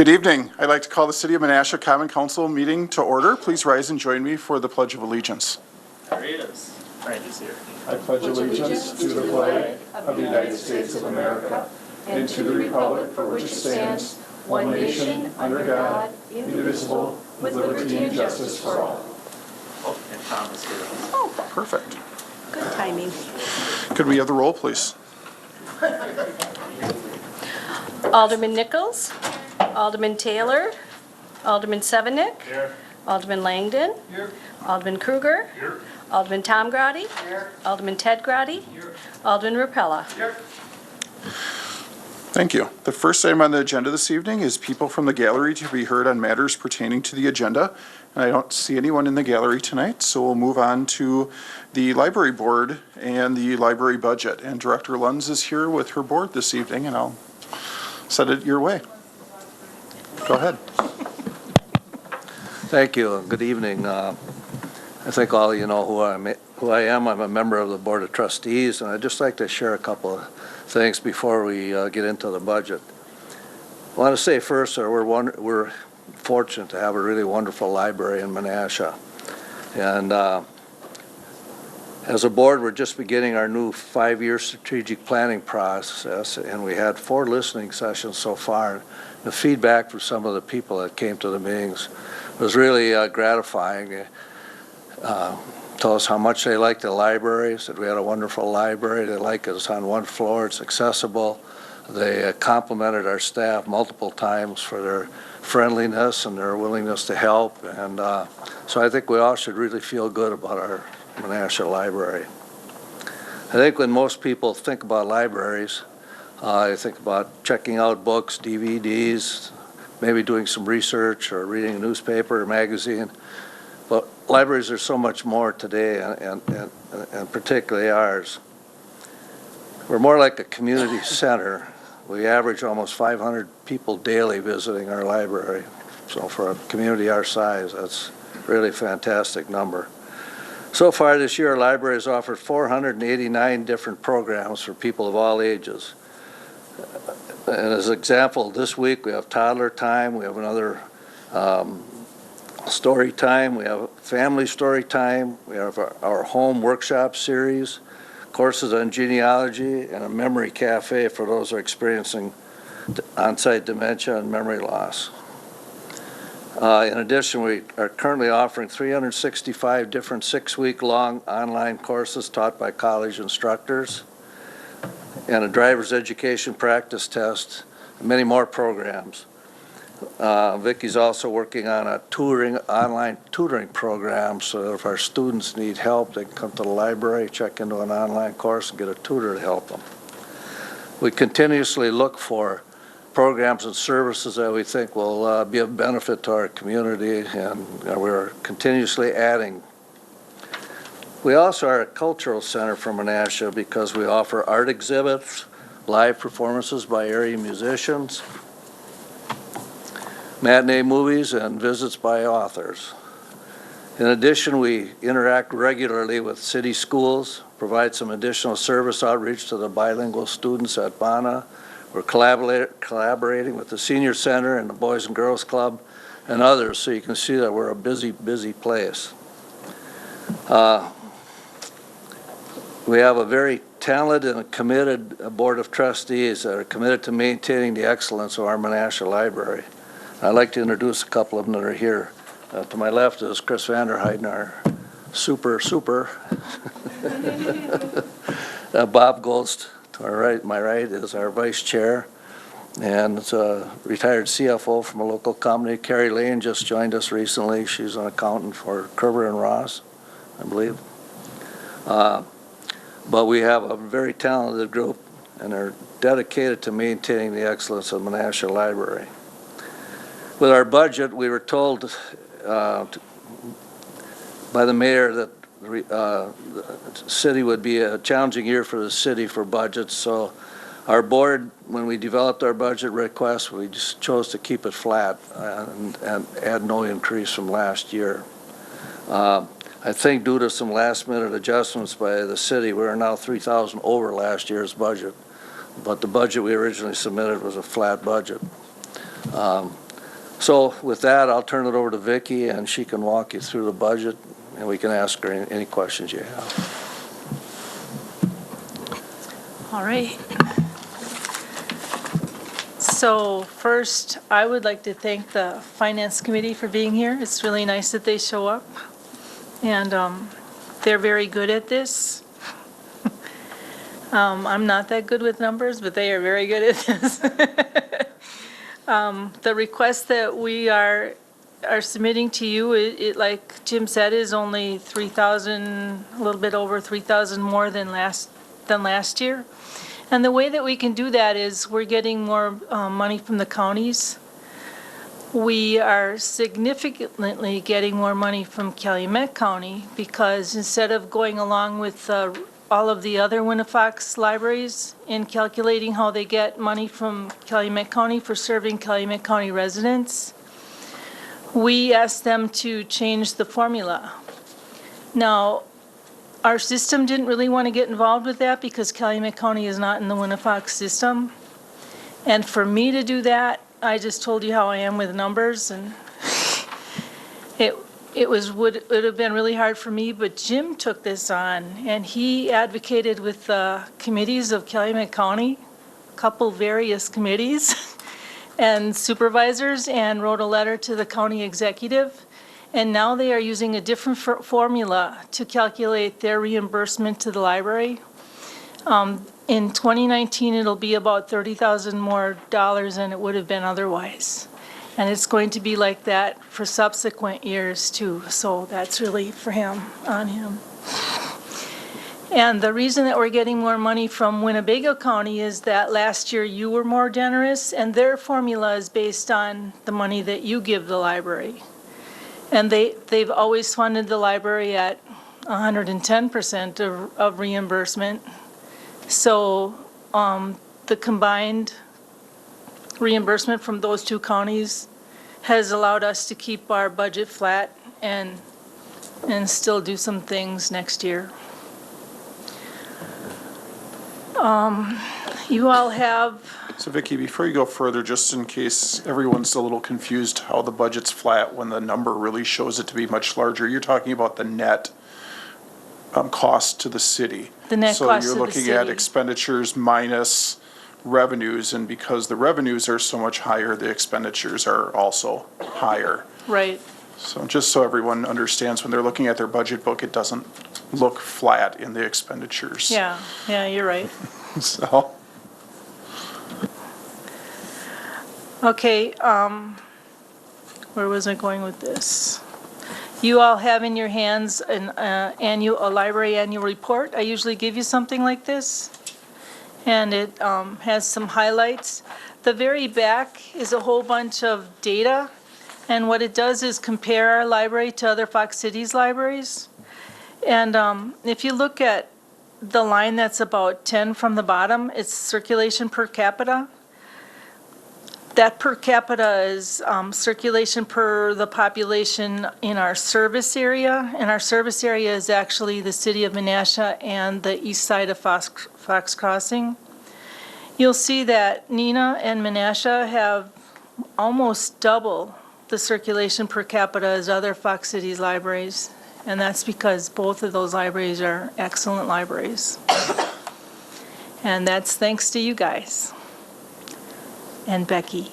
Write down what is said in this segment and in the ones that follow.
Good evening. I'd like to call the City of Menasha Common Council meeting to order. Please rise and join me for the Pledge of Allegiance. There he is. Frank is here. I pledge allegiance to the flag of the United States of America and to the republic for which it stands, one nation, under God, indivisible, with liberty and justice for all. Oh, and Tom is here. Oh, perfect. Good timing. Could we have the roll, please? Alderman Nichols. Alderman Taylor. Alderman Sevenick. Here. Alderman Langdon. Here. Alderman Kruger. Here. Alderman Tom Grady. Here. Alderman Ted Grady. Here. Alderman Rapella. Here. Thank you. The first item on the agenda this evening is people from the gallery to be heard on matters pertaining to the agenda. And I don't see anyone in the gallery tonight, so we'll move on to the library board and the library budget. And Director Lunds is here with her board this evening, and I'll set it your way. Go ahead. Thank you, and good evening. I think all of you know who I am. I'm a member of the Board of Trustees, and I'd just like to share a couple of things before we get into the budget. I want to say first that we're fortunate to have a really wonderful library in Menasha. And as a board, we're just beginning our new 5-year strategic planning process, and we had 4 listening sessions so far. The feedback from some of the people that came to the meetings was really gratifying. Told us how much they liked the library, said we had a wonderful library. They like us on one floor, it's accessible. They complimented our staff multiple times for their friendliness and their willingness to help. And so I think we all should really feel good about our Menasha library. I think when most people think about libraries, they think about checking out books, DVDs, maybe doing some research or reading a newspaper or magazine. But libraries are so much more today, and particularly ours. We're more like a community center. We average almost 500 people daily visiting our library. So for a community our size, that's really a fantastic number. So far this year, our library has offered 489 different programs for people of all ages. And as an example, this week we have toddler time, we have another story time, we have family story time, we have our home workshop series, courses on genealogy, and a memory cafe for those who are experiencing on-site dementia and memory loss. In addition, we are currently offering 365 different 6-week-long online courses taught by college instructors, and a driver's education practice test, and many more programs. Vicky's also working on a online tutoring program, so that if our students need help, they can come to the library, check into an online course, and get a tutor to help them. We continuously look for programs and services that we think will be of benefit to our community, and we're continuously adding. We also are a cultural center for Menasha because we offer art exhibits, live performances by area musicians, matinee movies, and visits by authors. In addition, we interact regularly with city schools, provide some additional service outreach to the bilingual students at Bana. We're collaborating with the Senior Center and the Boys and Girls Club and others, so you can see that we're a busy, busy place. We have a very talented and committed board of trustees that are committed to maintaining the excellence of our Menasha library. I'd like to introduce a couple of them that are here. To my left is Chris Vanderheiden, our super. Bob Golst, to my right is our vice chair, and it's a retired CFO from a local company. Carrie Lane just joined us recently. She's an accountant for Kerber and Ross, I believe. But we have a very talented group, and they're dedicated to maintaining the excellence of Menasha Library. With our budget, we were told by the mayor that the city would be a challenging year for the city for budgets. So our board, when we developed our budget request, we just chose to keep it flat and add no increase from last year. I think due to some last-minute adjustments by the city, we're now $3,000 over last year's budget. But the budget we originally submitted was a flat budget. So with that, I'll turn it over to Vicki, and she can walk you through the budget, and we can ask her any questions you have. All right. So first, I would like to thank the Finance Committee for being here. It's really nice that they show up. And they're very good at this. I'm not that good with numbers, but they are very good at this. The request that we are submitting to you, like Jim said, is only 3,000, a little bit over 3,000 more than last year. And the way that we can do that is we're getting more money from the counties. We are significantly getting more money from Calumet County because instead of going along with all of the other Winnifox libraries in calculating how they get money from Calumet County for serving Calumet County residents, we asked them to change the formula. Now, our system didn't really want to get involved with that because Calumet County is not in the Winnifox system. And for me to do that, I just told you how I am with numbers, and would have been really hard for me, but Jim took this on, and he advocated with the committees of Calumet County, a couple various committees, and supervisors, and wrote a letter to the county executive. And now they are using a different formula to calculate their reimbursement to the library. In 2019, it'll be about $30,000 more than it would have been otherwise. And it's going to be like that for subsequent years too. So that's really on him. And the reason that we're getting more money from Winnebago County is that last year you were more generous, and their formula is based on the money that you give the library. And they've always funded the library at 110% of reimbursement. So the combined reimbursement from those two counties has allowed us to keep our budget flat and still do some things next year. You all have. So Vicki, before you go further, just in case everyone's a little confused how the budget's flat when the number really shows it to be much larger, you're talking about the net cost to the city. The net cost to the So you're looking at city. expenditures minus revenues, and because the revenues are so much higher, the expenditures are also higher. Right. So just so everyone understands, when they're looking at their budget book, it doesn't look flat in the expenditures. Yeah, you're right. So. Okay, where was I going with this? You all have in your hands a library annual report. I usually give you something like this, and it has some highlights. The very back is a whole bunch of data, and what it does is compare our library to other Fox Cities libraries. And if you look at the line that's about 10 from the bottom, it's circulation per capita. That per capita is circulation per the population in our service area. And our service area is actually the city of Menasha and the east side of Fox Crossing. You'll see that Neenah and Menasha have almost double the circulation per capita as other Fox Cities libraries. And that's because both of those libraries are excellent libraries. And that's thanks to you guys. And Becky.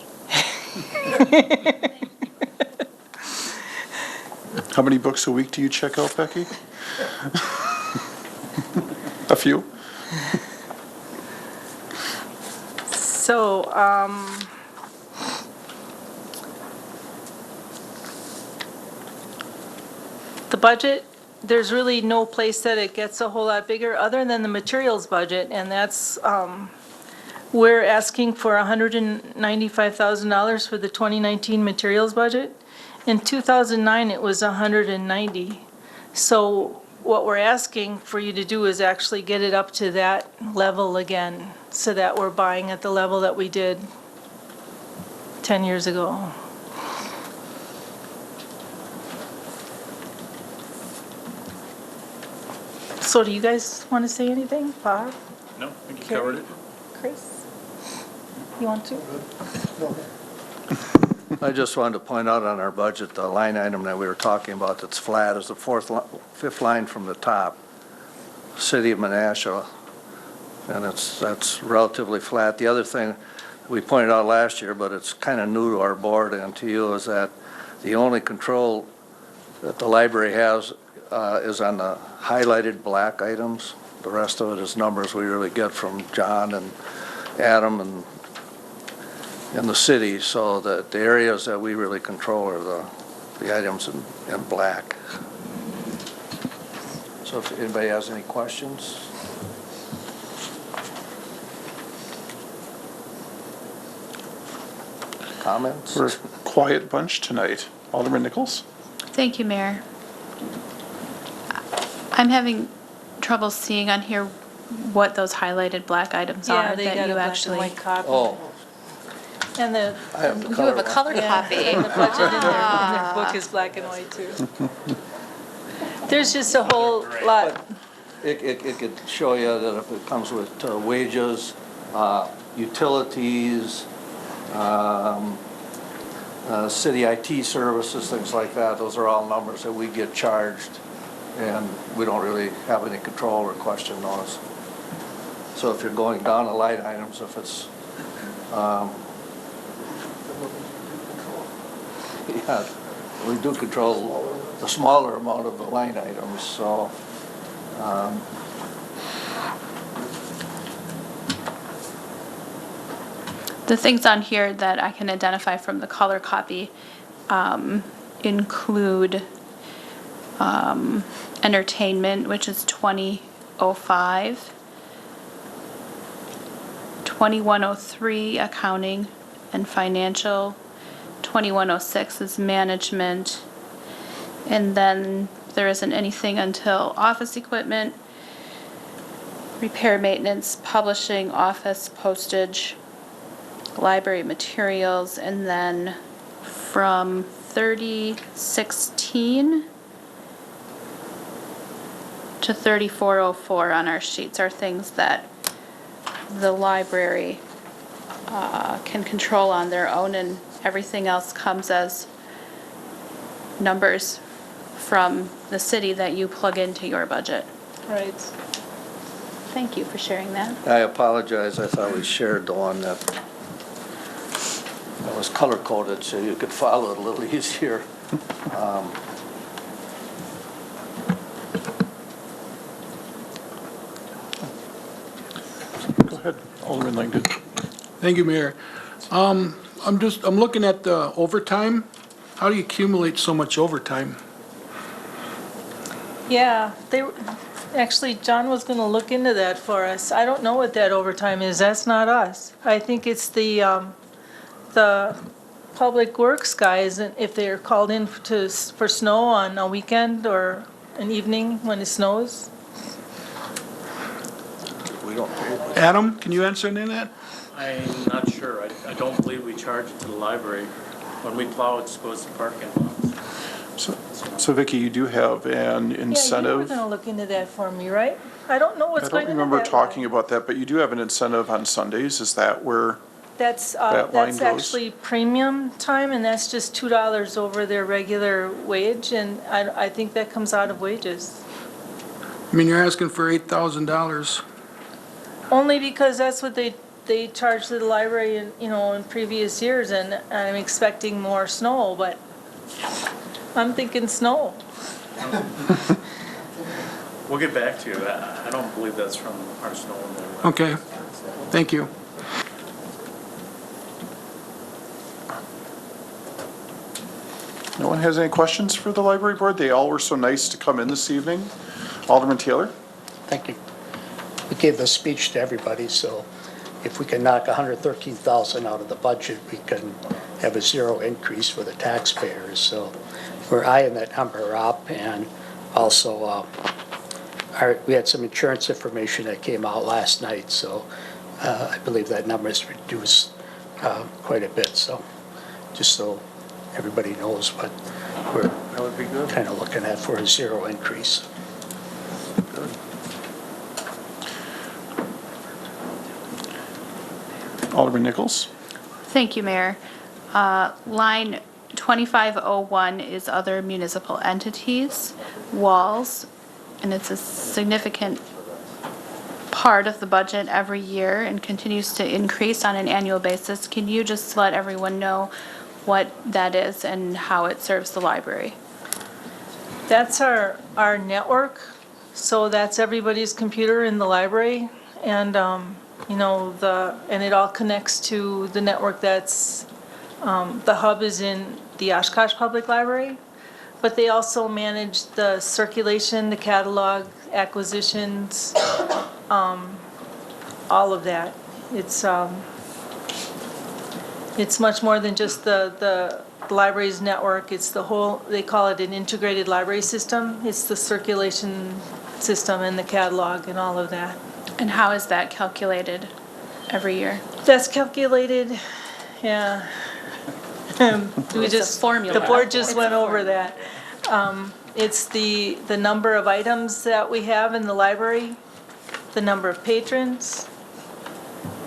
How many books a week do you check out, Becky? A few? So, the budget, there's really no place that it gets a whole lot bigger other than the materials budget, and that's, we're asking for $195,000 for the 2019 materials budget. In 2009, it was 190. So what we're asking for you to do is actually get it up to that level again, so that we're buying at the level that we did 10 years ago. So do you guys want to say anything? Bob? No, I think you Carrie? covered it. Chris? You want to? I just wanted to point out on our budget, the line item that we were talking about that's flat is the fifth line from the top, City of Menasha, and that's relatively flat. The other thing we pointed out last year, but it's kind of new to our board and to you, is that the only control that the library has is on the highlighted black items. The rest of it is numbers we really get from John and Adam and the city, so that the areas that we really control are the items in black. So if anybody has any questions? Comments? We're a quiet bunch tonight. Alderman Nichols? Thank you, Mayor. I'm having trouble seeing on here what those highlighted black items Yeah, are they that got a you black and actually. white copy. Oh, And the I have the You color have a one. color Yeah, copy. and the budget in their book is black and white too. There's just a whole lot. It could show you that if it comes with wages, utilities, city IT services, things like that, those are all numbers that we get charged, and we don't really have any control or question those. So if you're going down the line items, if it's, yeah, we do control the smaller amount of the line items, so. The things on here that I can identify from the color copy include entertainment, which is 2005, 2103 accounting and financial, 2106 is management, and then there isn't anything until office equipment, repair, maintenance, publishing, office, postage, library materials, and then from 3016 to 3404 on our sheets are things that the library can control on their own, and everything else comes as numbers from the city that you plug into your budget. Right. Thank you for sharing that. I apologize, I thought we shared the one that was color-coded so you could follow it a little easier. Go ahead, Alderman Langdon. Thank you, Mayor. I'm looking at the overtime. How do you accumulate so much overtime? Yeah, actually, John was gonna look into that for us. I don't know what that overtime is. That's not us. I think it's the public works guys, and if they're called in for snow on a weekend or an evening when it snows. We don't pay for it. Adam, can you answer any of that? I'm not sure. I don't believe we charge it to the library. When we plow, it goes to parking lots. So Vicki, you do have an Yeah, you were incentive. gonna look into that for me, right? I don't know I what's going don't into remember that talking line. about that, but you do have an incentive on Sundays. Is that where, That's that line goes? actually premium time, and that's just $2 over their regular wage, and I think that comes out of wages. I mean, you're asking for $8,000. Only because that's what they charged the library in, in previous years, and I'm expecting more snow, but I'm thinking snow. We'll get back to you. I don't believe that's from our snow removal. Okay, thank you. no one has any questions for the library board? They all were so nice to come in this evening. Alderman Taylor? Thank you. We gave the speech to everybody, so if we can knock 113,000 out of the budget, we can have a zero increase for the taxpayers. So we're eyeing that number up, and also we had some insurance information that came out last night, so I believe that number is reduced quite a bit. So just so everybody knows what we're That would be good. kind of looking at for a zero increase. Good. Alderman Nichols? Thank you, Mayor. Line 2501 is other municipal entities, walls, and it's a significant part of the budget every year and continues to increase on an annual basis. Can you just let everyone know what that is and how it serves the library? That's our network, so that's everybody's computer in the library, and, and it all connects to the network that's, the hub is in the Oshkosh Public Library, but they also manage the circulation, the catalog, acquisitions, all of that. It's much more than just the library's network, it's the whole, they call it an integrated library system. It's the circulation system and the catalog and all of that. And how is that calculated every year? That's calculated, yeah. It's a formula. The board just It's a went over formula. that. It's the number of items that we have in the library, the number of patrons,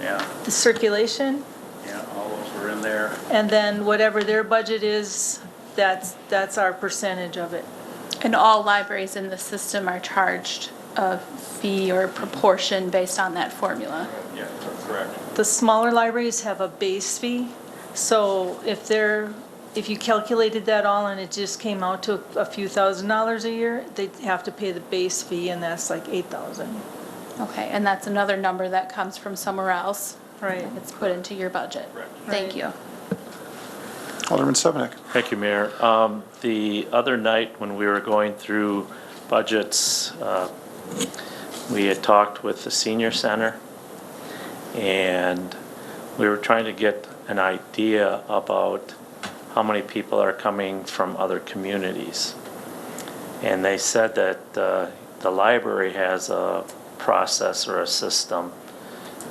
Yeah, the circulation, yeah, all those were in there. and then whatever their budget is, that's our percentage of it. And all libraries in the system are charged a fee or proportion based on that formula? Yeah, that's correct. The smaller libraries have a base fee, so if you calculated that all and it just came out to a few $1,000s a year, they'd have to pay the base fee, and that's like $8,000. Okay, and that's another number that comes from somewhere else? Right. It's put into your budget? Thank you. Alderman Stepanek. Thank you, Mayor. The other night, when we were going through budgets, we had talked with the senior center, and we were trying to get an idea about how many people are coming from other communities. And they said that the library has a process or a system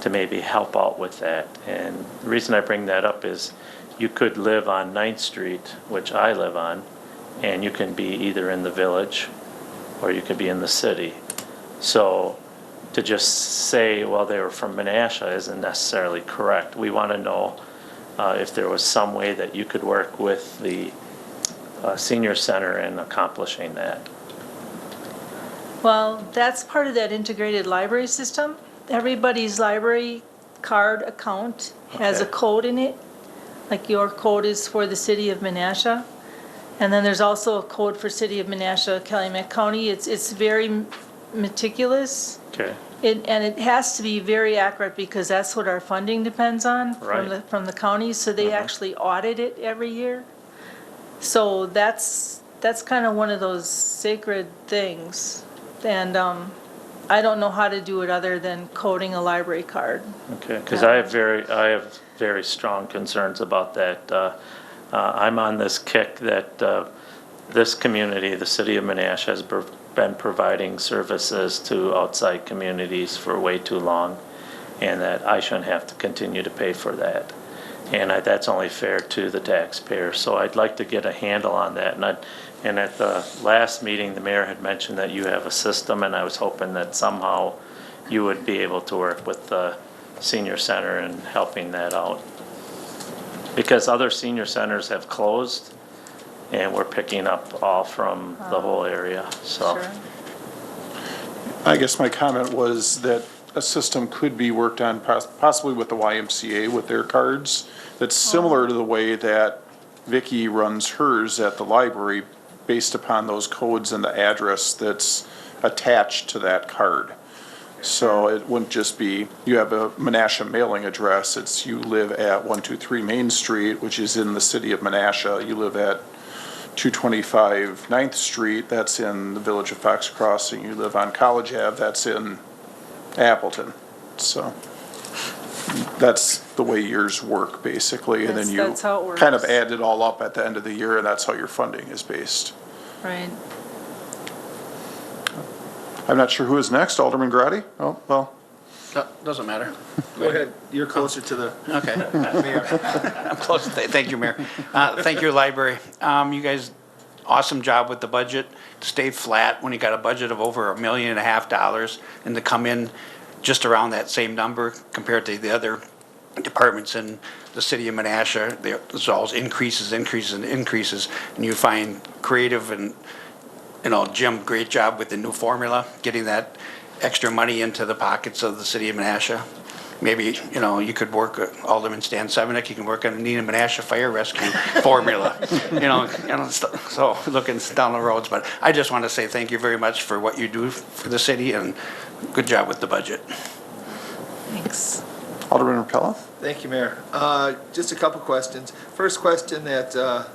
to maybe help out with that. And the reason I bring that up is you could live on 9th Street, which I live on, and you can be either in the village or you could be in the city. So to just say, well, they were from Menasha isn't necessarily correct. We want to know if there was some way that you could work with the senior center in accomplishing that. Well, that's part of that integrated library system. Everybody's library card account has a Okay. code in it, like your code is for the city of Menasha. And then there's also a code for city of Menasha, Calumet County. It's very meticulous. Okay. And it has to be very accurate because that's what our funding depends on Right. from the county. So they actually audit it every year. So that's kind of one of those sacred things. And I don't know how to do it other than coding a library card. Okay, because I have very strong concerns about that. I'm on this kick that this community, the city of Menasha, has been providing services to outside communities for way too long, and that I shouldn't have to continue to pay for that. And that's only fair to the taxpayer. So I'd like to get a handle on that. And at the last meeting, the mayor had mentioned that you have a system, and I was hoping that somehow you would be able to work with the senior center in helping that out. Because other senior centers have closed, and we're picking up all from the whole area, so. Sure. I guess my comment was that a system could be worked on possibly with the YMCA with their cards. That's similar to the way that Vicky runs hers at the library based upon those codes and the address that's attached to that card. So it wouldn't just be, you have a Menasha mailing address, it's you live at 123 Main Street, which is in the city of Menasha. You live at 225 9th Street, that's in the village of Fox Crossing. You live on College Ave, that's in Appleton. So that's the way yours work, basically. And then That's how it works. kind of add it all up at the end of the year, and that's how your funding is based. Right. I'm not sure who is next. Alderman Grady? Oh, well, Doesn't matter. Go ahead. You're closer to the, okay. Mayor. I'm close. Thank you, Mayor. Thank you, Library. You guys, awesome job with the budget. Stay flat when you got a budget of over $1.5 million and to come in just around that same number compared to the other departments in the city of Menasha. There's always increases, and you find creative and, Jim, great job with the new formula, getting that extra money into the pockets of the city of Menasha. Maybe, you could work, Alderman Stan Severnick, you can work on the Nina Menasha Fire Rescue formula, so looking down the roads. But I just want to say thank you very much for what you do for the city, and good job with the budget. Thanks. Alderman Rapella? Thank you, Mayor. Just a couple questions. First question, that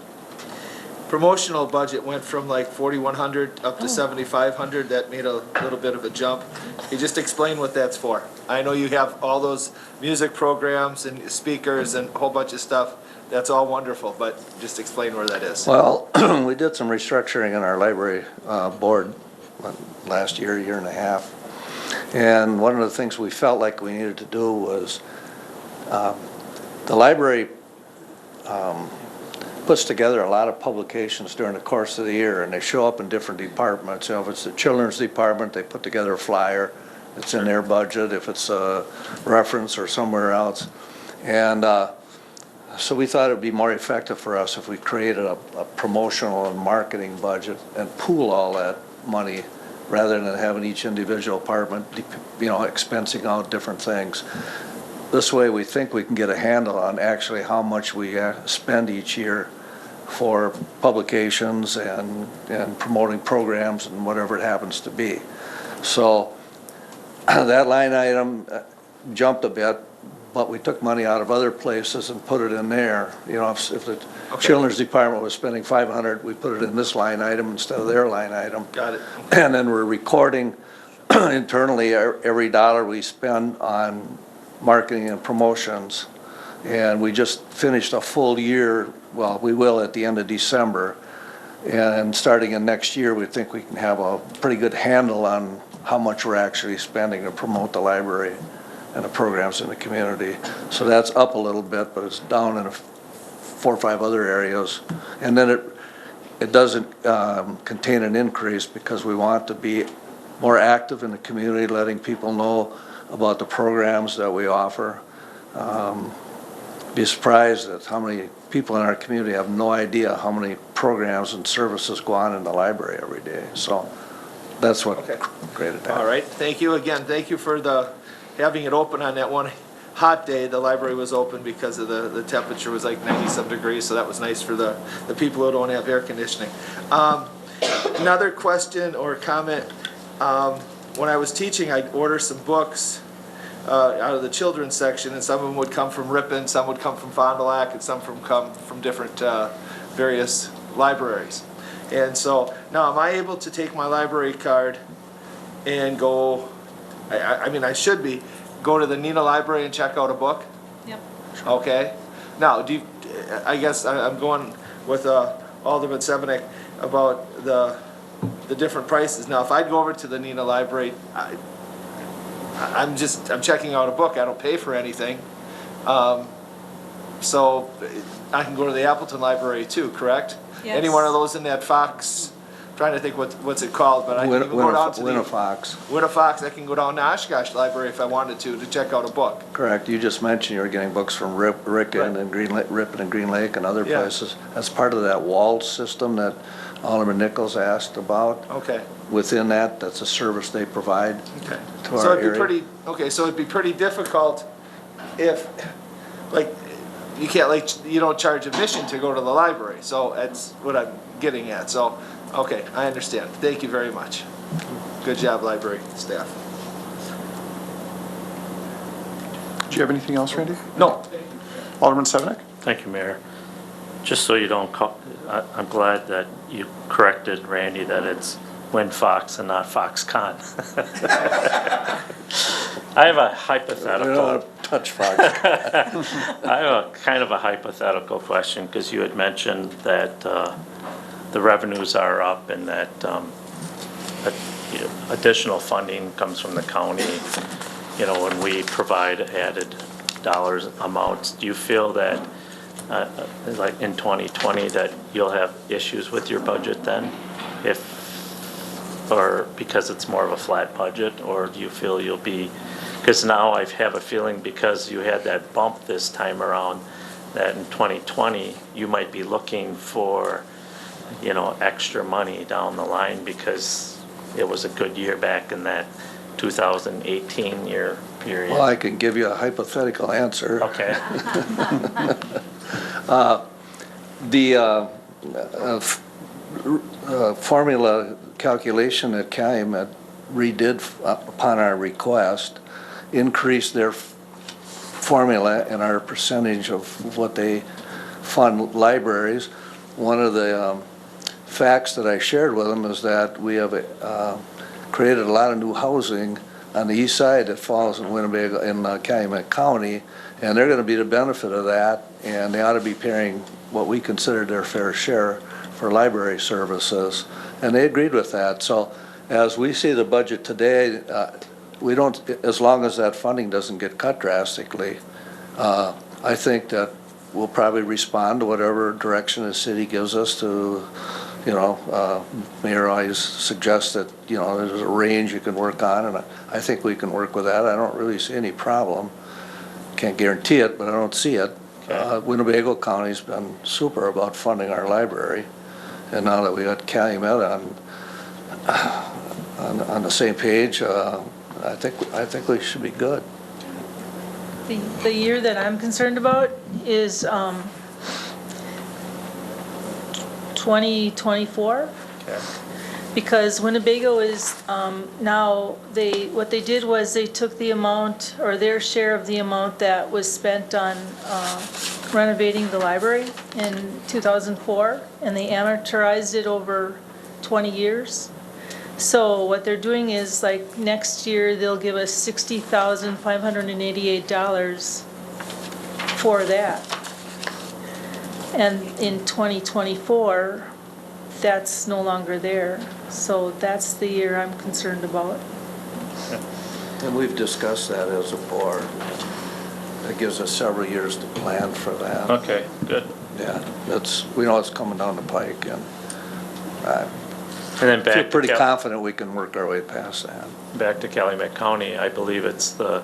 promotional budget went from like 4,100 up to 7,500. That made a little bit of a jump. Can you just explain what that's for? I know you have all those music programs and speakers and a whole bunch of stuff. That's all wonderful, but just explain where that is. Well, we did some restructuring in our library board last year and a half. And one of the things we felt like we needed to do was the library puts together a lot of publications during the course of the year, and they show up in different departments. If it's the children's department, they put together a flyer. It's in their budget. If it's a reference or somewhere else. And so we thought it would be more effective for us if we created a promotional and marketing budget and pool all that money rather than having each individual department, expensing out different things. This way, we think we can get a handle on actually how much we spend each year for publications and promoting programs and whatever it happens to be. So that line item jumped a bit, but we took money out of other places and put it in there. If the children's department was spending $500, we put it in this line item instead of their line item. Got it. And then we're recording internally every dollar we spend on marketing and promotions. And we just finished a full year, well, we will at the end of December. And starting in next year, we think we can have a pretty good handle on how much we're actually spending to promote the library and the programs in the community. So that's up a little bit, but it's down in 4 or 5 other areas. And then it doesn't contain an increase because we want to be more active in the community, letting people know about the programs that we offer. Be surprised at how many people in our community have no idea how many programs and services go on in the library every day. So that's what created that. All right, thank you again. Thank you for having it open on that one hot day. The library was open because of the temperature was like 90-some degrees, so that was nice for the people who don't have air conditioning. Another question or comment. When I was teaching, I'd order some books out of the children's section, and some of them would come from Ripon, some would come from Fond du Lac, and some come from different various libraries. And so now, am I able to take my library card and go, I mean, I should be, go to the Nina Library and check out a book? Yep. Okay. Now, I guess I'm going with Alderman Severnick about the different prices. Now, if I'd go over to the Nina Library, I'm checking out a book. I don't pay for anything. So I can go to the Appleton Library too, correct? Yes. Any one of those in that Fox, trying to think what's it called, but I can even go down to Winnafox. Winnafox. I can go down to Oshkosh Library if I wanted to check out a book. Correct. You just mentioned you were getting books from Ripon and Green Lake and other Yeah. places. That's part of that walled system that Alderman Nichols asked about. Okay. Within that, that's a service they provide Okay. to So our it'd be area. so it'd be pretty difficult if, like, you can't, like, you don't charge admission to go to the library. So that's what I'm getting at. So, okay, I understand. Thank you very much. Good job, library staff. Do you have anything else, Randy? No. Alderman Severnick? Thank you, Mayor. Just so you don't call, I'm glad that you corrected Randy that it's WinFox and not Foxconn. I have a hypothetical. We don't want to touch Fox. I have a kind of a hypothetical question, because you had mentioned that the revenues are up and that additional funding comes from the county, when we provide added dollars amounts. Do you feel that, like in 2020, that you'll have issues with your budget then? Or because it's more of a flat budget, or do you feel you'll be Because now I have a feeling because you had that bump this time around, that in 2020, you might be looking for, extra money down the line because it was a good year back in that 2018 year period. Well, I can give you a hypothetical answer. Okay. The formula calculation that Calumet redid upon our request increased their formula and our percentage of what they fund libraries. One of the facts that I shared with them is that we have created a lot of new housing on the east side that falls in Winnebago, in Calumet County, and they're going to be the benefit of that, and they ought to be paying what we consider their fair share for library services, and they agreed with that. So as we see the budget today, we don't, as long as that funding doesn't get cut drastically, I think that we'll probably respond to whatever direction the city gives us to, Mayor always suggests that, there's a range you can work on, and I think we can work with that. I don't really see any problem. Can't guarantee it, but I don't see it. Winnebago County's been super about funding our library, and now that we got Calumet on the same page, I think we should be good. The year that I'm concerned about is 2024. Okay. Because Winnebago is now, what they did was they took the amount, or their share of the amount that was spent on renovating the library in 2004, and they amortized it over 20 years. So what they're doing is, like, next year, they'll give us $60,588 for that. And in 2024, that's no longer there. So that's the year I'm concerned about. And we've discussed that as a board. That gives us several years to plan for that. Okay, good. Yeah, we know it's coming down the pike, and I And then feel back pretty to confident we can work our way past that. back to Calumet County, I believe it's the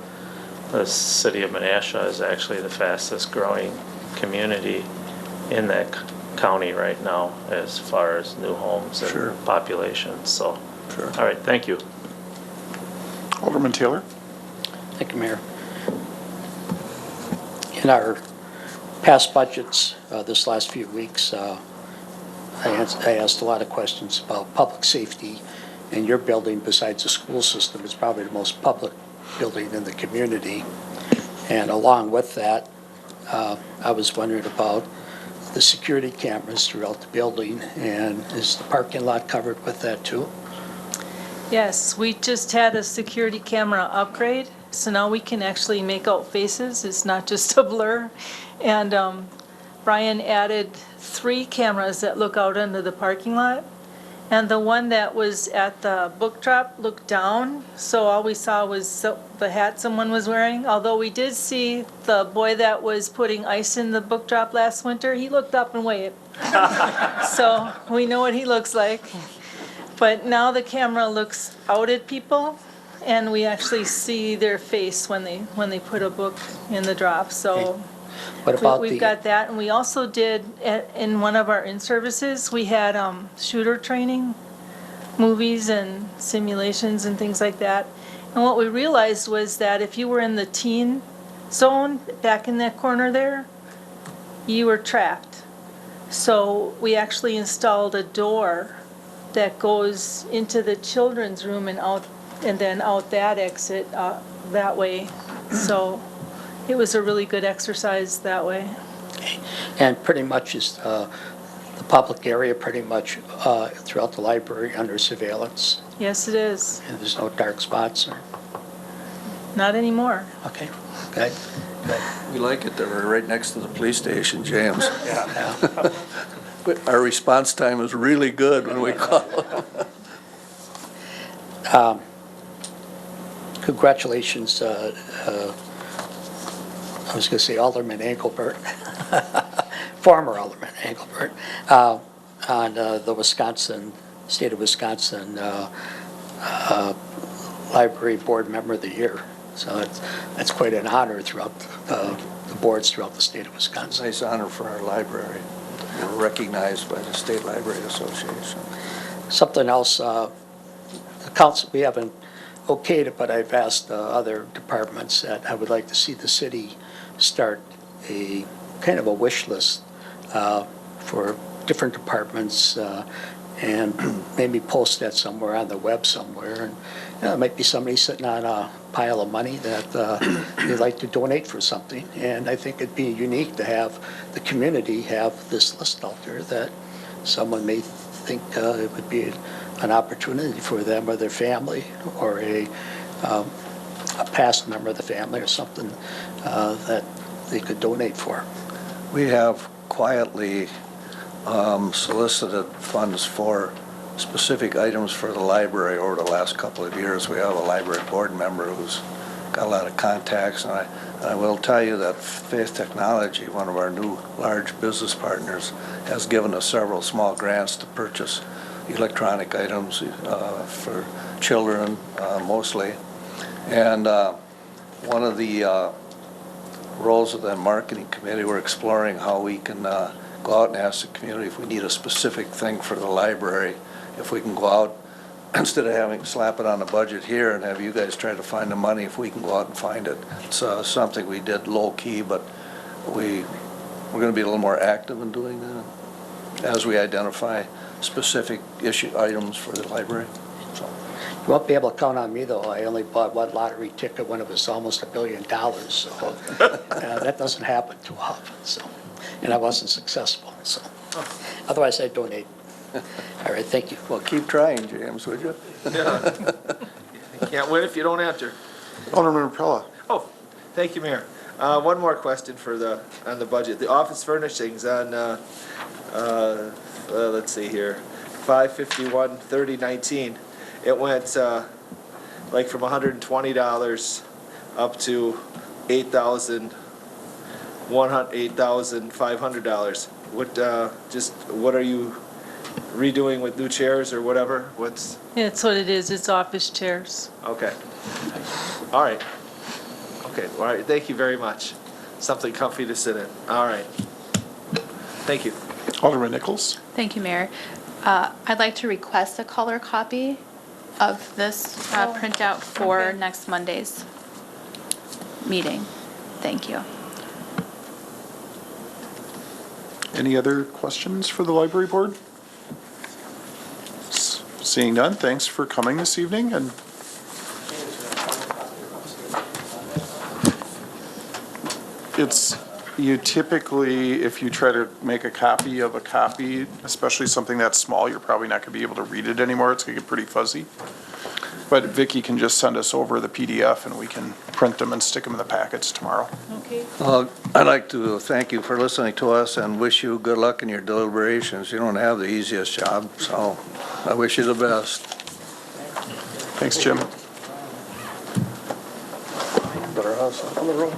city of Menasha is actually the fastest growing community in that county right now as far as new homes and Sure. population, so. Sure. All right, thank you. Alderman Taylor? Thank you, Mayor. In our past budgets, this last few weeks, I asked a lot of questions about public safety, and your building, besides the school system, is probably the most public building in the community. And along with that, I was wondering about the security cameras throughout the building, and is the parking lot covered with that too? Yes, we just had a security camera upgrade, so now we can actually make out faces. It's not just a blur. And Brian added 3 cameras that look out into the parking lot. And the one that was at the book drop looked down, so all we saw was the hat someone was wearing. Although we did see the boy that was putting ice in the book drop last winter, he looked up and waved. So we know what he looks like. But now the camera looks out at people, and we actually see their face when they put a book in the drop, so. What about We've got that, and we also did, in one of our in-services, we had shooter training, movies and simulations and things like that. And what we realized was that if you were in the teen zone, back in that corner there, you were trapped. So we actually installed a door that goes into the children's room and out, and then out that exit that way. So it was a really good exercise that way. And pretty much is the public area pretty much throughout the library under surveillance? Yes, it is. And there's no dark spots? Not anymore. Okay, good. We like it that we're right next to the police station, James. Yeah. Our response time is really good when we call. Congratulations, I was going to say Alderman Engelbert, former Alderman Engelbert, on the state of Wisconsin Library Board Member of the Year. So that's quite an honor throughout the boards throughout the state of Wisconsin. Nice honor for our library. We're recognized by the State Library Association. Something else, the council, we haven't okayed it, but I've asked other departments that I would like to see the city start a kind of a wish list for different departments and maybe post that somewhere on the web somewhere. And there might be somebody sitting on a pile of money that they'd like to donate for something. And I think it'd be unique to have the community have this list out there that someone may think it would be an opportunity for them or their family or a past member of the family or something that they could donate for. We have quietly solicited funds for specific items for the library over the last couple of years. We have a library board member who's got a lot of contacts, and I will tell you that Faith Technology, one of our new large business partners, has given us several small grants to purchase electronic items for children mostly. And one of the roles of the marketing committee, we're exploring how we can go out and ask the community if we need a specific thing for the library, if we can go out, instead of having slap it on the budget here and have you guys try to find the money, if we can go out and find it. It's something we did low-key, but we're going to be a little more active in doing that as we identify specific issue items for the library. So. You won't be able to count on me, though. I only bought one lottery ticket when it was almost $1 billion, so that doesn't happen too often. So, and I wasn't successful. So, otherwise I'd donate. All right, thank you. Well, keep trying, James, would you? Yeah. You can't win if you don't enter. Alderman Repella. Oh, thank you, Mayor. One more question on the budget. The office furnishings on, let's see here, 5/51/30/19. It went like from $120 up to $8,500. What are you redoing with new chairs or whatever? What's, It's what it is, it's office chairs. okay. All right. Okay, all right, thank you very much. Something comfy to sit in. All right. Thank you. Alderman Nichols. Thank you, Mayor. I'd like to request a color copy of this printout for next Monday's meeting. Thank you. Any other questions for the library board? Seeing none, thanks for coming this evening, and you typically, if you try to make a copy of a copy, especially something that small, you're probably not going to be able to read it anymore. It's going to get pretty fuzzy. But Vicki can just send us over the PDF and we can print them and stick them in the packets tomorrow. Okay. I'd like to thank you for listening to us and wish you good luck in your deliberations. You don't have the easiest job, so I wish you the best. Thanks, Jim. Better hustle. On the road.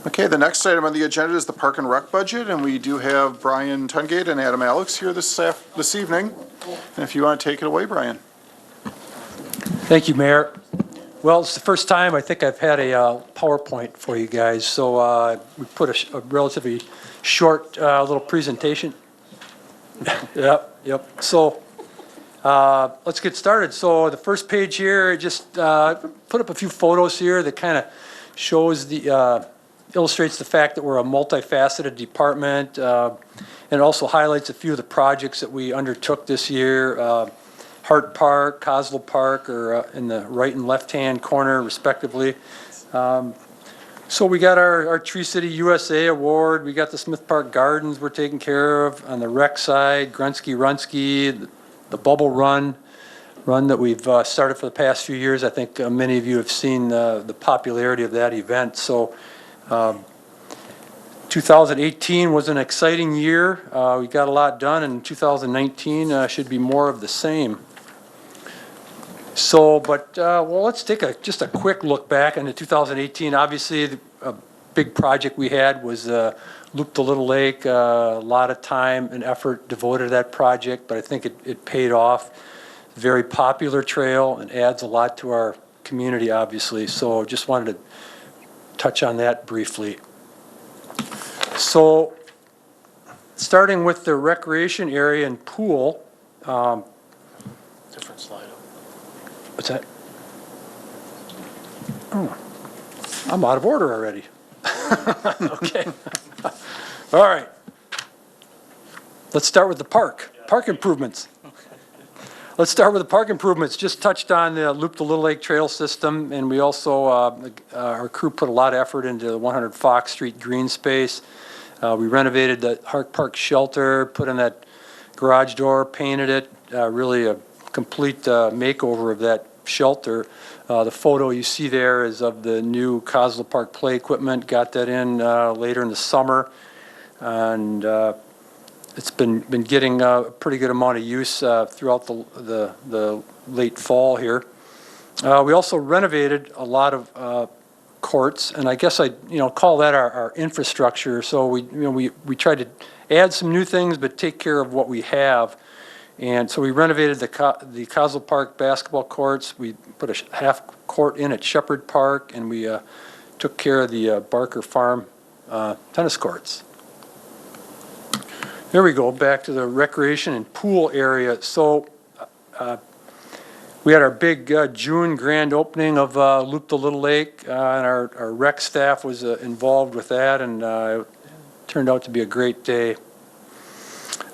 Okay, the next item on the agenda is the Park and Rec budget, and we do have Brian Tungate and Adam Alex here this evening. And if you want to take it away, Brian. Thank you, Mayor. Well, it's the first time I think I've had a PowerPoint for you guys, so we put a relatively short little presentation. Yep. So let's get started. So the first page here, just put up a few photos here that kind of shows illustrates the fact that we're a multifaceted department, and it also highlights a few of the projects that we undertook this year. Hart Park, Coslow Park are in the right and left-hand corner respectively. So we got our Tree City USA Award, we got the Smith Park Gardens we're taking care of. On the rec side, Grunsky-Runsky, the Bubble Run that we've started for the past few years. I think many of you have seen the popularity of that event. So 2018 was an exciting year. We got a lot done, and 2019 should be more of the same. So, well, let's take just a quick look back into 2018. Obviously, a big project we had was Loop the Little Lake. A lot of time and effort devoted to that project, but I think it paid off. Very popular trail and adds a lot to our community, obviously. So just wanted to touch on that briefly. So starting with the recreation area and pool. Different slide. What's that? Oh, I'm out of order already. Okay. All right. Let's start with the park improvements. Let's start with the park improvements. Just touched on the Loop the Little Lake Trail system, and we also, our crew put a lot of effort into the 100 Fox Street green space. We renovated the Hart Park shelter, put in that garage door, painted it, really a complete makeover of that shelter. The photo you see there is of the new Cosler Park play equipment. Got that in later in the summer, and it's been getting a pretty good amount of use throughout the late fall here. We also renovated a lot of courts, and I guess I call that our infrastructure. So we tried to add some new things, but take care of what we have. And so we renovated the Cosler Park basketball courts. We put a half court in at Shepherd Park, and we took care of the Barker Farm tennis courts. There we go, back to the recreation and pool area. So we had our big June grand opening of Loop the Little Lake, and our rec staff was involved with that, and it turned out to be a great day.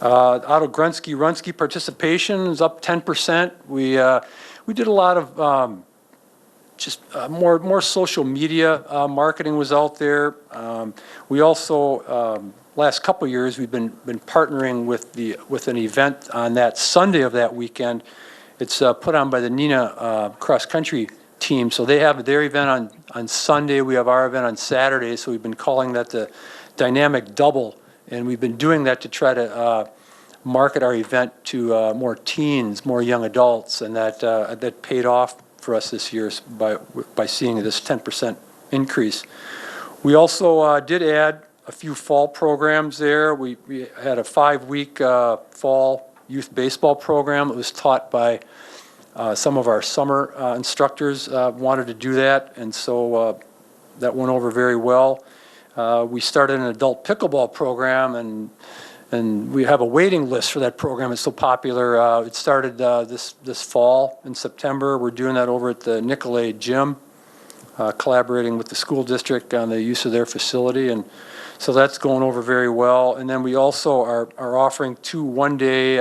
Otto Grunsky participation is up 10%. We did a lot of more social media marketing was out there. We also last couple years we've been partnering with an event on that Sunday of that weekend. It's put on by the Neenah cross country team. So they have their event on Sunday. We have our event on Saturday. So we've been calling that the dynamic double. And we've been doing that to try to market our event to more teens, more young adults, and that paid off for us this year by seeing this 10% increase. We also did add a few fall programs there. We had a 5-week fall youth baseball program. It was taught by some of our summer instructors wanted to do that, and so that went over very well. We started an adult pickleball program, and we have a waiting list for that program. It's so popular. It started this fall in September. We're doing that over at the Nicolay Gym, collaborating with the school district on the use of their facility, and so that's going over very well. And then we also are offering 2 one-day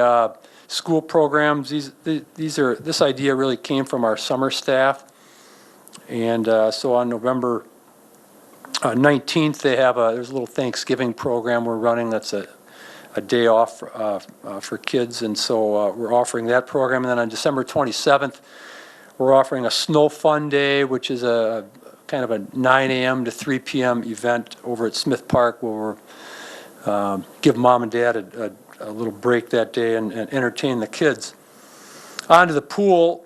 school programs. This idea really came from our summer staff, and so on November 19th, there's a little Thanksgiving program we're running. That's a day off for kids, and so we're offering that program. And then on December 27th, we're offering a Snow Fun Day, which is a kind of a 9 a.m. to 3 p.m. event over at Smith Park, where we'll give mom and dad a little break that day and entertain the kids. On to the pool.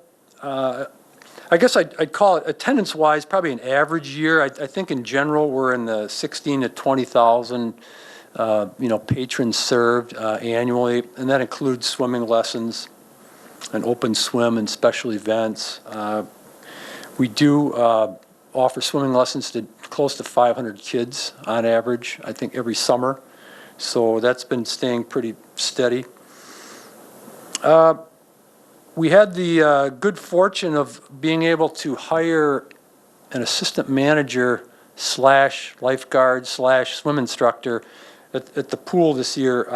I guess I'd call it, attendance-wise, probably an average year. I think in general we're in the 16 to 20,000 patrons served annually, and that includes swimming lessons and open swim and special events. We do offer swimming lessons to close to 500 kids on average, I think every summer. So that's been staying pretty steady. We had the good fortune of being able to hire an assistant manager / lifeguard / swim instructor at the pool this year.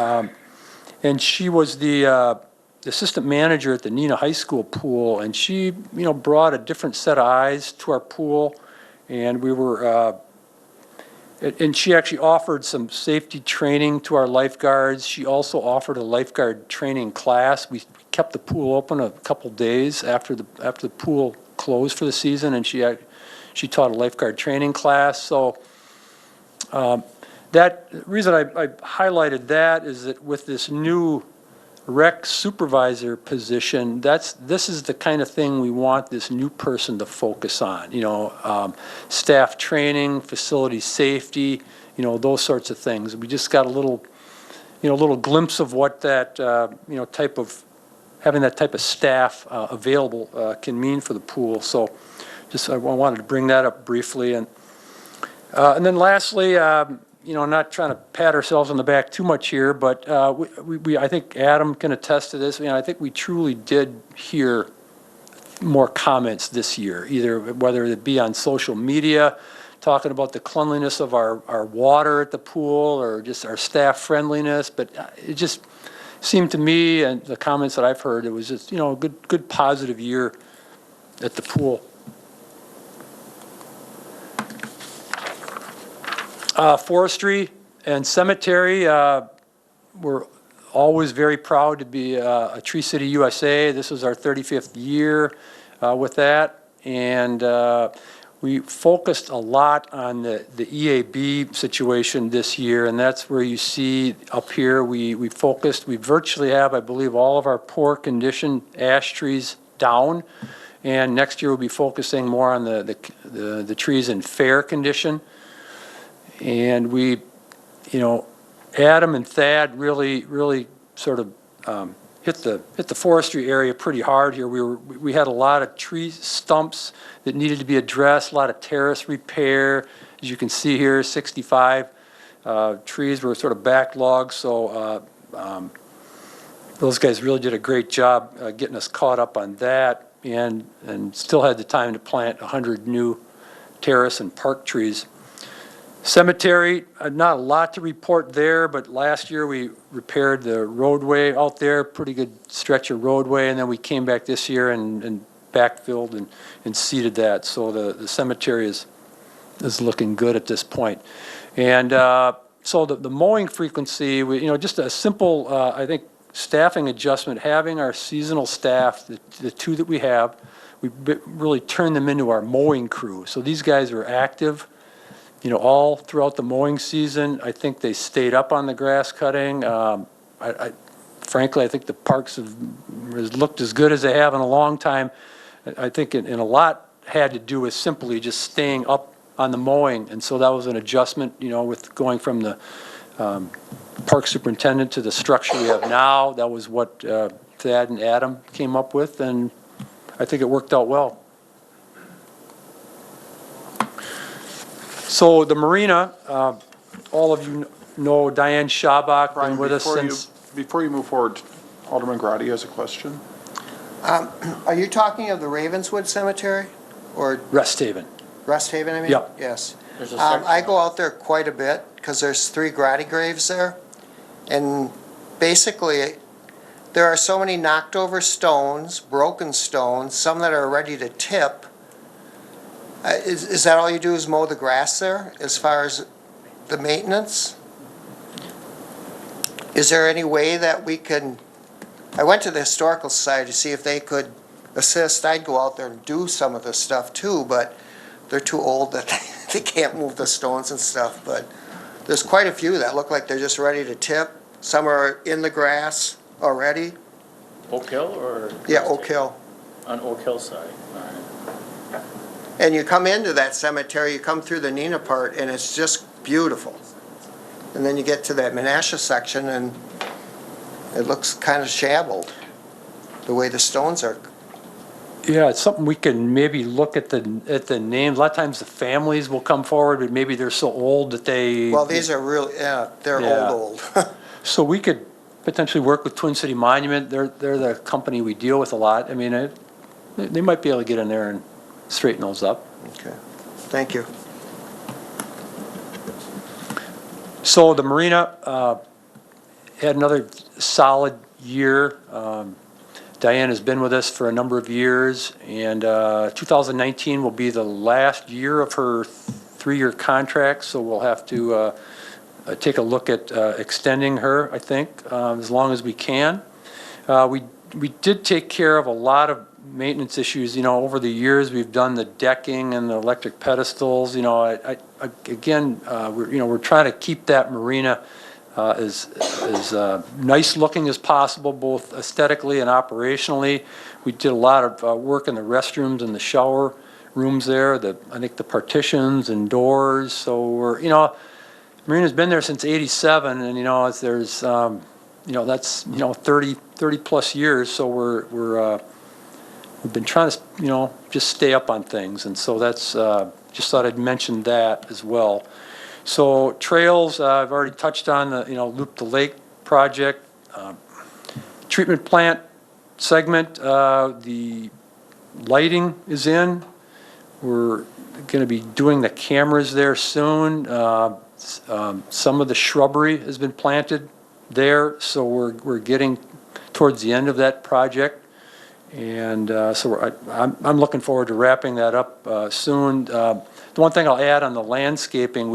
And she was the assistant manager at the Neenah High School pool, and she brought a different set of eyes to our pool. And we were, and she actually offered some safety training to our lifeguards. She also offered a lifeguard training class. We kept the pool open a couple days after the pool closed for the season, and she taught a lifeguard training class. So that reason I highlighted that is that with this new rec supervisor position, this is the kind of thing we want this new person to focus on, staff training, facility safety, those sorts of things. We just got a little glimpse of what that, having that type of staff available can mean for the pool. So I wanted to bring that up briefly. And then lastly, not trying to pat ourselves on the back too much here, but I think Adam can attest to this. I think we truly did hear more comments this year, either whether it be on social media, talking about the cleanliness of our water at the pool or just our staff friendliness. But it just seemed to me, and the comments that I've heard, it was just, a good positive year at the pool. Forestry and cemetery, we're always very proud to be a Tree City USA. This is our 35th year with that, and we focused a lot on the EAB situation this year, and that's where you see up here we virtually have, I believe, all of our poor condition ash trees down, and next year we'll be focusing more on the trees in fair condition. And we, Adam and Thad really sort of hit the forestry area pretty hard here. We had a lot of tree stumps that needed to be addressed, a lot of terrace repair. As you can see here, 65 trees were sort of backlogged. So those guys really did a great job getting us caught up on that, and still had the time to plant 100 new terrace and park trees. Cemetery, not a lot to report there, but last year we repaired the roadway out there, pretty good stretch of roadway, and then we came back this year and backfilled and seeded that. So the cemetery is looking good at this point. And so the mowing frequency, just a simple, I think, staffing adjustment, having our seasonal staff, the two that we have, we really turned them into our mowing crew. So these guys are active, all throughout the mowing season. I think they stayed up on the grass cutting. Frankly, I think the parks have looked as good as they have in a long time. I think in a lot had to do with simply just staying up on the mowing. And so that was an adjustment, with going from the park superintendent to the structure we have now. That was what Thad and Adam came up with, and I think it worked out well. So the marina, all of you know Diane Schabach, been with us since. Before you move forward, Alderman Grotti has a question. Are you talking of the Ravenswood Cemetery or Rest Haven. Rest Haven, I mean? Yep. Yes. There's a section. I go out there quite a bit because there's 3 Grotti graves there. And basically, there are so many knocked over stones, broken stones, some that are ready to tip. Is that all you do is mow the grass there as far as the maintenance? Is there any way that we can, I went to the Historical Society to see if they could assist. I'd go out there and do some of the stuff too, but they're too old that they can't move the stones and stuff. But there's quite a few that look like they're just ready to tip. Some are in the grass already. Oak Hill or? Yeah, Oak Hill. On Oak Hill side. And you come into that cemetery, you come through the Nina part, and it's just beautiful. And then you get to that Menasha section, and it looks kind of shabbled, the way the stones are. Yeah, it's something we can maybe look at the names. A lot of times the families will come forward, but maybe they're so old that they. Well, these are really, yeah, they're old. So we could potentially work with Twin City Monument. They're the company we deal with a lot. I mean, they might be able to get in there and straighten those up. Okay, thank you. So the marina had another solid year. Diane has been with us for a number of years, and 2019 will be the last year of her 3-year contract, so we'll have to take a look at extending her, I think, as long as we can. We did take care of a lot of maintenance issues, over the years. We've done the decking and the electric pedestals. Again, we're trying to keep that marina as nice looking as possible, both aesthetically and operationally. We did a lot of work in the restrooms and the shower rooms there, I think the partitions and doors. So we're, Marina's been there since '87, and there's that's 30 plus years. So we've been trying to just stay up on things, and so that's just thought I'd mention that as well. So trails, I've already touched on the Loop the Lake project, treatment plant segment. The lighting is in. We're going to be doing the cameras there soon. Some of the shrubbery has been planted there, so we're getting towards the end of that project. And so I'm looking forward to wrapping that up soon. The one thing I'll add on the landscaping,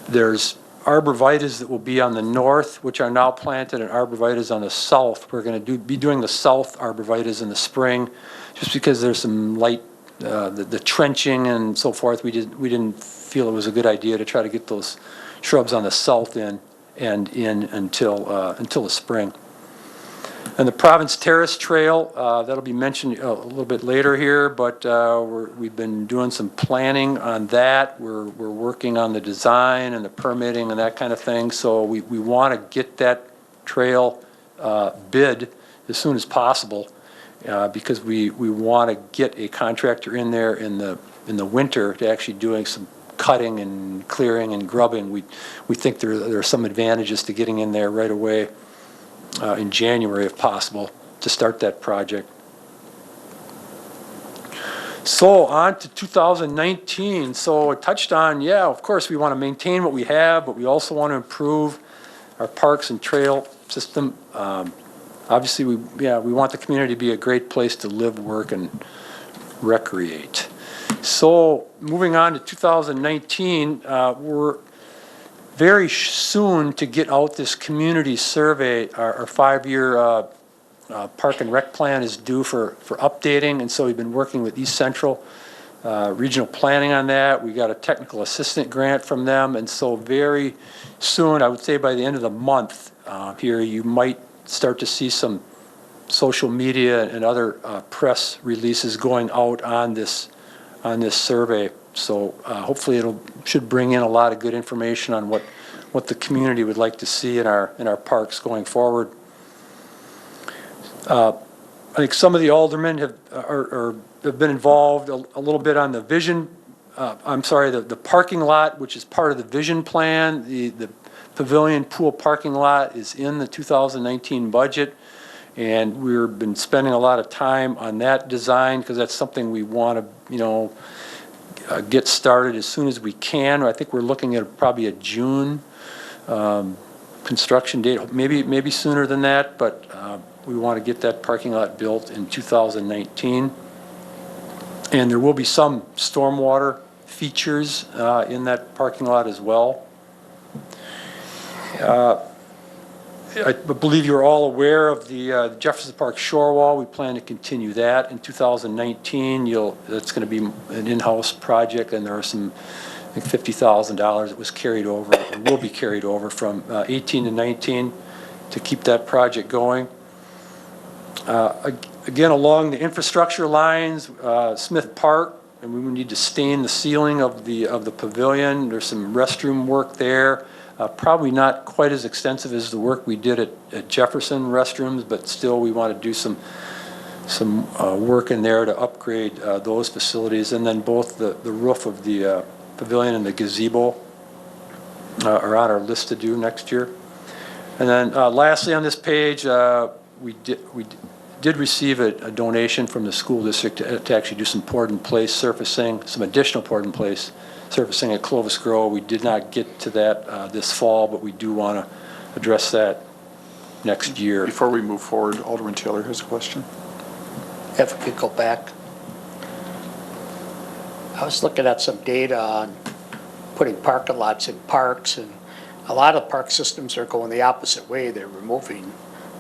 there's arborvitaes that will be on the north, which are now planted, and arborvitaes on the south. We're going to be doing the south arborvitaes in the spring, just because there's some light, the trenching and so forth. We didn't feel it was a good idea to try to get those shrubs on the south end and in until the spring. And the Province Terrace Trail, that'll be mentioned a little bit later here, but we've been doing some planning on that. We're working on the design and the permitting and that kind of thing. So we want to get that trail bid as soon as possible because we want to get a contractor in there in the winter to actually doing some cutting and clearing and grubbing. We think there are some advantages to getting in there right away. In January, if possible, to start that project. So on to 2019. So I touched on, of course, we want to maintain what we have, but we also want to improve our parks and trail system. Obviously, we want the community to be a great place to live, work, and recreate. So moving on to 2019, we're very soon to get out this community survey. Our 5-year park and rec plan is due for updating, and so we've been working with East Central Regional Planning on that. We got a technical assistant grant from them, and so very soon, I would say by the end of the month here, you might start to see some social media and other press releases going out on this survey. So hopefully should bring in a lot of good information on what the community would like to see in our parks going forward. I think some of the aldermen have been involved a little bit on the vision. The parking lot, which is part of the vision plan. The pavilion pool parking lot is in the 2019 budget. And we've been spending a lot of time on that design because that's something we want to, get started as soon as we can. I think we're looking at probably a June construction date, maybe sooner than that, but we want to get that parking lot built in 2019. And there will be some stormwater features in that parking lot as well. I believe you're all aware of the Jefferson Park shore wall. We plan to continue that in 2019. That's going to be an in-house project, and there are some, I think, $50,000 that was carried over, or will be carried over from 18 to 19 to keep that project going. Again, along the infrastructure lines, Smith Park, and we need to stain the ceiling of the pavilion. There's some restroom work there. Probably not quite as extensive as the work we did at Jefferson restrooms, but still we want to do some work in there to upgrade those facilities. And then both the roof of the pavilion and the gazebo are on our list to do next year. And then lastly on this page, we did receive a donation from the school district to actually do some poured-in-place surfacing, some additional poured-in-place surfacing at Clovis Grove. We did not get to that this fall, but we do want to address that next year. Before we move forward, Alderman Taylor has a question. If we could go back. I was looking at some data on putting parking lots in parks, and a lot of park systems are going the opposite way. They're removing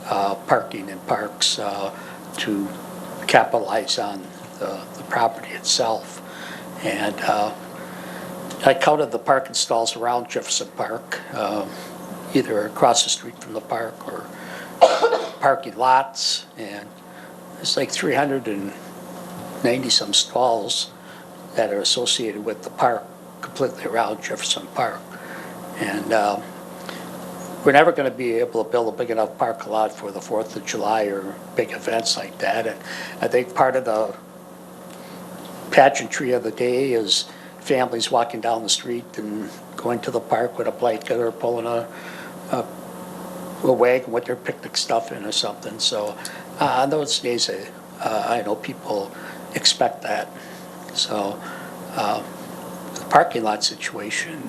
parking in parks to capitalize on the property itself. And I counted the parking stalls around Jefferson Park, either across the street from the park or parking lots, and it's like 390-some stalls that are associated with the park, completely around Jefferson Park. And we're never going to be able to build a big enough parking lot for the 4th of July or big events like that. And I think part of the pageantry of the day is families walking down the street and going to the park with a blanket or pulling a wagon with their picnic stuff in or something. So on those days, I know people expect that. So the parking lot situation,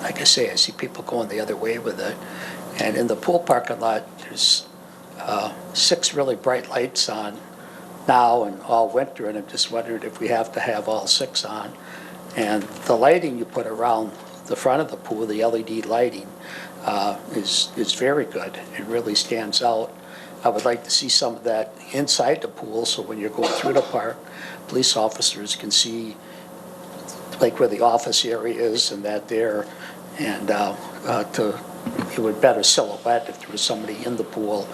like I say, I see people going the other way with it. And in the pool parking lot, there's 6 really bright lights on now and all winter, and I'm just wondered if we have to have all 6 on. And the lighting you put around the front of the pool, the LED lighting, is very good. It really stands out. I would like to see some of that inside the pool, so when you're going through the park, police officers can see like where the office area is and that there, and it would better silhouette if there was somebody in the pool.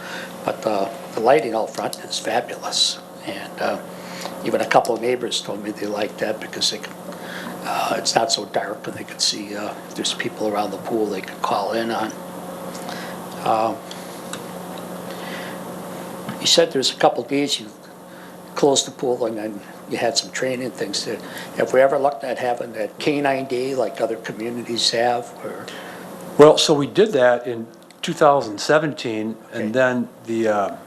But the lighting out front is fabulous. And even a couple of neighbors told me they liked that because they could, it's not so dark and they could see if there's people around the pool they could call in on. You said there's a couple of days you closed the pool and then you had some training things. Have we ever looked at having that K-9 day like other communities have? Or? Well, so we did that in 2017, and then the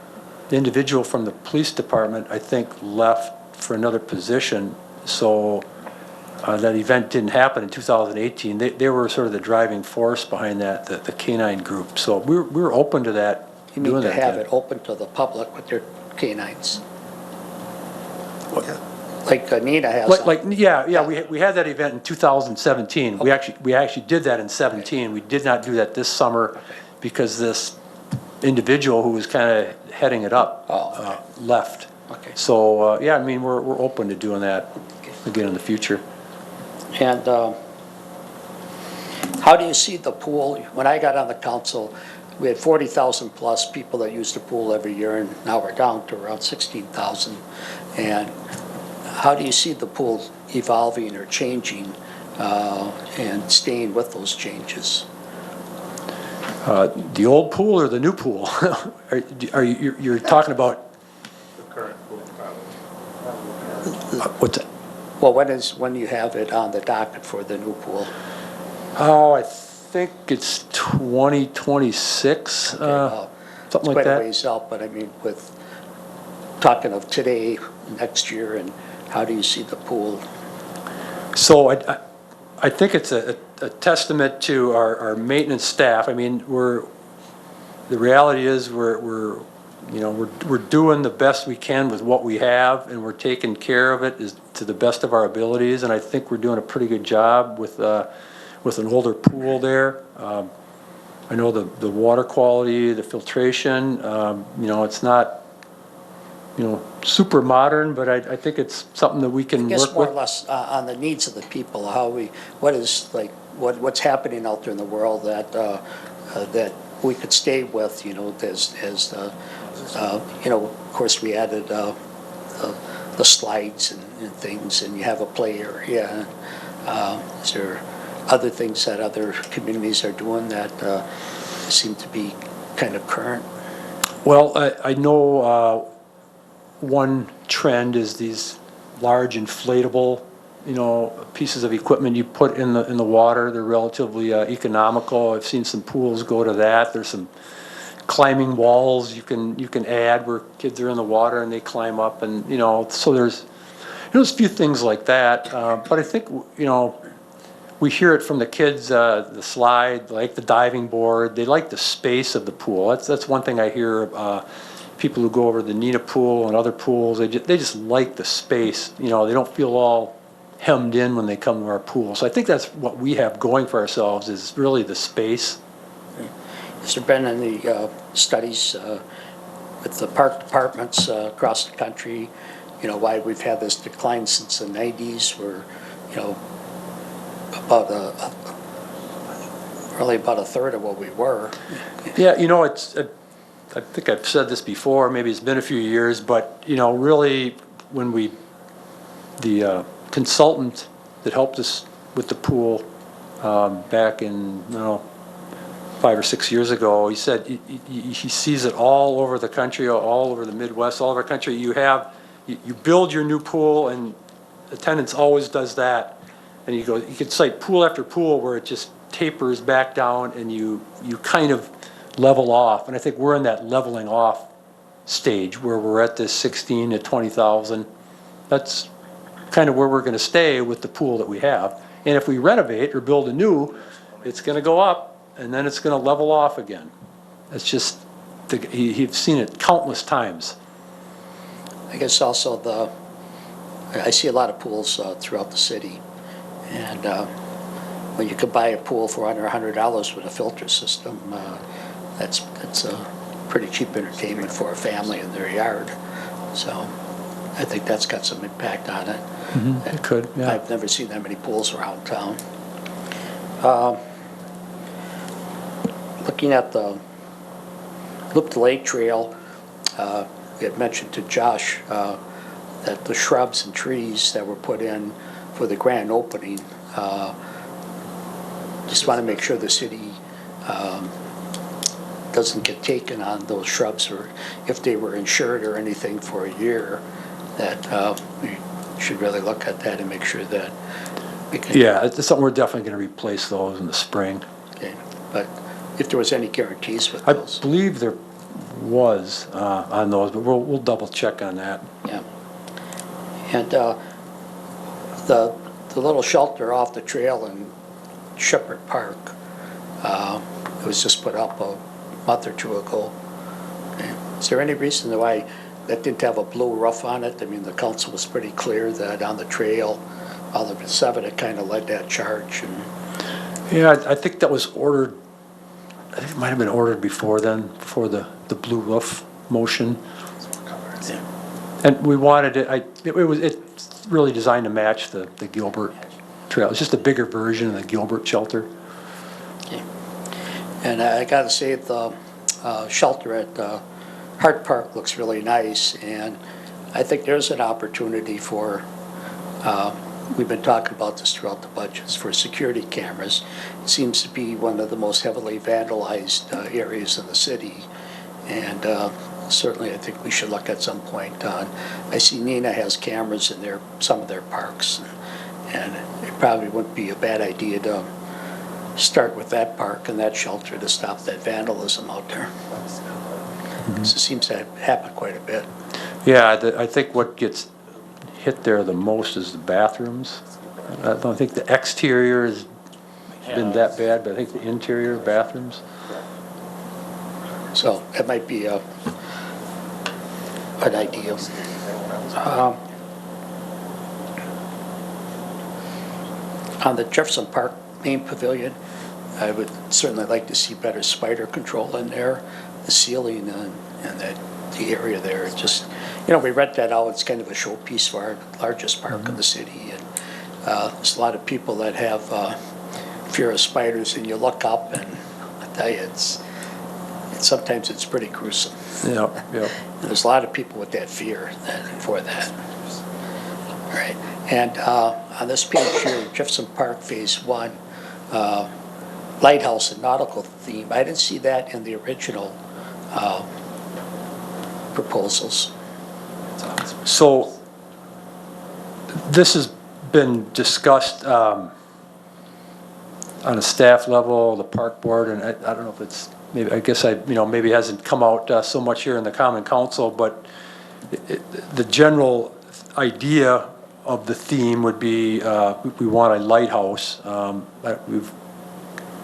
individual from the police department, I think, left for another position, so that event didn't happen in 2018. They were sort of the driving force behind that, the K-9 group. So we were open to that. You mean to have it open to the public with their K-9s? Like Nina has. We had that event in 2017. Okay. We actually did that in 17. We did not do that this summer because this individual who was kind of heading it up left. Okay. So yeah, I mean we're open to doing that again in the future. And how do you see the pool? When I got on the council, we had 40,000 plus people that used the pool every year, and now we're down to around 16,000. And how do you see the pool evolving or changing and staying with those changes? The old pool or the new pool? You're talking about? The current pool, probably. What's that? Well, when you have it on the docket for the new pool? Oh, I think it's 2026, something like It's quite a that. ways out, but I mean, with talking of today, next year, and how do you see the pool? So I think it's a testament to our maintenance staff. I mean, the reality is we're doing the best we can with what we have, and we're taking care of it to the best of our abilities. And I think we're doing a pretty good job with an older pool there. I know the water quality, the filtration. It's not super modern, but I think it's something that we can I guess work more or with. less on the needs of the people, what's happening out there in the world that we could stay with, of course, we added the slides and things, and you have a play area. Is there other things that other communities are doing that seem to be kind of current? Well, I know one trend is these large inflatable, pieces of equipment you put in the water. They're relatively economical. I've seen some pools go to that. There's some climbing walls you can add where kids are in the water and they climb up, and so there's a few things like that. But I think we hear it from the kids, the slide, like the diving board. They like the space of the pool. That's one thing I hear. People who go over the Nina pool and other pools, they just like the space. They don't feel all hemmed in when they come to our pool. So I think that's what we have going for ourselves is really the space. Has there been any studies with the park departments across the country you know, why we've had this decline since the 90s. We're, you know, about really about a third of what we were. Yeah, you know, I think I've said this before, maybe it's been a few years, but, you know, really, when the consultant that helped us with the pool back in, 5 or 6 years ago, he said he sees it all over the country, all over the Midwest, all over the country. You build your new pool, and attendance always does that. And you could cite pool after pool where it just tapers back down, and you kind of level off. And I think we're in that leveling off stage where we're at this 16 to 20,000. That's kind of where we're going to stay with the pool that we have. And if we renovate or build a new, it's going to go up, and then it's going to level off again. It's just, he's seen it countless times. I guess also I see a lot of pools throughout the city. And when you could buy a pool for under $100 with a filter system, that's a pretty cheap entertainment for a family in their yard. So I think that's got some impact on it. It could, yeah. I've never seen that many pools around town. Looking at the Loop to Lake Trail, we had mentioned to Josh that the shrubs and trees that were put in for the grand opening, just want to make sure the city doesn't get taken on those shrubs, or if they were insured or anything for a year, that we should really look at that and make sure that we can. Yeah, it's something we're definitely going to replace those in the spring. Okay, but if there was any guarantees with I those. believe there was on those, but we'll double check on that. Yeah. And the little shelter off the trail in Shepherd Park, it was just put up a month or two ago. Is there any reason why that didn't have a blue roof on it? I mean, the council was pretty clear that on the trail, all of the 7 had kind of led that charge. And Yeah, I think that was ordered, I think it might have been ordered before then, before the blue roof motion. yeah. And we wanted it's really designed to match the Gilbert Trail. It's just a bigger version of the Gilbert shelter. Okay. And I got to say, the shelter at Hart Park looks really nice, and I think there's an opportunity for, we've been talking about this throughout the budgets, for security cameras. It seems to be one of the most heavily vandalized areas in the city, and certainly I think we should look at some point on, I see Nina has cameras in some of their parks, and it probably wouldn't be a bad idea to start with that park and that shelter to stop that vandalism out there. It seems to happen quite a bit. Yeah, I think what gets hit there the most is the bathrooms. I don't think the exterior has been that bad, but I think the interior bathrooms. So that might be an idea. On the Jefferson Park main pavilion, I would certainly like to see better spider control in there, the ceiling and the area there. It's just, we rent that out. It's kind of a showpiece for our largest park in the city. And there's a lot of people that have fear of spiders, and you look up, and I tell you, sometimes it's pretty gruesome. Yeah. And there's a lot of people with that fear for that. All right. And on this page here, Jefferson Park Phase 1, lighthouse and nautical theme, I didn't see that in the original proposals. So this has been discussed on a staff level, the park board, and I don't know if it's, maybe, I guess maybe it hasn't come out so much here in the Common Council, but the general idea of the theme would be we want a lighthouse. We've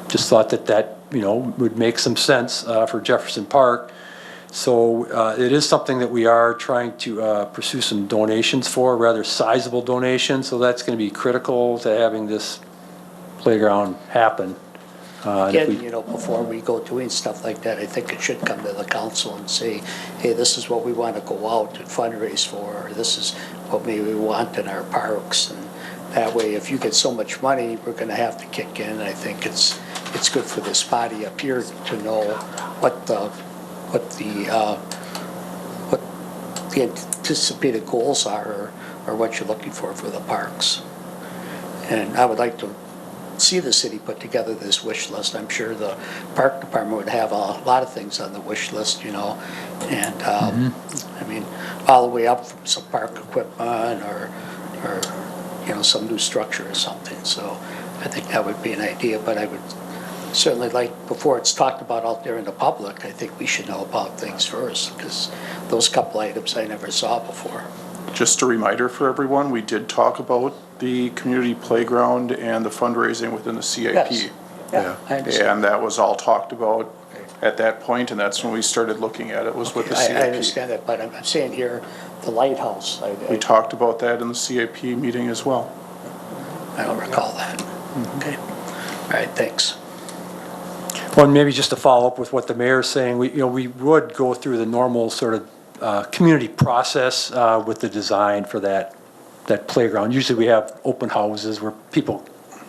just thought that would make some sense for Jefferson Park. So it is something that we are trying to pursue some donations for, rather sizable donations. So that's going to be critical to having this playground happen. And if Again, we- you know, before we go doing stuff like that, I think it should come to the council and say, hey, this is what we want to go out and fundraise for, or this is what maybe we want in our parks. And that way, if you get so much money, we're going to have to kick in. I think it's good for this body up here to know what the anticipated goals are, or what you're looking for the parks. And I would like to see the city put together this wish list. I'm sure the park department would have a lot of things on the wish list, you know. And, I mean, all the way up from some park equipment or, you know, some new structure or something. So I think that would be an idea, but I would certainly like, before it's talked about out there in the public, I think we should know about things first, because those couple items I never saw before. Just a reminder for everyone, we did talk about the community playground and the fundraising within the CIP. Yes. Yeah, I understand. And that was all talked about at that point, and that's when we started looking at it, was with the I CIP. understand that, but I'm saying here, the lighthouse, We talked about that in the CIP meeting as well. I don't recall that. Okay. All right, thanks. Well, and maybe just to follow up with what the mayor's saying, we would go through the normal sort of community process with the design for that playground. Usually we have open houses where people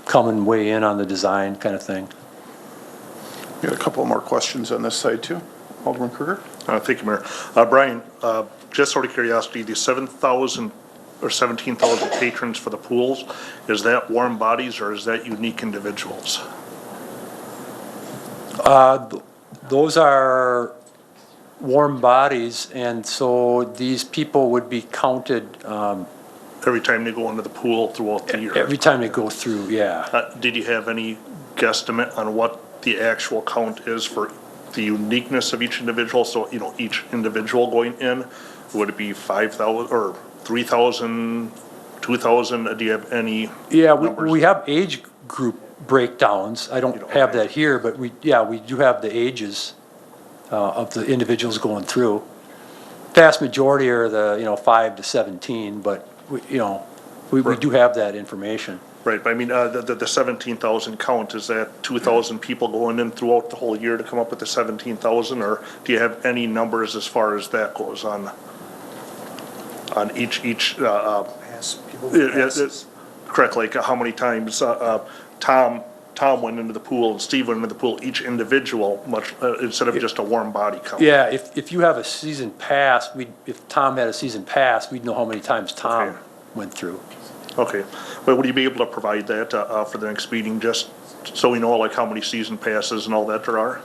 come and weigh in on the design kind of thing. We had a couple more questions on this side too. Alderman Kruger? Thank you, Mayor. Brian, just out of curiosity, the 7,000 or 17,000 patrons for the pools, is that warm bodies or is that unique individuals? Those are warm bodies, and so these people would be counted Every time they go into the pool throughout the year? every time they go through, yeah. Did you have any guesstimate on what the actual count is for the uniqueness of each individual? So, you know, each individual going in, would it be 5,000 or 3,000, 2,000? Do you have any Yeah, numbers? we have age group breakdowns. I don't have that here, but we do have the ages of the individuals going through. Vast majority are the, 5 to 17, but we do have that information. Right, but I mean, the 17,000 count, is that 2,000 people going in throughout the whole year to come up with the 17,000? Or do you have any numbers as far as that goes on each, correct, like how many times Tom went into the pool and Steve went into the pool, each individual, much, instead of just a warm body count? Yeah, if you have a season pass, if Tom had a season pass, we'd know how many times Tom Okay. went through. Okay, but would you be able to provide that for the next meeting, just so we know like how many season passes and all that there are?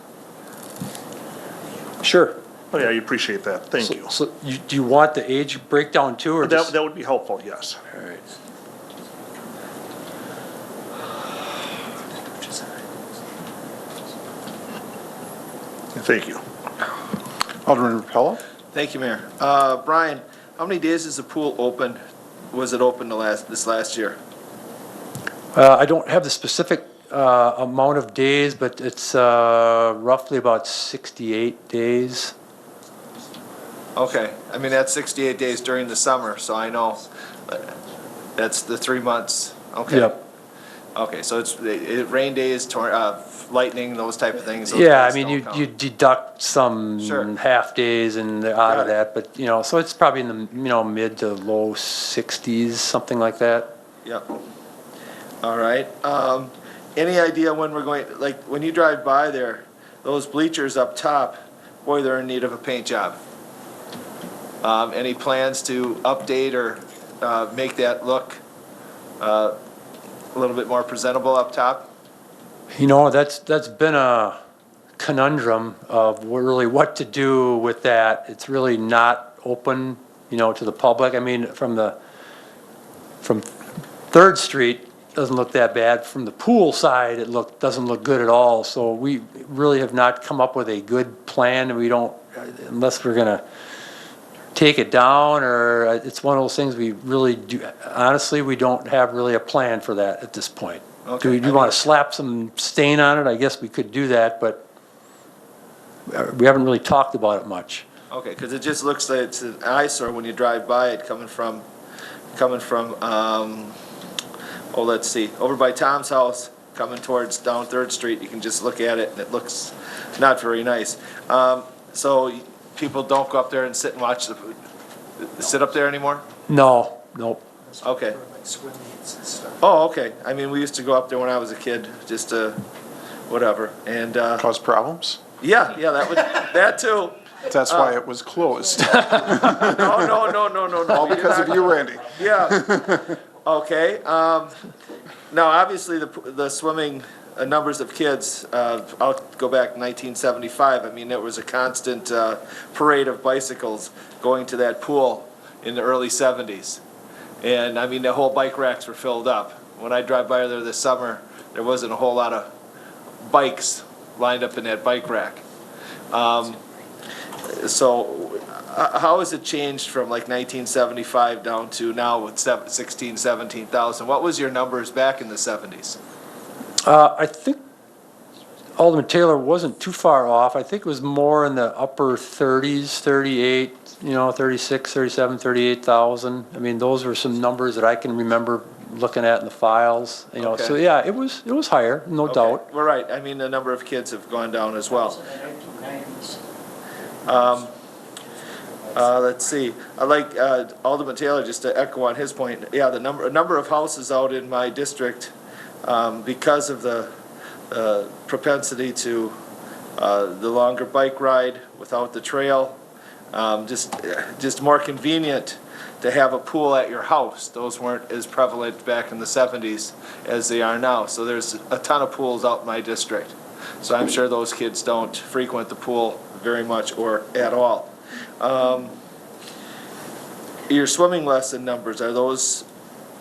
Sure. Oh yeah, I appreciate that, thank you. So do you want the age breakdown too, or just? That would be helpful, yes. All right. Thank you. Alderman Repella? Thank you, Mayor. Brian, how many days is the pool open? Was it open this last year? I don't have the specific amount of days, but it's roughly about 68 days. Okay, I mean, that's 68 days during the summer, so I know that's the 3 months. Okay. Yep. Okay, so it's rain days, lightning, those type of things. those Yeah, I days mean, don't you count. deduct some Sure. half days and they're out of Got that, but, so it's probably in the, mid to low 60s, something like that. Yep. All right. Any idea when we're going, like, when you drive by there, those bleachers up top, boy, they're in need of a paint job. Any plans to update or make that look a little bit more presentable up top? That's been a conundrum of really what to do with that. It's really not open, to the public. I mean, from 3rd Street, doesn't look that bad. From the pool side, doesn't look good at all. So we really have not come up with a good plan, and we don't, unless we're gonna take it down, or it's one of those things we really do, honestly, we don't have really a plan for that at this point. Okay. Do you want to slap some stain on it? I guess we could do that, but we haven't really talked about it much. Okay, because it just looks like it's an eyesore when you drive by it coming from, let's see, over by Tom's house, coming towards down Third Street. You can just look at it and it looks not very nice. So people don't go up there and sit and watch sit up there anymore? No, nope. Okay. Oh, okay. I mean, we used to go up there when I was a kid, just to, whatever, and, Cause problems? yeah, that too. That's why it was closed. No. All because of you, Randy. Yeah. Okay. Now, obviously, the swimming numbers of kids, I'll go back 1975. I mean, there was a constant parade of bicycles going to that pool in the early 70s. And, I mean, the whole bike racks were filled up. When I drive by there this summer, there wasn't a whole lot of bikes lined up in that bike rack. So how has it changed from like 1975 down to now with 16, 17,000? What was your numbers back in the 70s? I think Alderman Taylor wasn't too far off. I think it was more in the upper 30s, 38, 36, 37, 38,000. I mean, those were some numbers that I can remember looking at in the files, So Okay. yeah, it was higher, no Okay, doubt. we're right. I mean, the number of kids have gone down as well. Let's see. I like Alderman Taylor, just to echo on his point. Yeah, the number of houses out in my district, because of the propensity to the longer bike ride without the trail, just more convenient to have a pool at your house. Those weren't as prevalent back in the 70s as they are now. So there's a ton of pools out in my district. So I'm sure those kids don't frequent the pool very much or at all. Your swimming lesson numbers, are those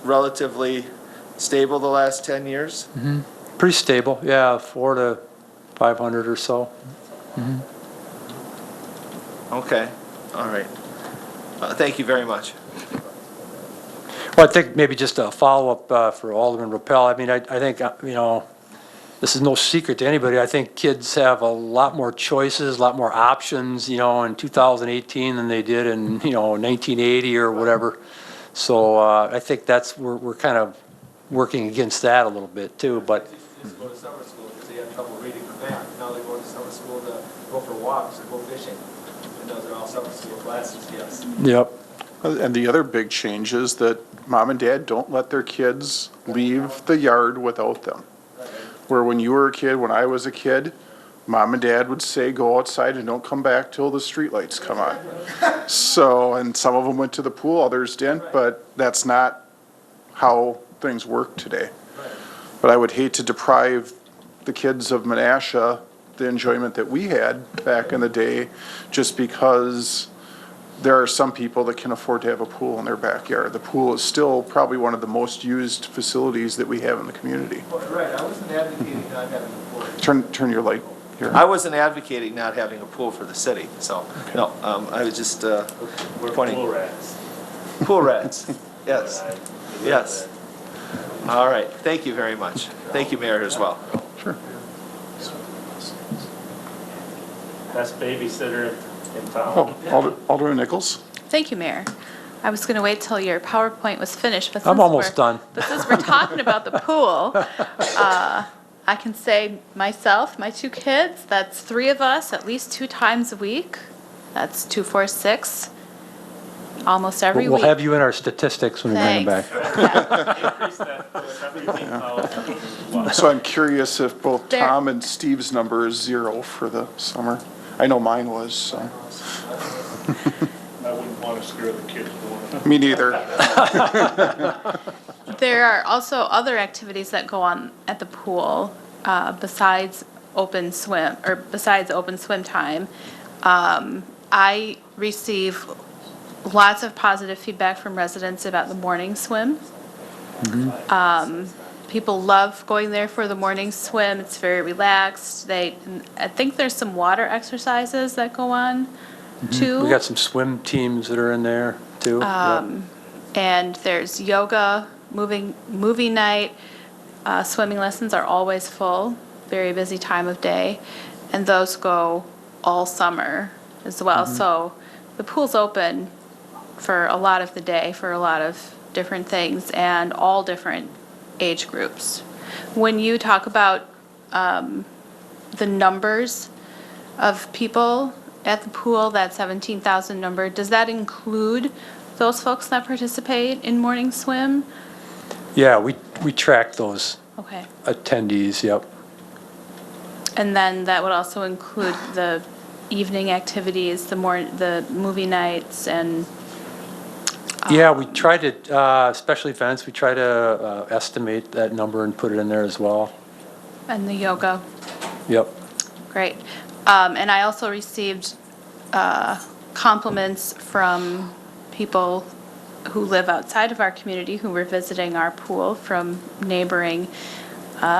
relatively stable the last 10 years? Pretty stable, yeah, 400 to 500 or so. Okay, all right. Thank you very much. Well, I think maybe just a follow-up for Alderman Rappel. I mean, I think, this is no secret to anybody. I think kids have a lot more choices, a lot more options, in 2018 than they did in, 1980 or whatever. So I think we're kind of working against that a little bit too, but. Used to go to summer school because they had trouble reading the math. Now they go to summer school to go for walks or go fishing. And those are all summer school classes, yes. Yep. And the other big change is that mom and dad don't let their kids leave the yard without them. Where when you were a kid, when I was a kid, mom and dad would say, go outside and don't come back till the streetlights come on. So, and some of them went to the pool, others didn't, but that's not how things work today. But I would hate to deprive the kids of Menasha the enjoyment that we had back in the day, just because there are some people that can afford to have a pool in their backyard. The pool is still probably one of the most used facilities that we have in the community. Right, I wasn't advocating not having a pool. Turn your light here. I wasn't advocating not having a pool for the city, so, no, I was just pointing. Pool rats. Pool rats, yes, yes. All right, thank you very much. Thank you, Mayor, as well. Sure. Best babysitter in town. Alderman Nichols? Thank you, Mayor. I was going to wait till your PowerPoint was finished, but I'm almost done. But since we're talking about the pool, I can say myself, my two kids, that's 3 of us at least 2 times a week. That's 2, 4, 6, almost every We'll week. have you in our statistics when we bring them Thanks. back. Increase that to 17,000. So I'm curious if both There- Tom and Steve's number is 0 for the summer. I know mine was, so. I wouldn't want to scare the kids going. Me neither. There are also other activities that go on at the pool besides open swim time. I receive lots of positive feedback from residents about the morning swim. People love going there for the morning swim. It's very relaxed. I think there's some water exercises that go on too. We got some swim teams that are in there too. Yep. And there's yoga, movie night. Swimming lessons are always full, very busy time of day. And those go all summer as well. So the pool's open for a lot of the day, for a lot of different things, and all different age groups. When you talk about the numbers of people at the pool, that 17,000 number, does that include those folks that participate in morning swim? Yeah, we track those Okay. attendees, yep. And then that would also include the evening activities, the movie nights and, Yeah, we try to, special events, we try to estimate that number and put it in there as well. and the yoga. Yep. Great. And I also received compliments from people who live outside of our community who were visiting our pool from neighboring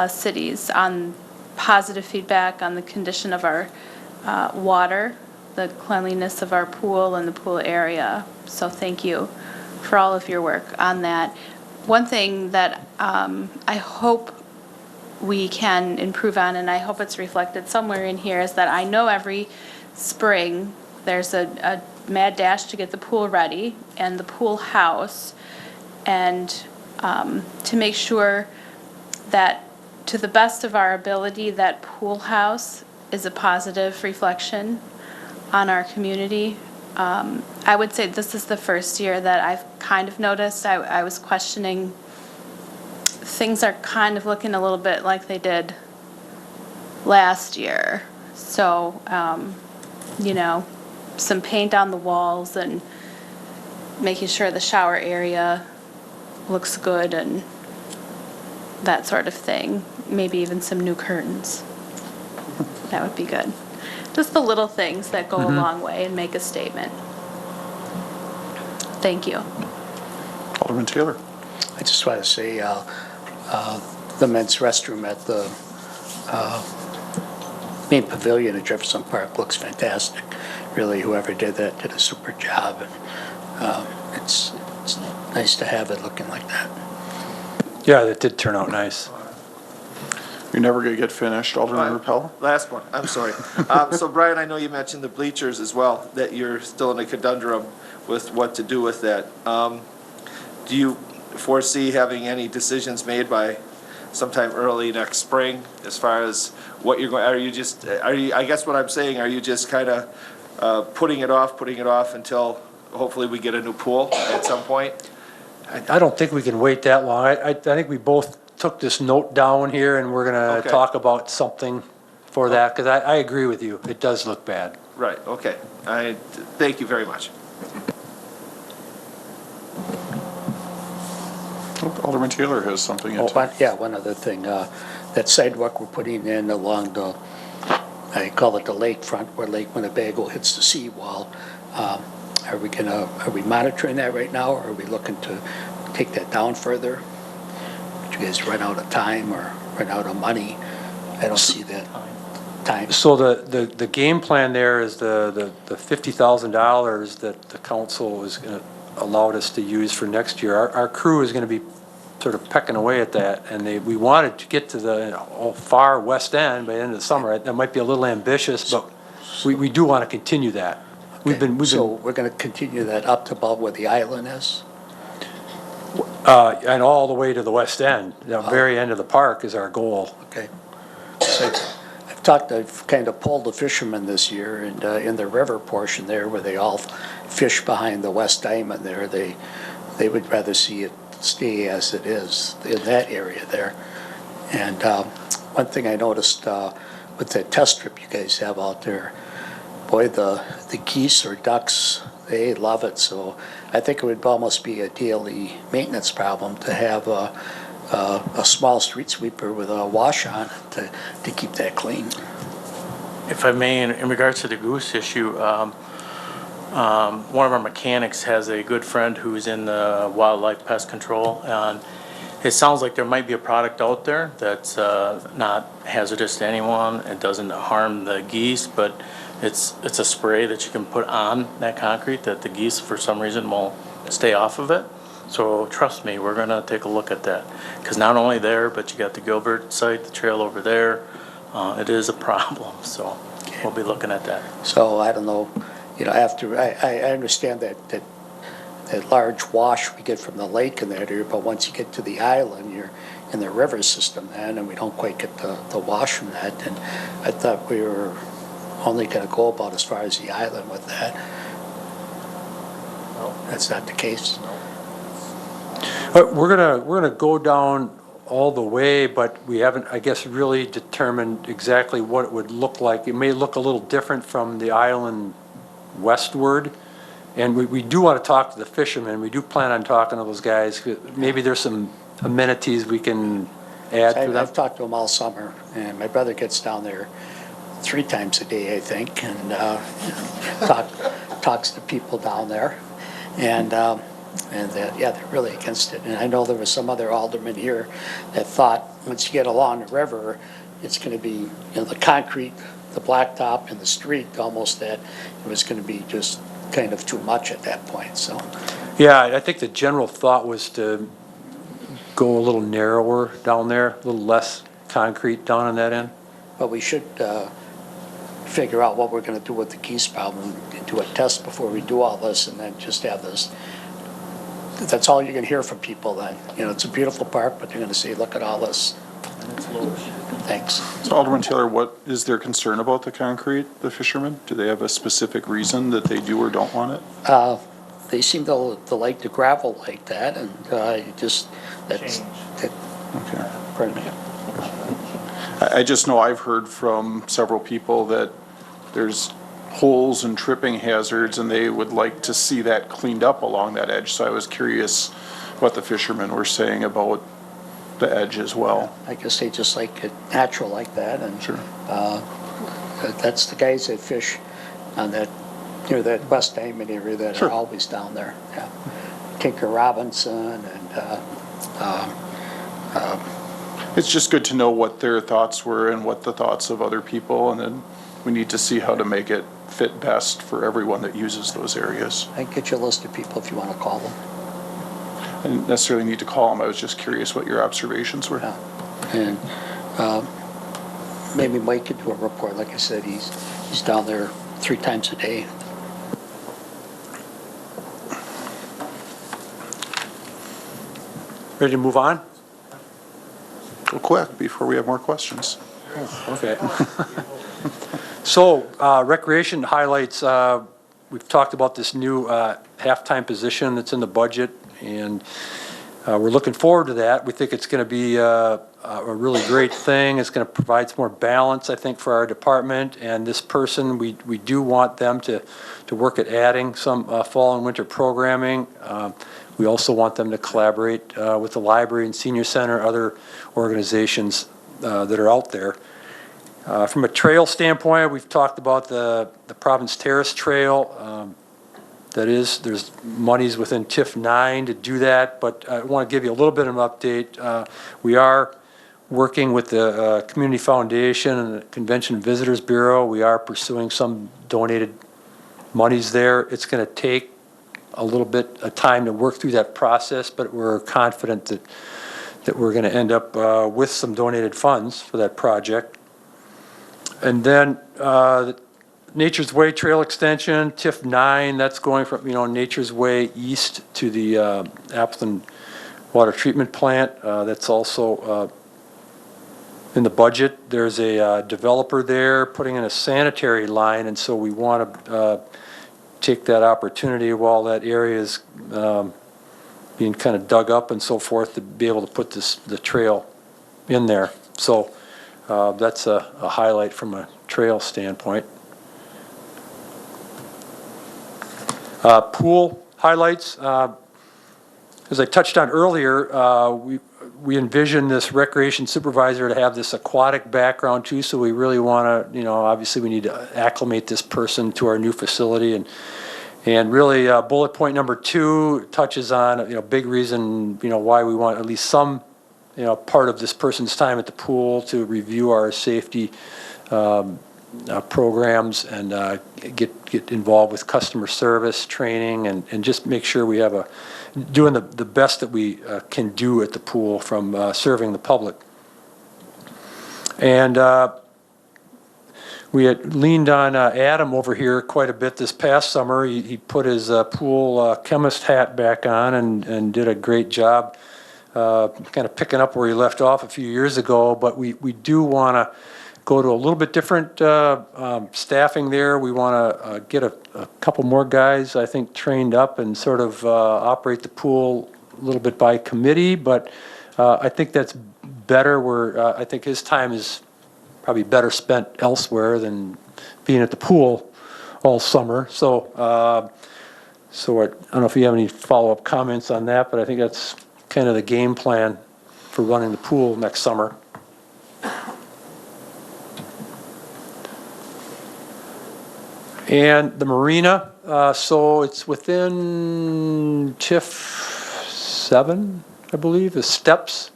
cities on positive feedback on the condition of our water, the cleanliness of our pool and the pool area. So thank you for all of your work on that. One thing that I hope we can improve on, and I hope it's reflected somewhere in here, is that I know every spring there's a mad dash to get the pool ready and the pool house, and to make sure that to the best of our ability, that pool house is a positive reflection on our community. I would say this is the first year that I've kind of noticed, I was questioning, things are kind of looking a little bit like they did last year. So, some paint on the walls and making sure the shower area looks good and that sort of thing. Maybe even some new curtains. That would be good. Just the little things that go a long way and make a statement. Thank you. Alderman Taylor. I just want to say, the men's restroom at the main pavilion at Jefferson Park looks fantastic. Really, whoever did that did a super job. And it's nice to have it looking like that. Yeah, that did turn out nice. You're never going to get finished, Alderman Repel. Last one, I'm sorry. So Brian, I know you mentioned the bleachers as well, that you're still in a conundrum with what to do with that. Do you foresee having any decisions made by sometime early next spring as far as what you're going, I guess what I'm saying, are you just kind of putting it off until hopefully we get a new pool at some point? I don't think we can wait that long. I think we both took this note down here, and we're going to Okay. talk about something for that, because I agree with you. It does look bad. Right, okay. Thank you very much. Alderman Taylor has something. One other thing. That sidewalk we're putting in along I call it the lakefront, where Lake Winnebago hits the seawall. Are we monitoring that right now, or are we looking to take that down further? Would you guys run out of time or run out of money? I don't see that time. So the game plan there is the $50,000 that the council is going to allowed us to use for next year. Our crew is going to be sort of pecking away at that, and we wanted to get to the far west end by the end of the summer. That might be a little ambitious, but we do want to continue that. Okay. So we're going to continue that up to about where the island is? And all the way to the west end, the very end of the park is our goal. Okay. So I've kind of polled the fishermen this year, and in the river portion there, where they all fish behind the West Diamond there, they would rather see it stay as it is in that area there. And one thing I noticed with that test strip you guys have out there, boy, the geese or ducks, they love it. So I think it would almost be a daily maintenance problem to have a small street sweeper with a wash on it to keep that clean. If I may, in regards to the goose issue, one of our mechanics has a good friend who's in the wildlife pest control, and it sounds like there might be a product out there that's not hazardous to anyone. It doesn't harm the geese, but it's a spray that you can put on that concrete that the geese, for some reason, will stay off of it. So trust me, we're gonna take a look at that, because not only there, but you got the Gilbert site, the trail over there. It is a problem, so we'll be looking at that. So I don't know, after, I understand that large wash we get from the lake in that area, but once you get to the island, in the river system then, and we don't quite get the wash from that. And I thought we were only gonna go about as far as the island with that. That's not the case. We're gonna go down all the way, but we haven't, I guess, really determined exactly what it would look like. It may look a little different from the island westward. And we do want to talk to the fishermen. We do plan on talking to those guys. Maybe there's some amenities we can add to them. I've talked to them all summer, and my brother gets down there 3 times a day, I think, and talks to people down there. And yeah, they're really against it. And I know there was some other aldermen here that thought, once you get along the river, it's going to be, the concrete, the blacktop, and the street, almost that it was going to be just kind of too much at that point, so. Yeah, I think the general thought was to go a little narrower down there, a little less concrete down on that end. But we should figure out what we're going to do with the geese problem, and do a test before we do all this, and then just have this. That's all you're going to hear from people then. It's a beautiful park, but they're going to say, look at all this. Thanks. So Alderman Taylor, what is their concern about the concrete, the fishermen? Do they have a specific reason that they do or don't want it? They seem to like the gravel like that, and that's. Okay. Pardon me. I just know I've heard from several people that there's holes and tripping hazards, and they would like to see that cleaned up along that edge. So I was curious what the fishermen were saying about the edge as well. I guess they just like it natural like that, and Sure. That's the guys that fish on that, that West Diamond area that Sure. are always down there. Yeah. Tinker Robinson and It's just good to know what their thoughts were and what the thoughts of other people, and then we need to see how to make it fit best for everyone that uses those areas. I can get you a list of people if you want to call them. I didn't necessarily need to call them, I was just curious what your observations were. Yeah. And maybe Mike could do a report. Like I said, he's down there 3 times a day. Ready to move on? Go quick before we have more questions. Okay. So, recreation highlights, we've talked about this new halftime position that's in the budget, and we're looking forward to that. We think it's going to be a really great thing. It's going to provide some more balance, I think, for our department. And this person, we do want them to work at adding some fall and winter programming. We also want them to collaborate with the library and senior center, other organizations that are out there. From a trail standpoint, we've talked about the Province Terrace Trail. There's monies within TIF 9 to do that, but I want to give you a little bit of an update. We are working with the Community Foundation and the Convention and Visitors Bureau. We are pursuing some donated monies there. It's going to take a little bit of time to work through that process, but we're confident that we're going to end up with some donated funds for that project. And then Nature's Way Trail Extension, TIF 9, that's going from, Nature's Way east to the Appleton Water Treatment Plant. That's also in the budget. There's a developer there putting in a sanitary line, and so we want to take that opportunity while that area is being kind of dug up and so forth to be able to put the trail in there. So that's a highlight from a trail standpoint. Pool highlights. As I touched on earlier, we envision this recreation supervisor to have this aquatic background too, so we really want to, obviously we need to acclimate this person to our new facility. And really, bullet point number 2 touches on, big reason, why we want at least some, part of this person's time at the pool to review our safety programs and get involved with customer service training and just make sure we have doing the best that we can do at the pool from serving the public. And we had leaned on Adam over here quite a bit this past summer. He put his pool chemist hat back on and did a great job kind of picking up where he left off a few years ago, but we do want to go to a little bit different staffing there. We want to get a couple more guys, I think, trained up and sort of operate the pool a little bit by committee, but I think that's better where I think his time is probably better spent elsewhere than being at the pool all summer. So, I don't know if you have any follow-up comments on that, but I think that's kind of the game plan for running the pool next summer. And the marina, so it's within TIF 7, I believe, the steps.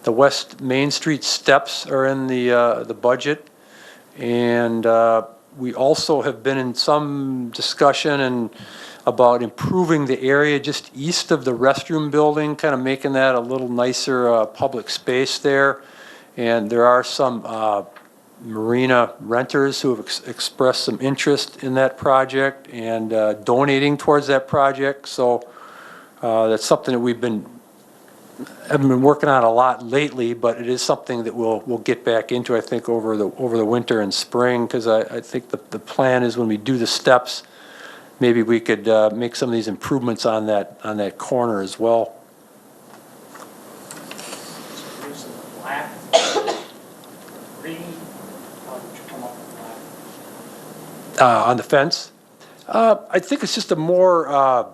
The West Main Street steps are in the budget. And we also have been in some discussion about improving the area just east of the restroom building, kind of making that a little nicer public space there. And there are some marina renters who have expressed some interest in that project and donating towards that project. So that's something that haven't been working on a lot lately, but it is something that we'll get back into, I think, over the winter and spring, because I think the plan is when we do the steps, maybe we could make some of these improvements on that corner as well. Black, green, how did you come up with black? On the fence, I think it's just a more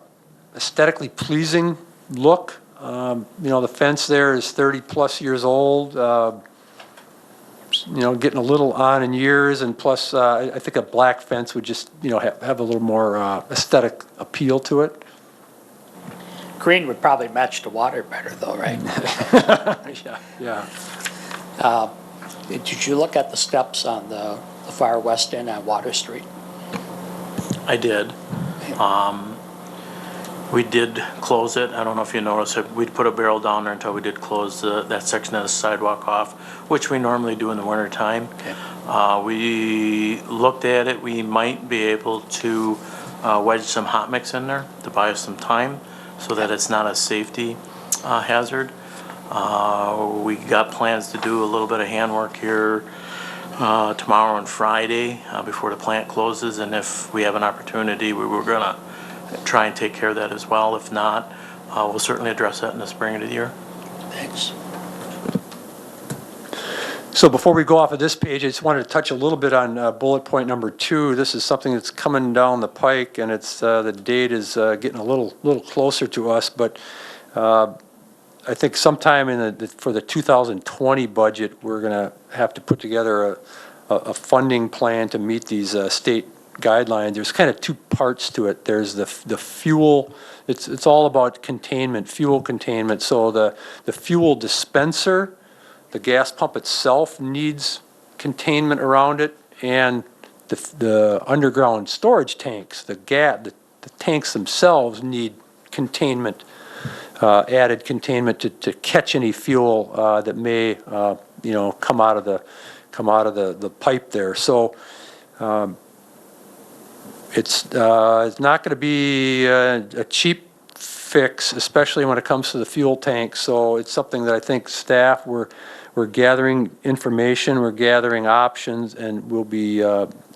aesthetically pleasing look. The fence there is 30-plus years old, getting a little on in years, and plus, I think a black fence would just, have a little more aesthetic appeal to it. Green would probably match the water better though, right? Yeah. Did you look at the steps on the far west end on Water Street? I did. We did close it. I don't know if you noticed it. We'd put a barrel down there until we did close that section of the sidewalk off, which we normally do in the winter time. Okay. We looked at it. We might be able to wedge some hot mix in there to buy us some time so that it's not a safety hazard. We got plans to do a little bit of handwork here tomorrow and Friday before the plant closes, and if we have an opportunity, we were going to try and take care of that as well. If not, we'll certainly address that in the spring of the year. Thanks. So before we go off of this page, I just wanted to touch a little bit on bullet point number 2. This is something that's coming down the pike, and it's the date is getting a little closer to us, but I think sometime for the 2020 budget, we're going to have to put together a funding plan to meet these state guidelines. There's kind of 2 parts to it. There's the fuel. It's all about containment, fuel containment. So the fuel dispenser, the gas pump itself needs containment around it, and the underground storage tanks, the tanks themselves need containment, added containment to catch any fuel that may come out of the pipe there. So it's not going to be a cheap fix, especially when it comes to the fuel tanks. So it's something that I think staff, we're gathering information, we're gathering options, and we'll be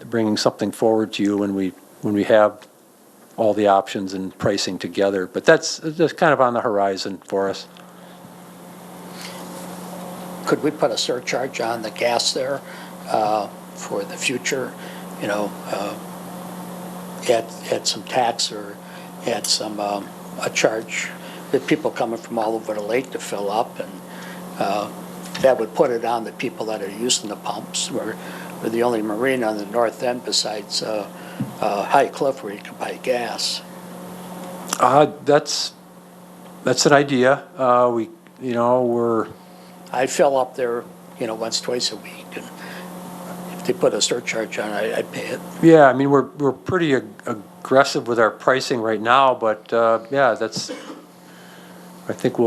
bringing something forward to you when we have all the options and pricing together. But that's kind of on the horizon for us. Could we put a surcharge on the gas there for the future? Add some tax or add some a charge with people coming from all over the lake to fill up, and that would put it on the people that are using the pumps. We're the only marina on the north end besides High Cliff where you can buy gas. That's an idea. I fill up there, once, twice a week, and if they put a surcharge on it, I'd pay it. Yeah, I mean, we're pretty aggressive with our pricing right now, but I think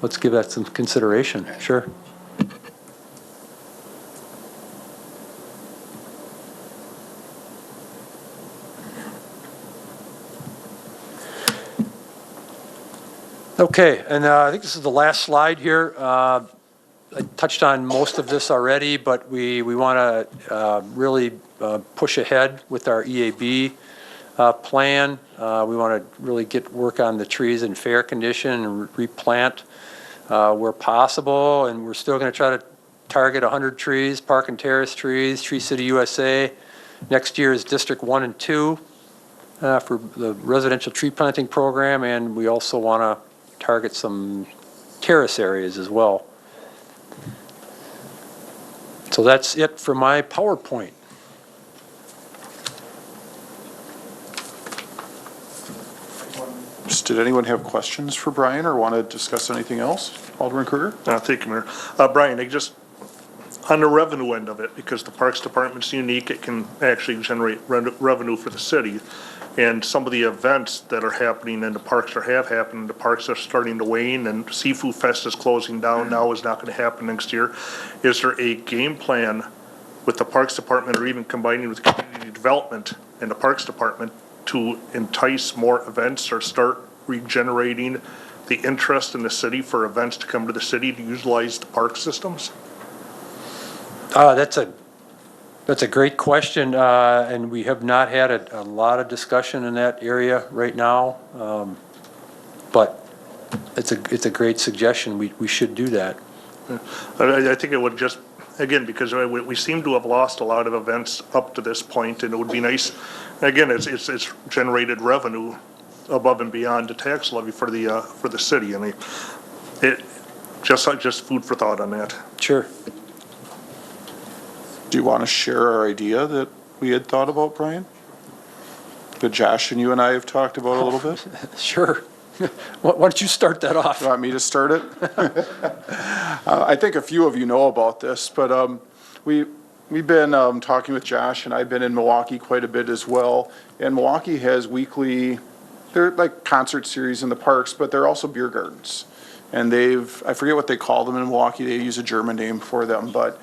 let's give that some consideration. Sure. Okay, and I think this is the last slide here. I touched on most of this already, but we want to really push ahead with our EAB plan. We want to really work on the trees in fair condition and replant where possible, and we're still going to try to target 100 trees, park and terrace trees, Tree City USA. Next year is District 1 and 2 for the residential tree planting program, and we also want to target some terrace areas as well. So that's it for my PowerPoint. Did anyone have questions for Brian or want to discuss anything else? Alderman Kruger? Thank you, Mayor. Brian, on the revenue end of it, because the Parks Department's unique, it can actually generate revenue for the city. And some of the events that are happening in the parks or have happened, the parks are starting to wane, and Seafood Fest is closing down now, is not going to happen next year. Is there a game plan with the Parks Department or even combining with community development and the Parks Department to entice more events or start regenerating the interest in the city for events to come to the city to utilize the park systems? That's a great question, and we have not had a lot of discussion in that area right now. But it's a great suggestion. We should do that. I think it would just, again, because we seem to have lost a lot of events up to this point, and it would be nice, again, it's generated revenue above and beyond the tax levy for the city. I mean, just food for thought on that. Sure. Do you want to share our idea that we had thought about, Brian? That Josh and you and I have talked about a little bit? Sure. Why don't you start that off? You want me to start it? I think a few of you know about this, but we've been talking with Josh, and I've been in Milwaukee quite a bit as well. And Milwaukee has weekly, they're like concert series in the parks, but they're also beer gardens. And I forget what they call them in Milwaukee, they use a German name for them, but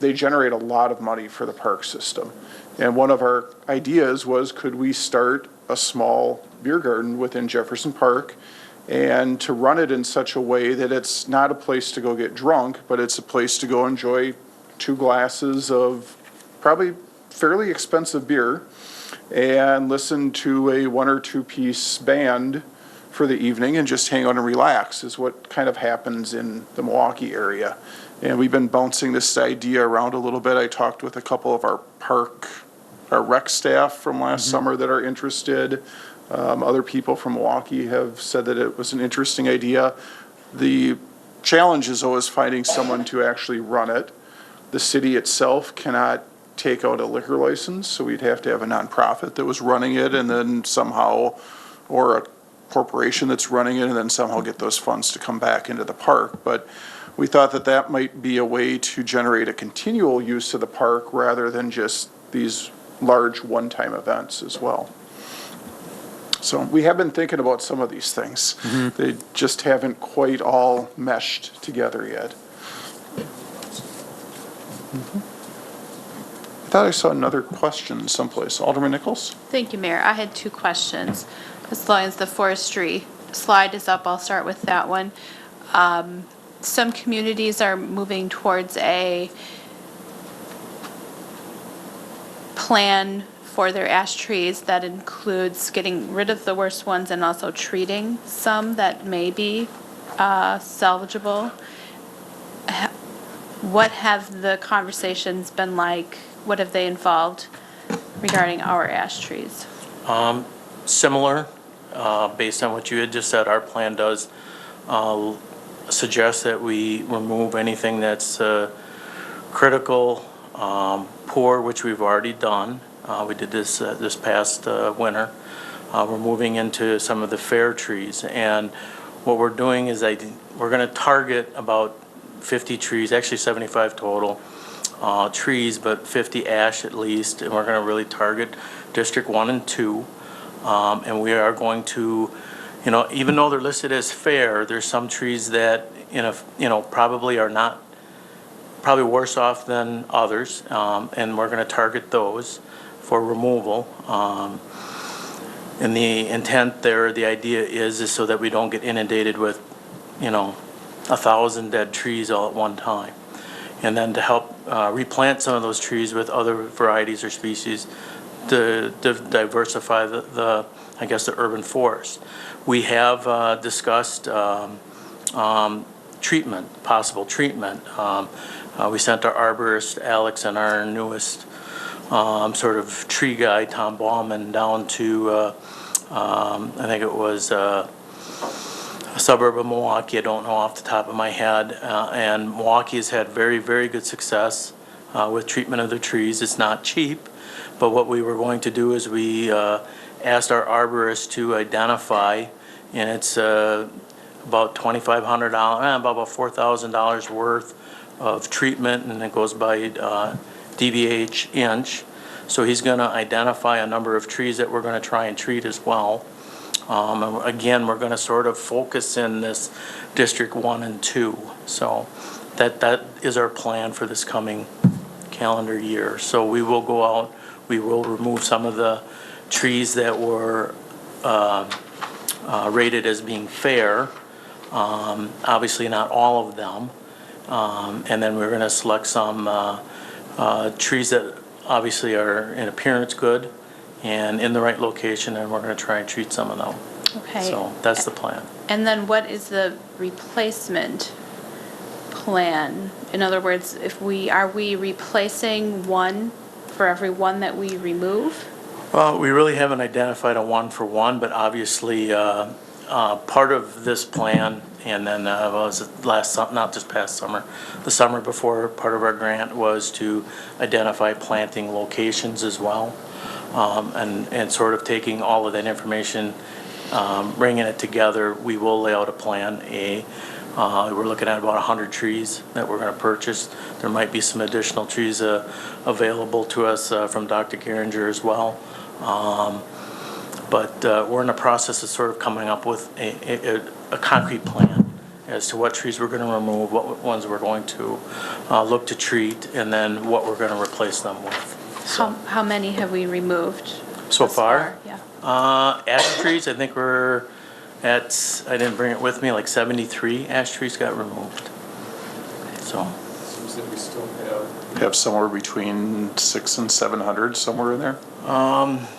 they generate a lot of money for the park system. And one of our ideas was, could we start a small beer garden within Jefferson Park and to run it in such a way that it's not a place to go get drunk, but it's a place to go enjoy 2 glasses of probably fairly expensive beer and listen to a 1 or 2 piece band for the evening and just hang out and relax is what kind of happens in the Milwaukee area. And we've been bouncing this idea around a little bit. I talked with a couple of our rec staff from last summer that are interested. Other people from Milwaukee have said that it was an interesting idea. The challenge is always finding someone to actually run it. The city itself cannot take out a liquor license, so we'd have to have a nonprofit that was running it and then somehow, or a corporation that's running it and then somehow get those funds to come back into the park. But we thought that that might be a way to generate a continual use of the park rather than just these large one-time events as well. So we have been thinking about some of these things. They just haven't quite all meshed together yet. I thought I saw another question someplace. Alderman Nichols? Thank you, Mayor. I had 2 questions. As long as the forestry slide is up, I'll start with that one. Some communities are moving towards a plan for their ash trees that includes getting rid of the worst ones and also treating some that may be salvageable. What have the conversations been like? What have they involved regarding our ash trees? Similar, based on what you had just said, our plan does suggest that we remove anything that's critical, poor, which we've already done. We did this this past winter. We're moving into some of the fair trees, and what we're doing is we're going to target about 50 trees, actually 75 total trees, but 50 ash at least, and we're going to really target District 1 and 2. And we are going to, even though they're listed as fair, there's some trees that, probably are not, probably worse off than others, and we're going to target those for removal. And the intent there, the idea is so that we don't get inundated with, 1,000 dead trees all at one time. And then to help replant some of those trees with other varieties or species to diversify the urban forest. We have discussed treatment, possible treatment. We sent our arborist, Alex, and our newest sort of tree guy, Tom Bauman, down to, I think it was a suburb of Milwaukee, I don't know off the top of my head. And Milwaukee has had very, very good success with treatment of the trees. It's not cheap, but what we were going to do is we asked our arborist to identify, and it's about $2,500, about $4,000 worth of treatment, and it goes by DVH inch. So he's going to identify a number of trees that we're going to try and treat as well. And again, we're going to sort of focus in this District 1 and 2. So that is our plan for this coming calendar year. So we will go out, we will remove some of the trees that were rated as being fair. Obviously not all of them. And then we're going to select some trees that obviously are in appearance good and in the right location, and we're going to try and treat some of them. Okay. So that's the plan. And then what is the replacement plan? In other words, are we replacing one for every one that we remove? Well, we really haven't identified a one-for-one, but obviously part of this plan, and then was it not this past summer, the summer before, part of our grant was to identify planting locations as well, and sort of taking all of that information, bringing it together. We will lay out a plan A. We're looking at about 100 trees that we're going to purchase. There might be some additional trees available to us from Dr. Geringer as well. But we're in the process of sort of coming up with a concrete plan as to what trees we're going to remove, what ones we're going to look to treat, and then what we're going to replace them with. How many have we removed So thus far? Yeah. Ash trees, I think we're at, I didn't bring it with me, like 73 ash trees got removed. So. Seems that we still have somewhere between 600 and 700, somewhere in there.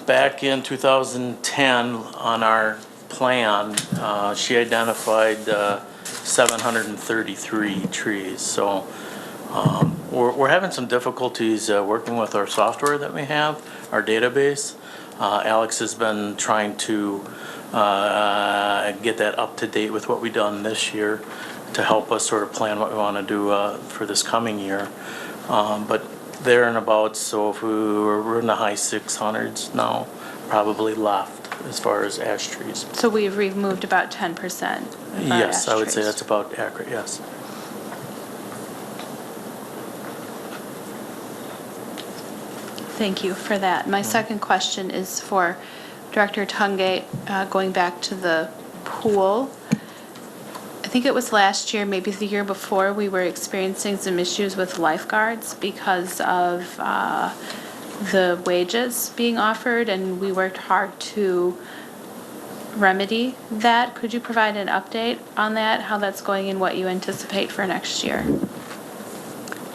Back in 2010, on our plan, she identified 733 trees. So we're having some difficulties working with our software that we have, our database. Alex has been trying to get that up to date with what we've done this year to help us sort of plan what we want to do for this coming year. But there and about, so if we're in the high 600s now, probably left as far as ash trees. So we've removed about 10% of our Yes, ash I would say trees. that's about accurate, yes. Thank you for that. My second question is for Director Tungate, going back to the pool. I think it was last year, maybe the year before, we were experiencing some issues with lifeguards because of the wages being offered, and we worked hard to remedy that. Could you provide an update on that, how that's going and what you anticipate for next year?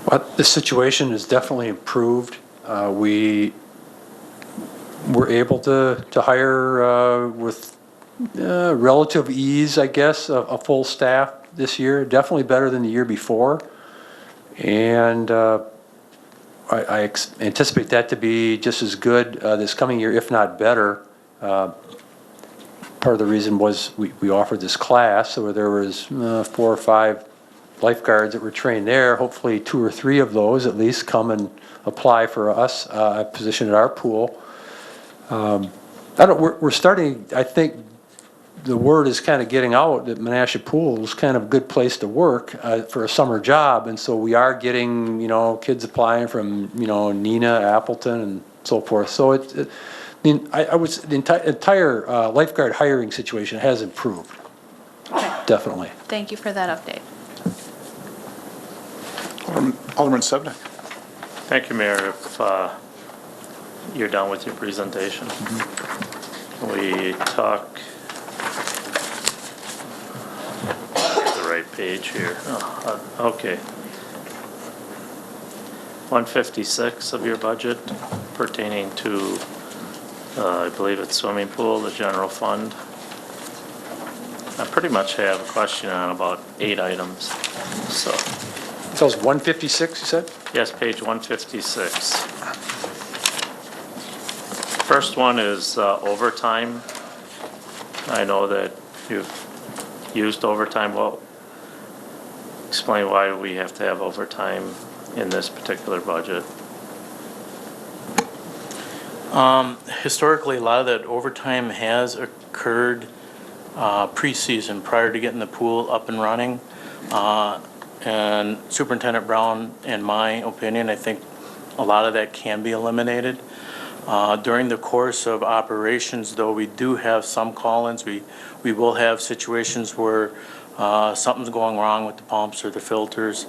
Well, the situation has definitely improved. We were able to hire with relative ease, I guess, a full staff this year, definitely better than the year before. And I anticipate that to be just as good this coming year, if not better. Part of the reason was we offered this class, so there was 4 or 5 lifeguards that were trained there. Hopefully 2 or 3 of those at least come and apply for us, a position at our pool. We're starting, I think the word is kind of getting out that Menasha Pool is kind of a good place to work for a summer job, and so we are getting, kids applying from, Neenah, Appleton, and so forth. So I would say the entire lifeguard hiring situation has improved, definitely. Thank you for that update. Alderman Sebnek. Thank you, Mayor. If you're done with your presentation. we talk, the right page here. Okay. 156 of your budget pertaining to, I believe it's swimming pool, the general fund. I pretty much have a question on about 8 items, so, So it's 156, you said? yes, page 156. First one is overtime. I know that you've used overtime. Well, explain why we have to have overtime in this particular budget. Historically, a lot of that overtime has occurred preseason, prior to getting the pool up and running. And Superintendent Brown, in my opinion, I think a lot of that can be eliminated. During the course of operations, though, we do have some call-ins. We will have situations where something's going wrong with the pumps or the filters.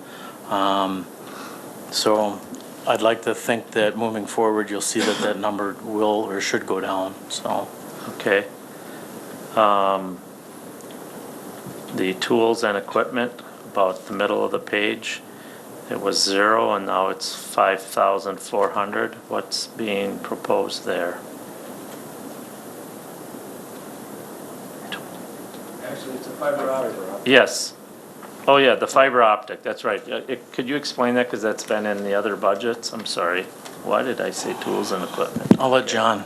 So I'd like to think that moving forward, you'll see that that number will or should go down, so. Okay. The tools and equipment, about the middle of the page, it was 0 and now it's 5,400. What's being proposed there? Actually, it's a fiber optic. Yes. Oh, yeah, the fiber optic, that's right. Could you explain that, because that's been in the other budgets? I'm sorry. Why did I say tools and equipment? I'll let John.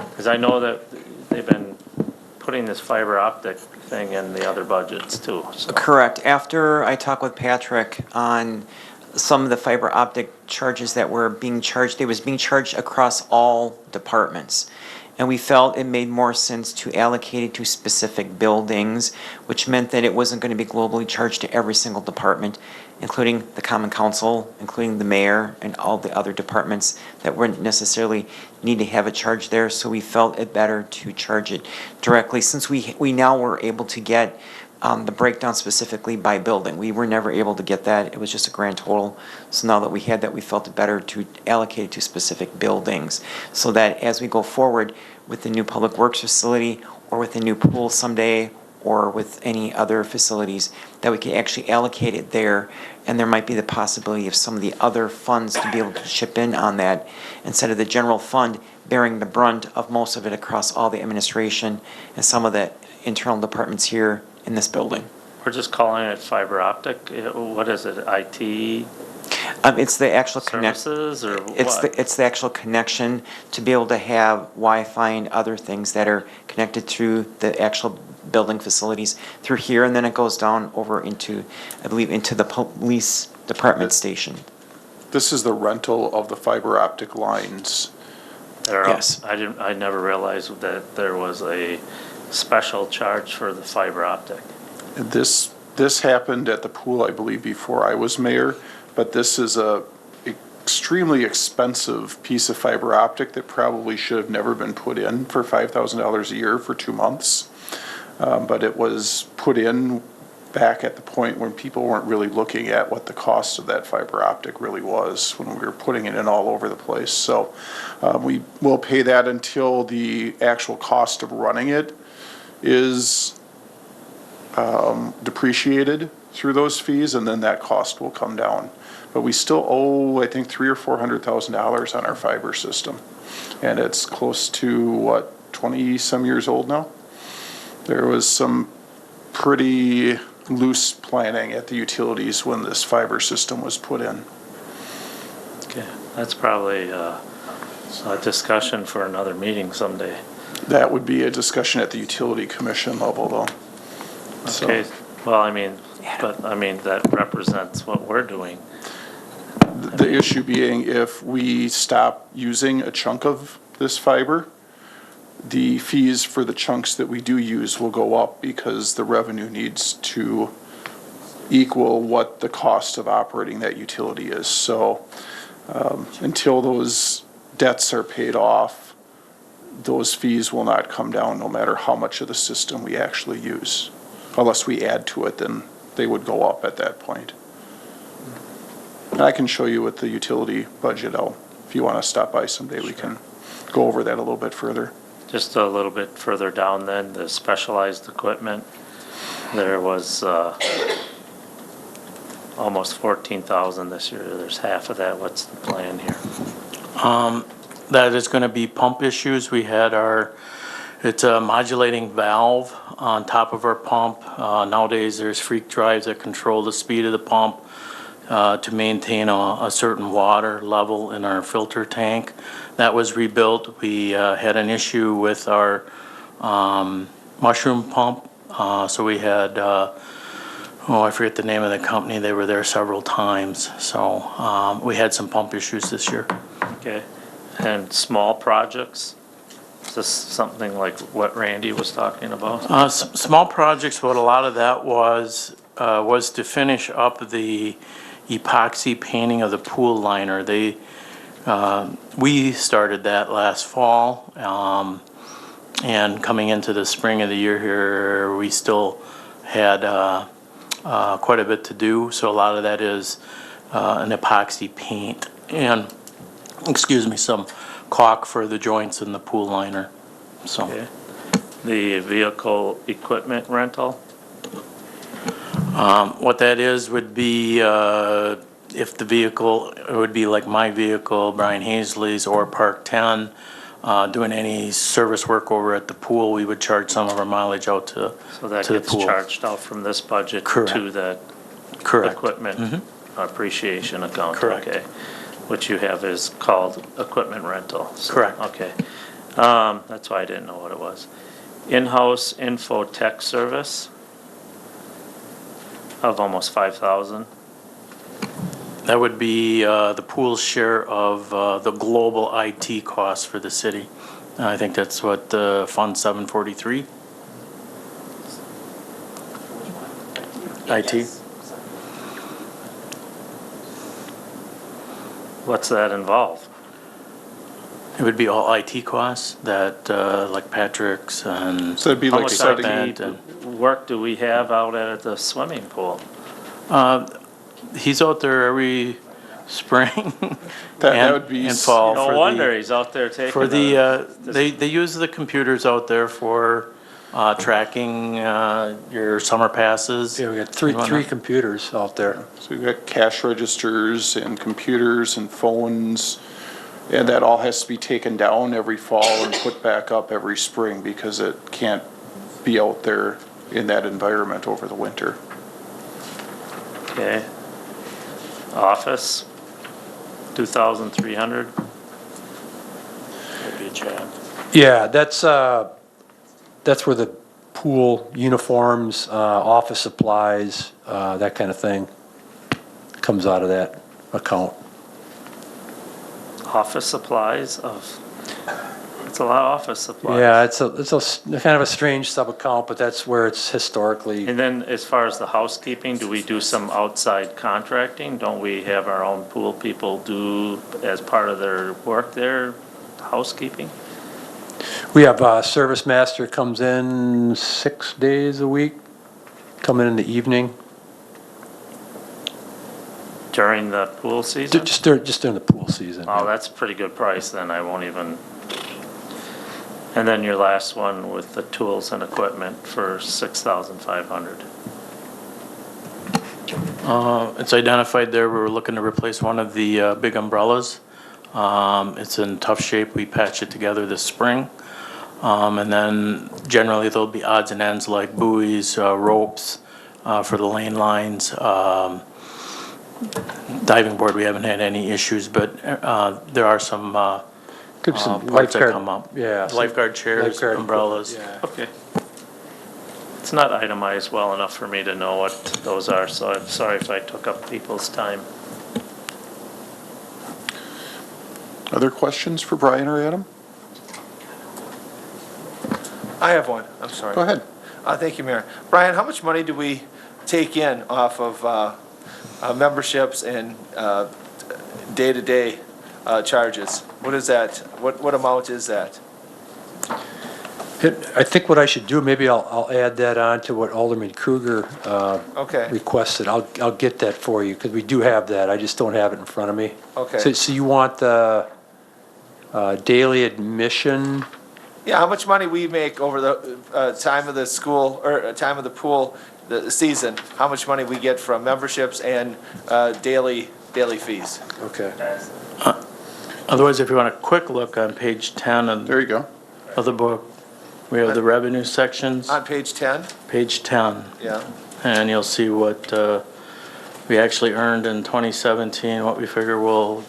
Because I know that they've been putting this fiber optic thing in the other budgets too, so. Correct. After I talked with Patrick on some of the fiber optic charges that were being charged, it was being charged across all departments. And we felt it made more sense to allocate it to specific buildings, which meant that it wasn't going to be globally charged to every single department, including the Common Council, including the mayor, and all the other departments that wouldn't necessarily need to have a charge there. So we felt it better to charge it directly, since we now were able to get the breakdown specifically by building. We were never able to get that. It was just a grand total. So now that we had that, we felt it better to allocate it to specific buildings, so that as we go forward with the new public works facility, or with the new pool someday, or with any other facilities, that we can actually allocate it there. And there might be the possibility of some of the other funds to be able to chip in on that, instead of the general fund bearing the brunt of most of it across all the administration and some of the internal departments here in this building. We're just calling it fiber optic. What is it, IT It's the actual services or It's what? it's the actual connection to be able to have Wi-Fi and other things that are connected through the actual building facilities through here, and then it goes down over into, I believe, into the police department station. This is the rental of the fiber optic lines. Yes. I never realized that there was a special charge for the fiber optic. This happened at the pool, I believe, before I was mayor, but this is a extremely expensive piece of fiber optic that probably should have never been put in for $5,000 a year for 2 months. But it was put in back at the point when people weren't really looking at what the cost of that fiber optic really was, when we were putting it in all over the place. So we will pay that until the actual cost of running it is depreciated through those fees, and then that cost will come down. But we still owe, I think, $300,000 or $400,000 on our fiber system, and it's close to what, 20-some years old now. There was some pretty loose planning at the utilities when this fiber system was put in. Okay, that's probably a discussion for another meeting someday. That would be a discussion at the utility commission level, though. So- Okay, well, I mean, that represents what we're doing. The issue being, if we stop using a chunk of this fiber, the fees for the chunks that we do use will go up, because the revenue needs to equal what the cost of operating that utility is. So until those debts are paid off, those fees will not come down, no matter how much of the system we actually use. Unless we add to it, then they would go up at that point. And I can show you with the utility budget, if you want to stop by someday, we can. go over that a little bit further. Just a little bit further down then, the specialized equipment, there was almost 14,000 this year. There's half of that. What's the plan here? That is going to be pump issues. We had it's a modulating valve on top of our pump. Nowadays, there's freak drives that control the speed of the pump to maintain a certain water level in our filter tank. That was rebuilt. We had an issue with our mushroom pump. So we had, I forget the name of the company. They were there several times. So we had some pump issues this year. Okay. And small projects? Is this something like what Randy was talking about? Small projects, what a lot of that was to finish up the epoxy painting of the pool liner. We started that last fall, and coming into the spring of the year here, we still had quite a bit to do. So a lot of that is an epoxy paint and, some caulk for the joints in the pool liner. So. Okay. The vehicle equipment rental? What that is would be if the vehicle, it would be like my vehicle, Brian Hazley's, or Park 10, doing any service work over at the pool, we would charge some of our mileage out to So that to the gets pool. charged out from this budget Correct. to that Correct. equipment appreciation account? Correct. Okay. What you have is called equipment rental. So, Correct. Okay. That's why I didn't know what it was. In-house info tech service of almost 5,000. That would be the pool's share of the global IT costs for the city. I think that's what Fund 743. IT. What's that involve? It would be all IT costs that, like Patrick's and. So it'd be How like much setting, IT work do we have out at the swimming pool? He's out there every spring that would be and fall. No for wonder the, he's out there taking for the they use the computers out there for tracking your summer passes. Yeah, we got three computers out there. so we've got cash registers and computers and phones, and that all has to be taken down every fall and put back up every spring because it can't be out there in that environment over the winter. Okay. Office, 2,300. That'd be a job. Yeah, that's where the pool uniforms, office supplies, that kind of thing comes out of that account. Office supplies it's a lot of office supplies. Yeah, it's kind of a strange sub-account, but that's where it's historically. And then as far as the housekeeping, do we do some outside contracting? Don't we have our own pool people do as part of their work there, housekeeping? We have a service master comes in 6 days a week, come in the evening, During the pool season? just during the pool season. Oh, that's a pretty good price then, I won't even. And then your last one with the tools and equipment for 6,500. It's identified there, we were looking to replace one of the big umbrellas. It's in tough shape, we patched it together this spring. And then generally there'll be odds and ends like buoys, ropes for the lane lines. Diving board, we haven't had any issues, but there are some Could be some parts that lifeguard- come up. yeah, some Lifeguard chairs, lifeguard umbrellas. equipment, Okay. It's not itemized well enough for me to know what those are, so I'm sorry if I took up people's time. Other questions for Brian or Adam? I have one, I'm sorry. Go ahead. Thank you, Mayor. Brian, how much money do we take in off of memberships and day-to-day charges? What is that? What amount is that? I think what I should do, maybe I'll add that on to what Alderman Kruger Okay. requested. I'll get that for you, because we do have that, I just don't have it in front of me. Okay. So you want Daily admission, Yeah, how much money we make over the time of the school, or time of the pool, the season? How much money we get from memberships and daily fees? Okay. Otherwise, if you want a quick look on page 10 There you go. of the book, we have the revenue sections, On page 10? page 10. Yeah. And you'll see what we actually earned in 2017, what we figure we'll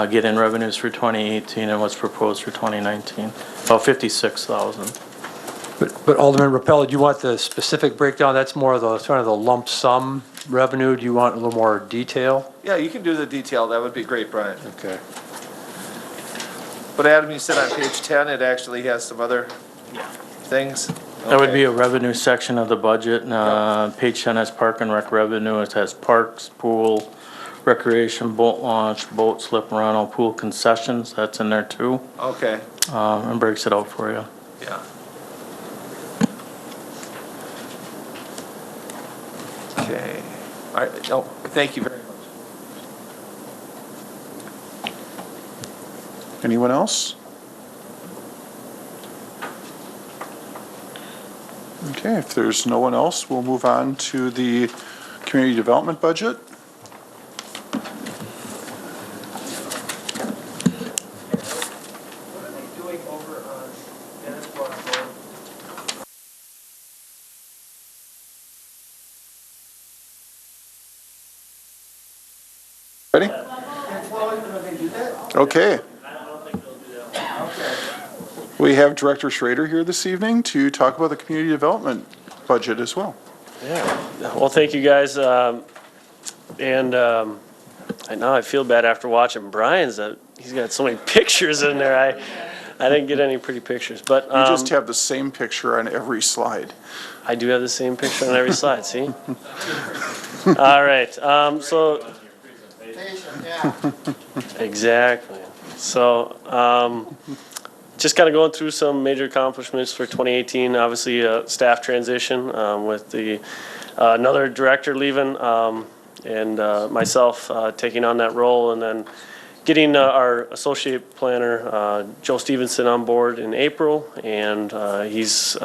get in revenues for 2018, and what's proposed for 2019. About 56,000. but Alderman Rappel, do you want the specific breakdown? That's more of the, sort of the lump sum revenue. Do you want a little more detail? Yeah, you can do the detail. That would be great, Brian. Okay. But Adam, you said on page 10, it actually has some other things? That would Okay. be a revenue section of the budget. Page 10 has park and rec revenue. It has parks, pool, recreation, boat launch, boat slip rental, pool concessions. That's in there too. Okay, And breaks it out for you. yeah. Okay. All right, no, thank you very much. Anyone else? Okay, if there's no one else, we'll move on to the community development budget. What are they doing over on Dennis Road? Ready? Okay. We have Director Schrader here this evening to talk about the community development budget as well. Well, thank you guys. I know I feel bad after watching Brian's. He's got so many pictures in there. I didn't get any pretty pictures, but You just have the same picture on every slide. I do have the same picture on every slide. See? All right. So exactly. So just kind of going through some major accomplishments for 2018. Obviously, staff transition with the another director leaving, and myself taking on that role, and then getting our associate planner, Joe Stevenson, on board in April, and he's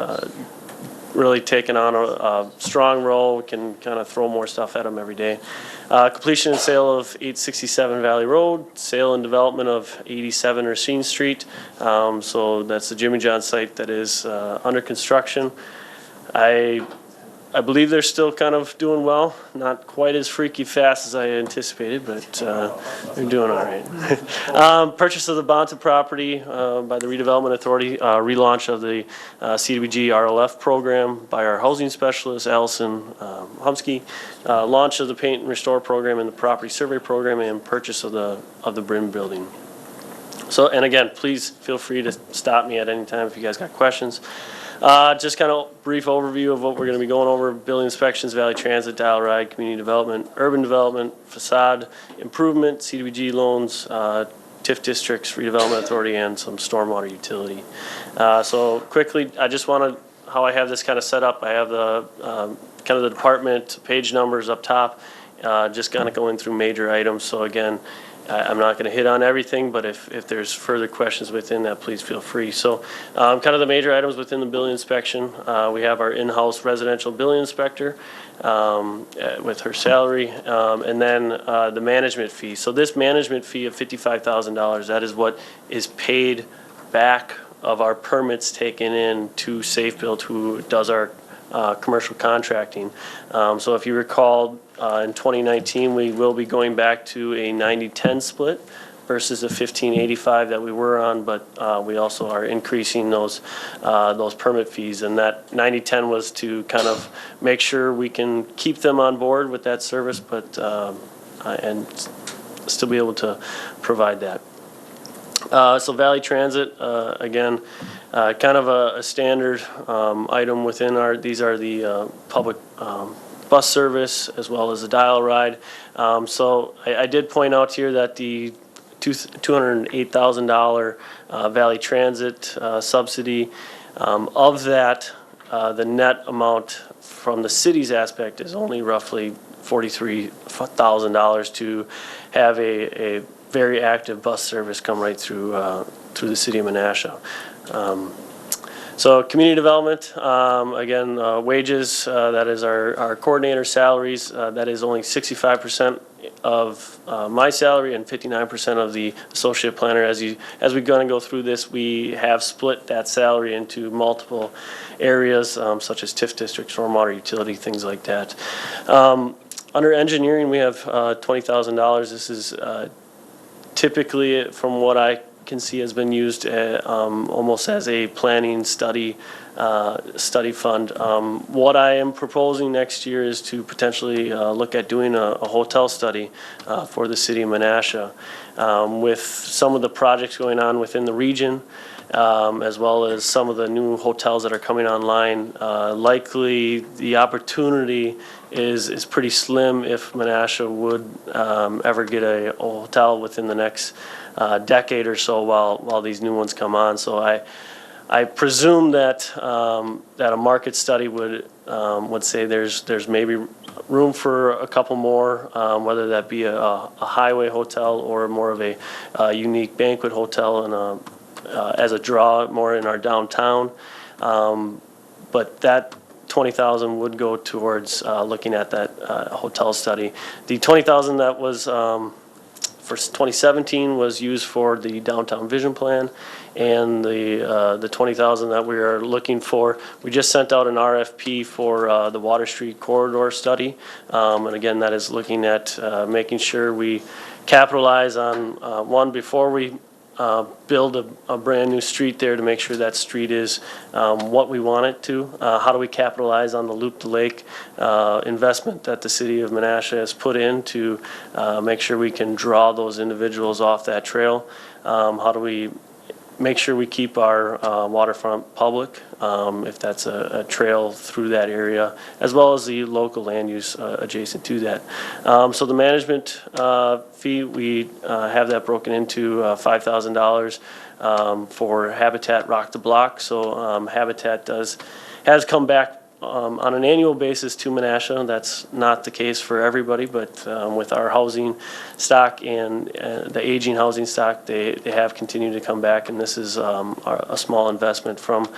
really taken on a strong role. We can kind of throw more stuff at him every day. Completion and sale of 867 Valley Road, sale and development of 87 Racine Street. So that's the Jimmy John site that is under construction. I believe they're still kind of doing well, not quite as freaky fast as I anticipated, but they're doing all right. Purchase of the Bonta property by the Redevelopment Authority, relaunch of the CDBG RLF program by our housing specialist, Allison Humsky, launch of the paint and restore program and the property survey program, and purchase of the Brim building. So, and again, please feel free to stop me at any time if you guys got questions. Just kind of brief overview of what we're going to be going over: building inspections, Valley Transit, Dial Ride, community development, urban development, facade improvement, CDBG loans, TIF districts, redevelopment authority, and some stormwater utility. So quickly, I just want to, how I have this kind of set up, I have the kind of the department page numbers up top, just kind of going through major items. So again, I'm not going to hit on everything, but if there's further questions within that, please feel free. So kind of the major items within the building inspection, we have our in-house residential building inspector with her salary, and then the management fee. So this management fee of $55,000, that is what is paid back of our permits taken in to Safe Build, who does our commercial contracting. So if you recall, in 2019, we will be going back to a 90-10 split versus a 15-85 that we were on, but we also are increasing those permit fees. And that 90-10 was to kind of make sure we can keep them on board with that service, but and still be able to provide that. So Valley Transit, again, kind of a standard item within these are the public bus service as well as the Dial Ride. So I did point out here that the $208,000 Valley Transit subsidy, of that, the net amount from the city's aspect is only roughly $43,000 to have a very active bus service come right through the city of Menasha. So community development, again, wages, that is our coordinator salaries, that is only 65% of my salary and 59% of the associate planner. As we're going to go through this, we have split that salary into multiple areas, such as TIF district, stormwater utility, things like that. Under engineering, we have $20,000. This is typically, from what I can see, has been used almost as a planning study fund. What I am proposing next year is to potentially look at doing a hotel study for the city of Menasha. With some of the projects going on within the region, as well as some of the new hotels that are coming online, likely the opportunity is pretty slim if Menasha would ever get a hotel within the next decade or so while these new ones come on. So I presume that that a market study would say there's maybe room for a couple more, whether that be a highway hotel or more of a unique banquet hotel and as a draw more in our downtown. But that 20,000 would go towards looking at that hotel study. The 20,000 that was for 2017 was used for the downtown vision plan, and the 20,000 that we are looking for, we just sent out an RFP for the Water Street corridor study, and again, that is looking at making sure we capitalize on one before we build a brand new street there, to make sure that street is what we want it to. How do we capitalize on the Loop to Lake investment that the city of Menasha has put in to make sure we can draw those individuals off that trail? How do we make sure we keep our waterfront public, if that's a trail through that area, as well as the local land use adjacent to that. So the management fee, we have that broken into $5,000 for Habitat Rock the Block. So Habitat has come back on an annual basis to Menasha. That's not the case for everybody, but with our housing stock and the aging housing stock, they have continued to come back, and this is a small investment from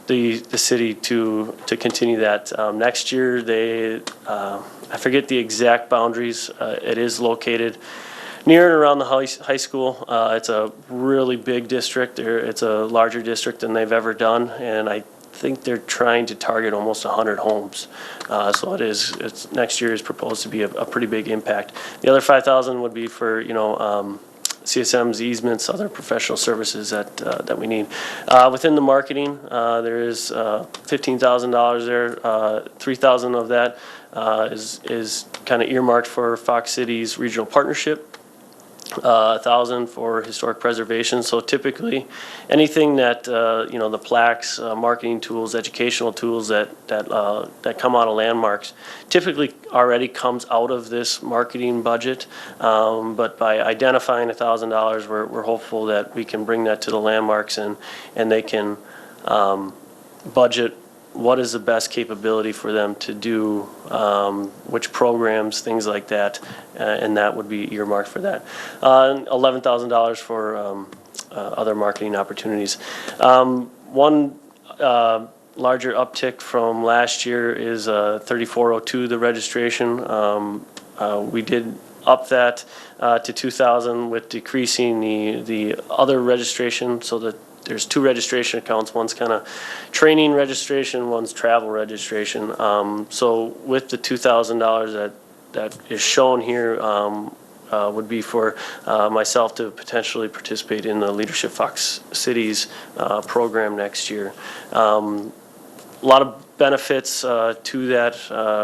the city to continue that. Next year, I forget the exact boundaries. It is located near and around the high school. It's a really big district. It's a larger district than they've ever done, and I think they're trying to target almost 100 homes. So it's next year is proposed to be a pretty big impact. The other 5,000 would be for, CSM's easements, other professional services that we need. Within the marketing, there is $15,000 there. 3,000 of that is kind of earmarked for Fox Cities Regional Partnership. 1,000 for historic preservation. So typically, anything that the plaques, marketing tools, educational tools that come out of landmarks, typically already comes out of this marketing budget. But by identifying $1,000, we're hopeful that we can bring that to the landmarks and they can budget what is the best capability for them to do, which programs, things like that, and that would be earmarked for that. $11,000 for other marketing opportunities. One larger uptick from last year is 3402, the registration. We did up that to 2,000 with decreasing the other registration, so that there's two registration accounts. One's kind of training registration, one's travel registration. So with the $2,000 that is shown here would be for myself to potentially participate in the Leadership Fox Cities program next year. A lot of benefits to that,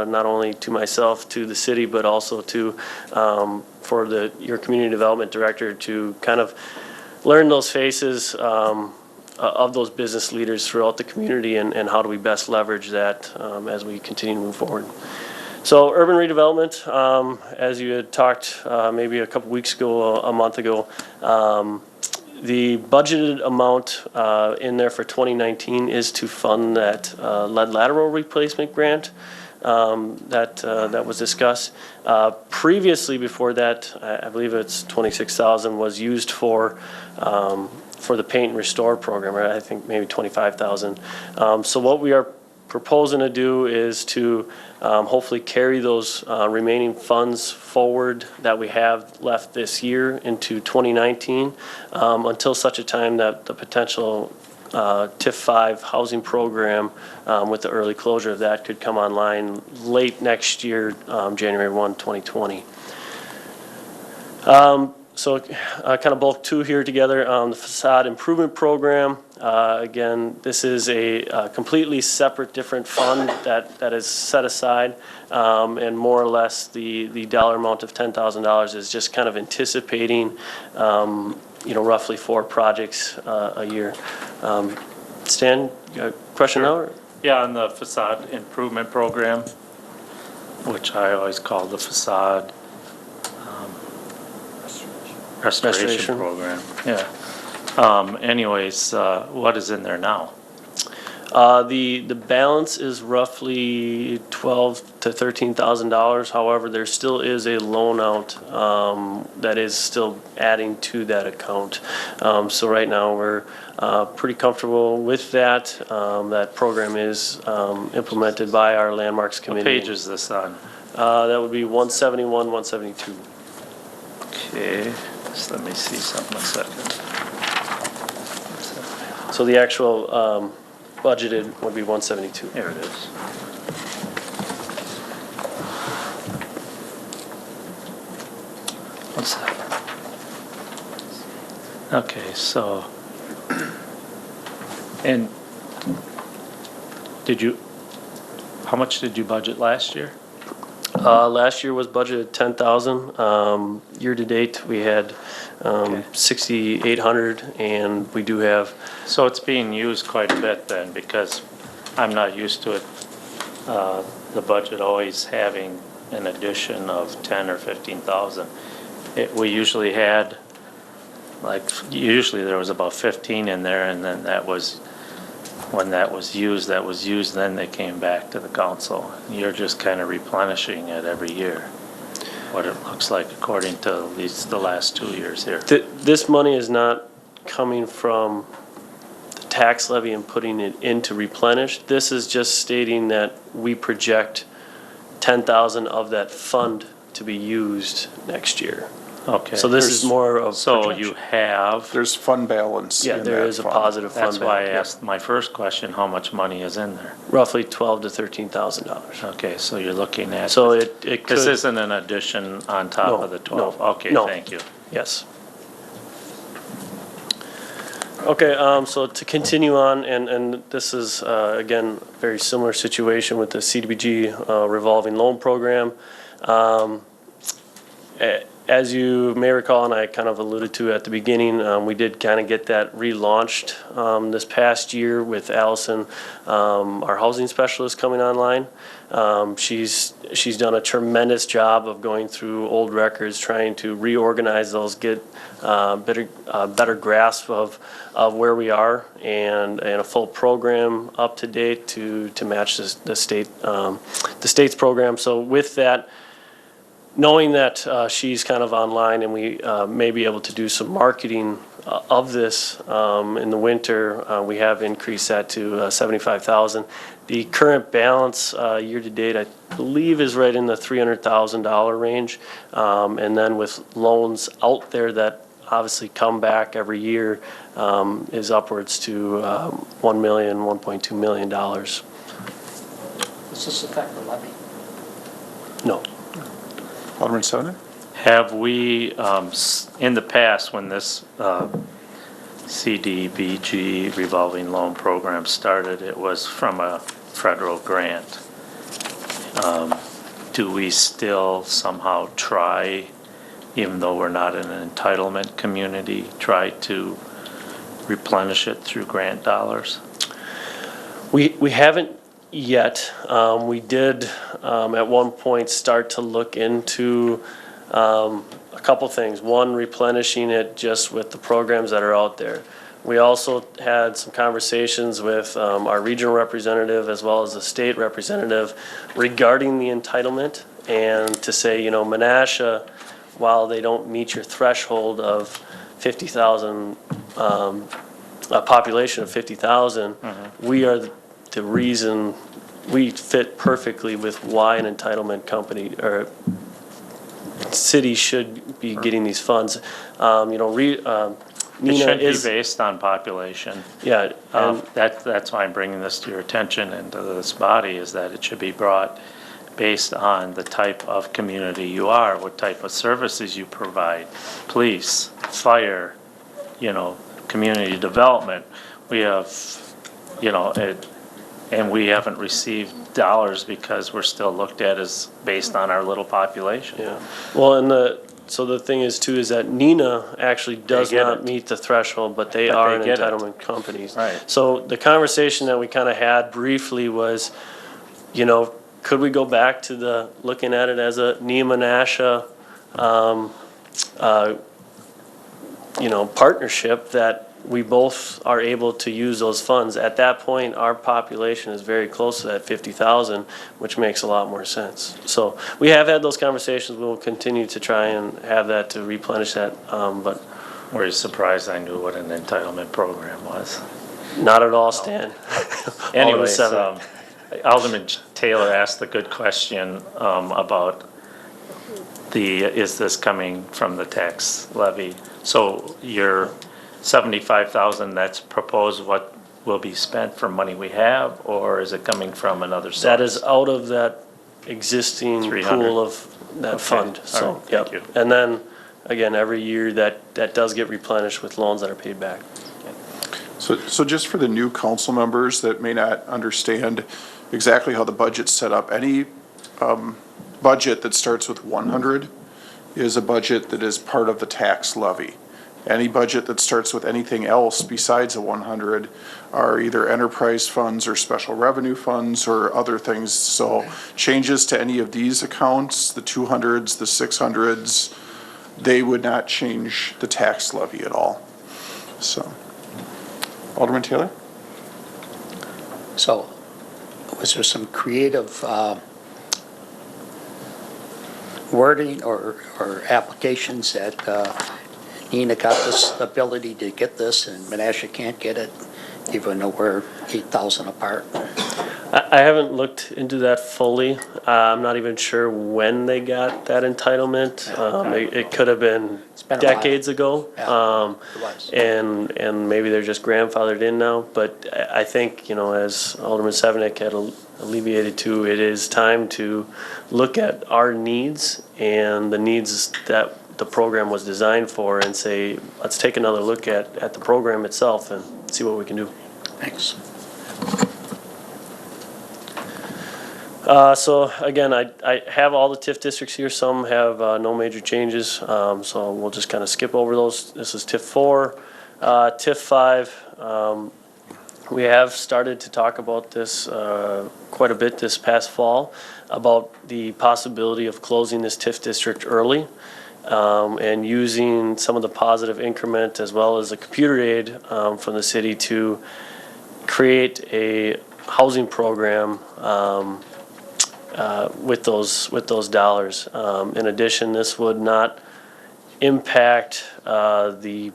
not only to myself, to the city, but also to for your community development director to kind of learn those faces of those business leaders throughout the community, and how do we best leverage that as we continue to move forward. So urban redevelopment, as you had talked maybe a couple weeks ago, a month ago, the budgeted amount in there for 2019 is to fund that lead lateral replacement grant. that was discussed. Previously, before that, I believe it's 26,000 was used for the paint and restore program, or I think maybe 25,000. So what we are proposing to do is to hopefully carry those remaining funds forward that we have left this year into 2019 until such a time that the potential TIF 5 housing program with the early closure of that could come online late next year, January 1, 2020. So kind of both two here together. The facade improvement program, again, this is a completely separate, different fund that is set aside, and more or less the dollar amount of $10,000 is just kind of anticipating, roughly 4 projects a year. Stan, you got a question now? Or? Yeah, on the facade improvement program, which I always call the facade restoration program. Yeah. Anyways, what is in there now? The balance is roughly $12,000 to $13,000. However, there still is a loan out that is still adding to that account. So right now we're pretty comfortable with that. That program is implemented by our landmarks committee. What page is this on? That would be 171, 172. Okay, just let me see something a second. So the actual budgeted would be 172. There it is. What's that? Okay, so, and how much did you budget last year? Last year was budgeted 10,000. Year to date, we had 6,800, and we do have. So it's being used quite a bit then, because I'm not used to it, the budget always having an addition of 10 or 15,000. We usually had, usually there was about 15 in there, and then that was, when that was used, then they came back to the council. You're just kind of replenishing it every year, what it looks like according to at least the last 2 years here. This money is not coming from the tax levy and putting it into replenish. This is just stating that we project 10,000 of that fund to be used next year. Okay. So this is more of So projection. you have. There's fund balance Yeah, in there that is a fund. positive fund That's why I balance. asked my first question, how much money is in there? Roughly $12,000 to $13,000. Okay, so you're looking at. So it This could, isn't an addition on top No, of the 12? no, Okay, no. thank you. yes. Okay, so to continue on, and this is, again, very similar situation with the CDBG revolving loan program. As you may recall, and I kind of alluded to at the beginning, we did kind of get that relaunched this past year with Allison, our housing specialist, coming online. She's done a tremendous job of going through old records, trying to reorganize those, get better grasp of where we are, and a full program up to date to match the state's program. So with that, knowing that she's kind of online and we may be able to do some marketing of this in the winter, we have increased that to 75,000. The current balance year to date, I believe, is right in the $300,000 range. And then with loans out there that obviously come back every year, is upwards to $1 million, $1.2 million. Does this affect the levy? No. Alderman Sonnen? Have we, in the past, when this CDBG revolving loan program started, it was from a federal grant. Do we still somehow try, even though we're not in an entitlement community, try to replenish it through grant dollars? We haven't yet. We did at one point start to look into a couple things. One, replenishing it just with the programs that are out there. We also had some conversations with our regional representative as well as the state representative regarding the entitlement, and to say, you know, Menasha, while they don't meet your threshold of 50,000, a population of 50,000, we are the reason, we fit perfectly with why an entitlement company or city should be getting these funds. You know, It Nina should be is, based on population. yeah, and That's why I'm bringing this to your attention and to this body, is that it should be brought based on the type of community you are, what type of services you provide, police, fire, you know, community development. We have, you know, and we haven't received dollars because we're still looked at as based on our little population. yeah. Well, and so the thing is too, is that Nina actually does get not it. meet the threshold, but they But are they an get it. entitlement company. Right. So the conversation that we kind of had briefly was, you know, could we go back to the, looking at it as a Menasha, you know, partnership that we both are able to use those funds. At that point, our population is very close to that 50,000, which makes a lot more sense. So we have had those conversations. We'll continue to try and have that to replenish that, but Were you surprised I knew what an entitlement program was? not at all, Stan. Anyways, Alderman Alderman Taylor asked a good question about is this coming from the tax levy? So your 75,000 that's proposed, what will be spent from money we have, or is it coming from another source? That is out of that existing 300. pool of that Okay. fund, All so, right, thank yep. you. And then, again, every year that does get replenished with loans that are paid back. So just for the new council members that may not understand exactly how the budget's set up, any budget that starts with 100 is a budget that is part of the tax levy. Any budget that starts with anything else besides a 100 are either enterprise funds or special revenue funds or other things. So changes to any of these accounts, the 200s, the 600s, they would not change the tax levy at all. So, Alderman Taylor? So was there some creative wording or applications that Nina got this ability to get this and Menasha can't get it, even though we're 8,000 apart? I haven't looked into that fully. I'm not even sure when they got that entitlement. It could have been been a while. decades ago. Yeah, it was. And maybe they're just grandfathered in now. But I think, you know, as Alderman Sevenick had alleviated to, it is time to look at our needs and the needs that the program was designed for and say, let's take another look at the program itself and see what we can do. Thanks. So again, I have all the TIF districts here. Some have no major changes, so we'll just kind of skip over those. This is TIF 4. TIF 5, we have started to talk about this quite a bit this past fall, about the possibility of closing this TIF district early and using some of the positive increment as well as the computer aid from the city to create a housing program with those dollars. In addition, this would not impact the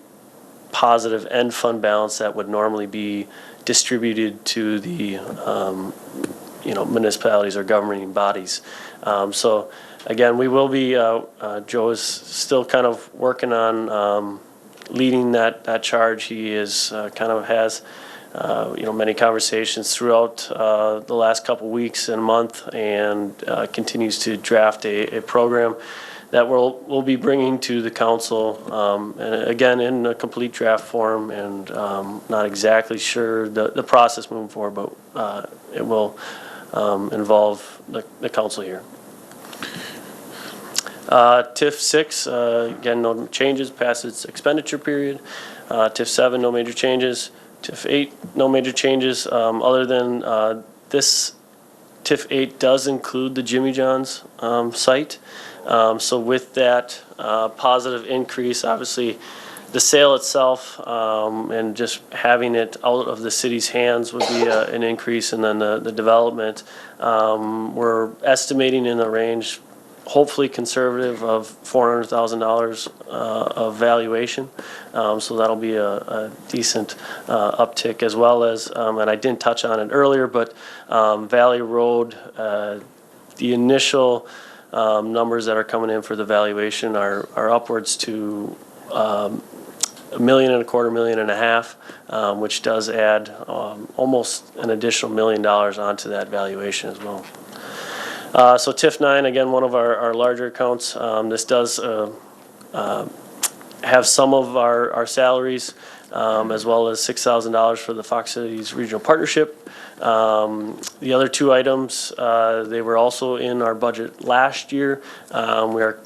positive end fund balance that would normally be distributed to the municipalities or governing bodies. So again, we will be, Joe is still kind of working on leading that charge. He is kind of has many conversations throughout the last couple weeks and month, and continues to draft a program that we'll be bringing to the council, and again, in a complete draft form, and not exactly sure the process moving forward, but it will involve the council here. TIF 6, again, no changes past its expenditure period. TIF 7, no major changes. TIF 8, no major changes, other than this TIF 8 does include the Jimmy John's site. So with that positive increase, obviously The sale itself, and just having it out of the city's hands would be an increase, and then the development, we're estimating in the range, hopefully conservative, of $400,000 of valuation. So that'll be a decent uptick, as well as, and I didn't touch on it earlier, but Valley Road, the initial numbers that are coming in for the valuation are upwards to $1.25 million, $1.5 million, which does add almost an additional $1 million onto that valuation as well. So TIF 9, again, one of our larger accounts. This does have some of our salaries, as well as $6,000 for the Fox Cities Regional Partnership. The other two items, they were also in our budget last year. We are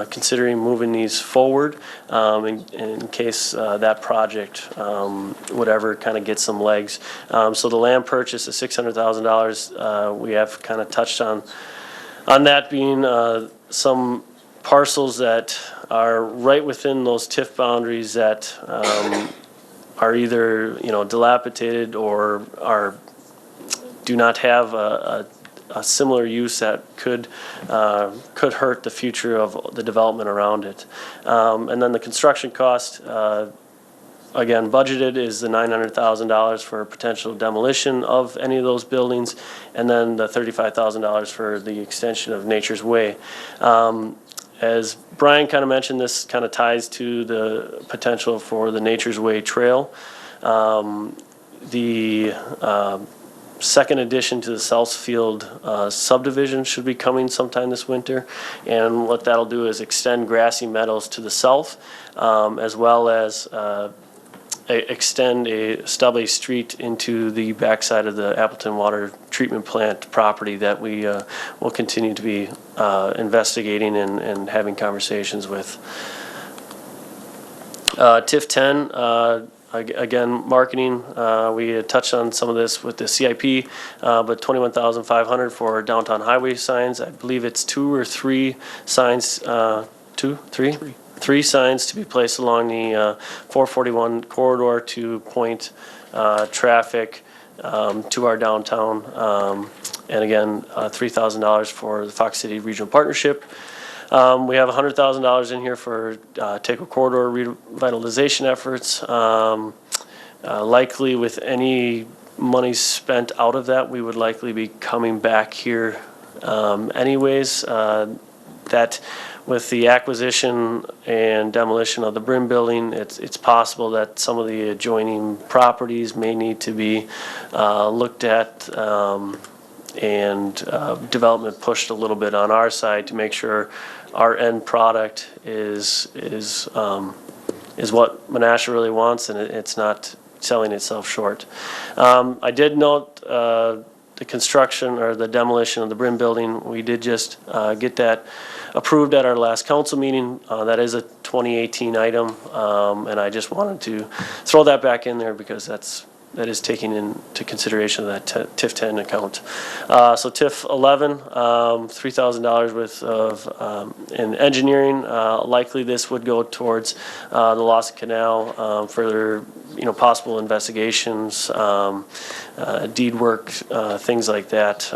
considering moving these forward in case that project would ever kind of get some legs. So the land purchase is $600,000. We have kind of touched on that being some parcels that are right within those TIF boundaries that are either, dilapidated or do not have a similar use that could hurt the future of the development around it. And then the construction cost, again, budgeted is the $900,000 for potential demolition of any of those buildings, and then the $35,000 for the extension of Nature's Way. As Brian kind of mentioned, this kind of ties to the potential for the Nature's Way Trail. The second addition to the Southfield subdivision should be coming sometime this winter, and what that'll do is extend grassy meadows to the south, as well as extend a stub street into the backside of the Appleton Water Treatment Plant property that we will continue to be investigating and having conversations with. TIF 10, again, marketing, we had touched on some of this with the CIP, but $21,500 for downtown highway signs. I believe it's 2 or 3 signs, 3 signs to be placed along the 441 corridor to point traffic to our downtown. And again, $3,000 for the Fox City Regional Partnership. We have $100,000 in here for Taco Corridor revitalization efforts. Likely with any money spent out of that, we would likely be coming back here anyways. That with the acquisition and demolition of the Brim building, it's possible that some of the adjoining properties may need to be looked at and development pushed a little bit on our side to make sure our end product is what Menasha really wants, and it's not selling itself short. I did note the construction or the demolition of the Brim building. We did just get that approved at our last council meeting. That is a 2018 item, and I just wanted to throw that back in there because that is taking into consideration of that TIF 10 account. So TIF 11, $3,000 worth of in engineering. Likely this would go towards the Lawson Canal, further possible investigations, deed work, things like that,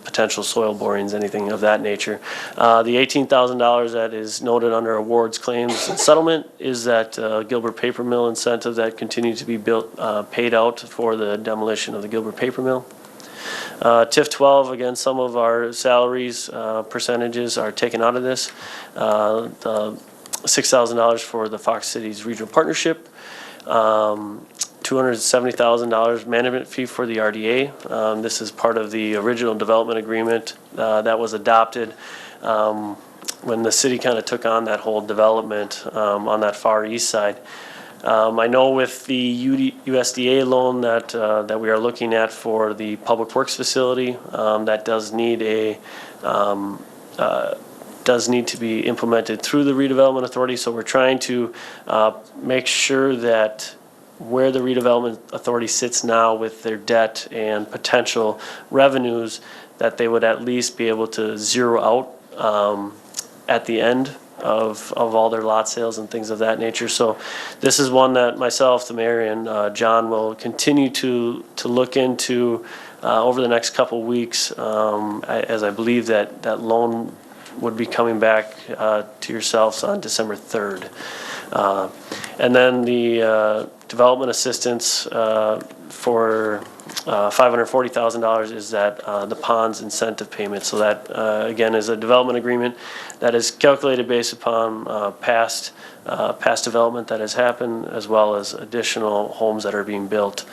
potential soil borings, anything of that nature. The $18,000 that is noted under awards, claims, and settlement is that Gilbert Paper Mill incentive that continues to be paid out for the demolition of the Gilbert Paper Mill. TIF 12, again, some of our salaries percentages are taken out of this. The $6,000 for the Fox Cities Regional Partnership. $270,000 management fee for the RDA. This is part of the original development agreement that was adopted when the city kind of took on that whole development on that far east side. I know with the USDA loan that we are looking at for the Public Works facility, that does need to be implemented through the redevelopment authority. So we're trying to make sure that where the redevelopment authority sits now with their debt and potential revenues, that they would at least be able to zero out at the end of all their lot sales and things of that nature. So this is one that myself, the mayor, and John will continue to look into over the next couple weeks, as I believe that loan would be coming back to yourselves on December 3rd. And then the development assistance for $540,000 is that the ponds incentive payment. So that, again, is a development agreement that is calculated based upon past development that has happened, as well as additional homes that are being built.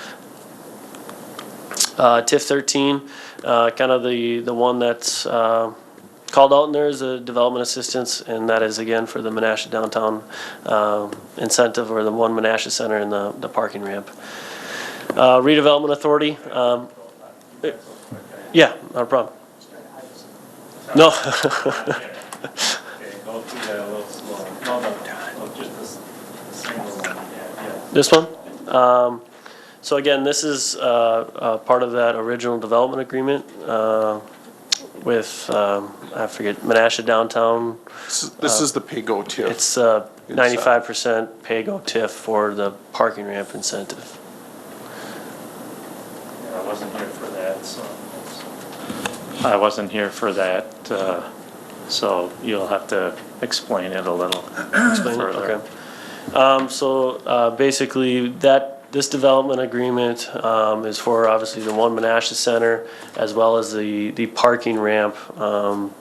TIF 13, kind of the one that's called out in there is a development assistance, and that is again for the Menasha downtown incentive, or the One Menasha Center and the parking ramp. Redevelopment Authority, yeah, not a problem. No. This one? So again, this is part of that original development agreement with, I forget, Menasha Downtown. This is the pay-go TIF. It's 95% pay-go TIF for the parking ramp incentive. I wasn't here for that, so. I wasn't here for that, so you'll have to explain it a little further. Okay. So basically, this development agreement is for obviously the One Menasha Center, as well as the parking ramp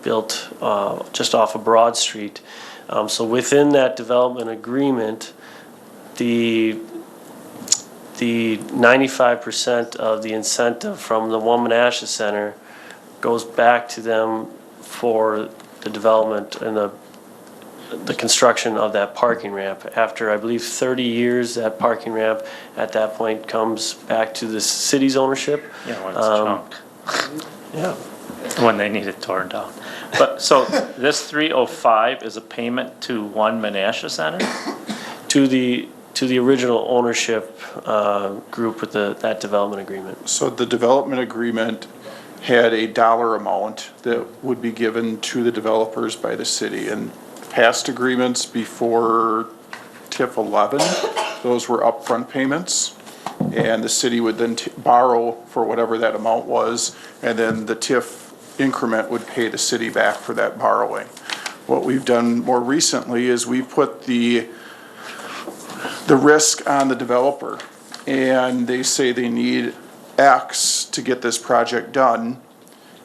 built just off of Broad Street. So within that development agreement, the 95% of the incentive from the One Menasha Center goes back to them for the development and the construction of that parking ramp. After, I believe, 30 years, that parking ramp at that point comes back to the city's ownership. Yeah, when it's junked. Yeah. When they need it torn down. But, so this 305 is a payment to One Menasha Center? To the original ownership group with that development agreement. So the development agreement had a dollar amount that would be given to the developers by the city. And past agreements before TIF 11, those were upfront payments. And the city would then borrow for whatever that amount was, and then the TIF increment would pay the city back for that borrowing. What we've done more recently is we put the risk on the developer, and they say they need X to get this project done,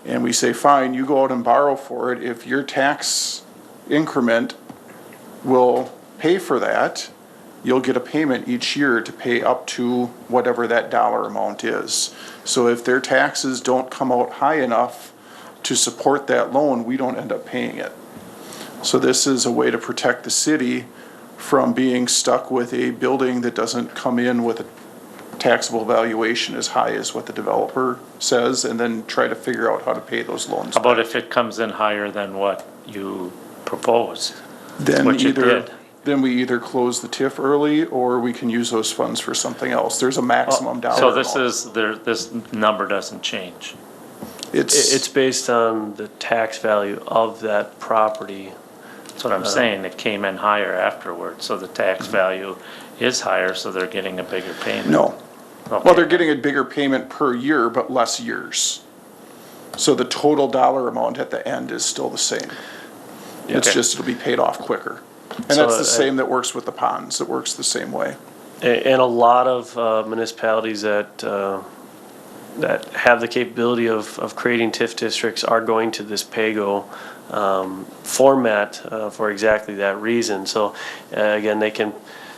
and we say, fine, you go out and borrow for it. If your tax increment will pay for that, you'll get a payment each year to pay up to whatever that dollar amount is. So if their taxes don't come out high enough to support that loan, we don't end up paying it. So this is a way to protect the city from being stuck with a building that doesn't come in with a taxable valuation as high as what the developer says, and then try to figure out how to pay those loans. How about if it comes in higher than what you proposed? Then Which it either, did. then we either close the TIF early, or we can use those funds for something else. There's a maximum dollar So amount. this number doesn't change? It's based on the tax value of that property. That's what I'm saying, it came in higher afterwards, so the tax value is higher, so they're getting a bigger payment. No. Okay. Well, they're getting a bigger payment per year, but less years. So the total dollar amount at the end is still the same. It's Okay. just it'll be paid off quicker. And So, that's the same that works with the ponds. It works the same way. And a lot of municipalities that have the capability of creating TIF districts are going to this PAYGO format for exactly that reason. So again, they can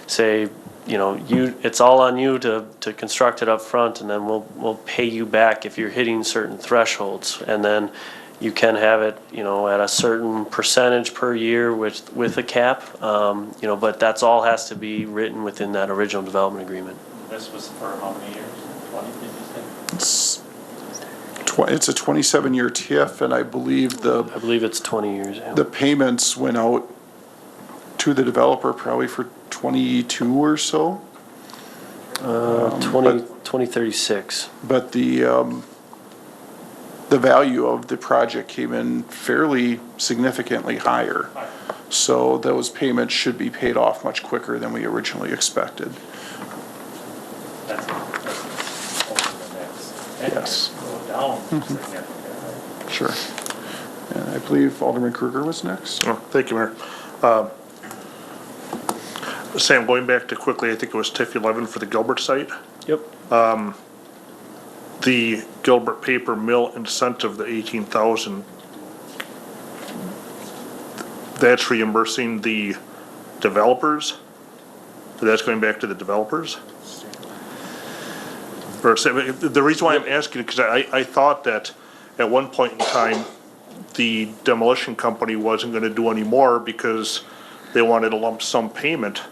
say, it's all on you to construct it up front, and then we'll pay you back if you're hitting certain thresholds. And then you can have it, at a certain percentage per year with a cap, but that's all has to be written within that original development agreement. This was for how many years? 20, did you say? It's a 27-year TIF, and I believe it's 20 years. Yeah. The payments went out to the developer probably for 22 or so. 2036. But the value of the project came in fairly significantly higher. So those payments should be paid off much quicker than we originally expected. That's over the next. Yes. Go down significantly. Sure. And I believe Alderman Kruger was next. Oh, thank you, Mayor. Sam, going back to quickly, I think it was TIF 11 for the Gilbert site. Yep. The Gilbert paper mill incentive, the 18,000, that's reimbursing the developers? That's going back to the developers? Or, the reason why I'm asking, because I thought that at one point in time, the demolition company wasn't gonna do any more because they wanted a lump sum payment,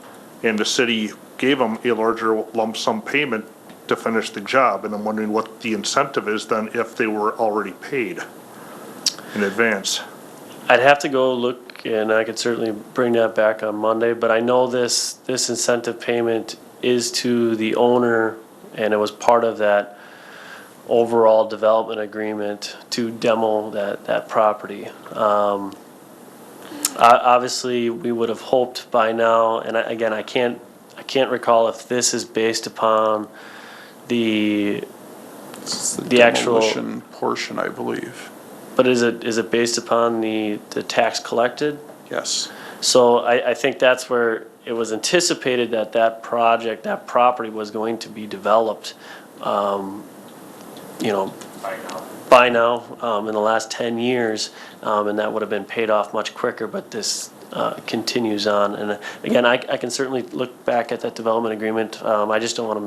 and the city gave them a larger lump sum payment to finish the job, and I'm wondering what the incentive is then if they were already paid in advance. I'd have to go look, and I could certainly bring that back on Monday, but I know this incentive payment is to the owner, and it was part of that overall development agreement to demo that property. Obviously, we would have hoped by now, and again, I can't recall if this is based upon the actual. Demolition portion, I believe. But is it based upon the tax collected? Yes. So I think that's where it was anticipated that project, that property was going to be developed, by now, in the last 10 years, and that would have been paid off much quicker, but this continues on. And again, I can certainly look back at that development agreement. I just don't want to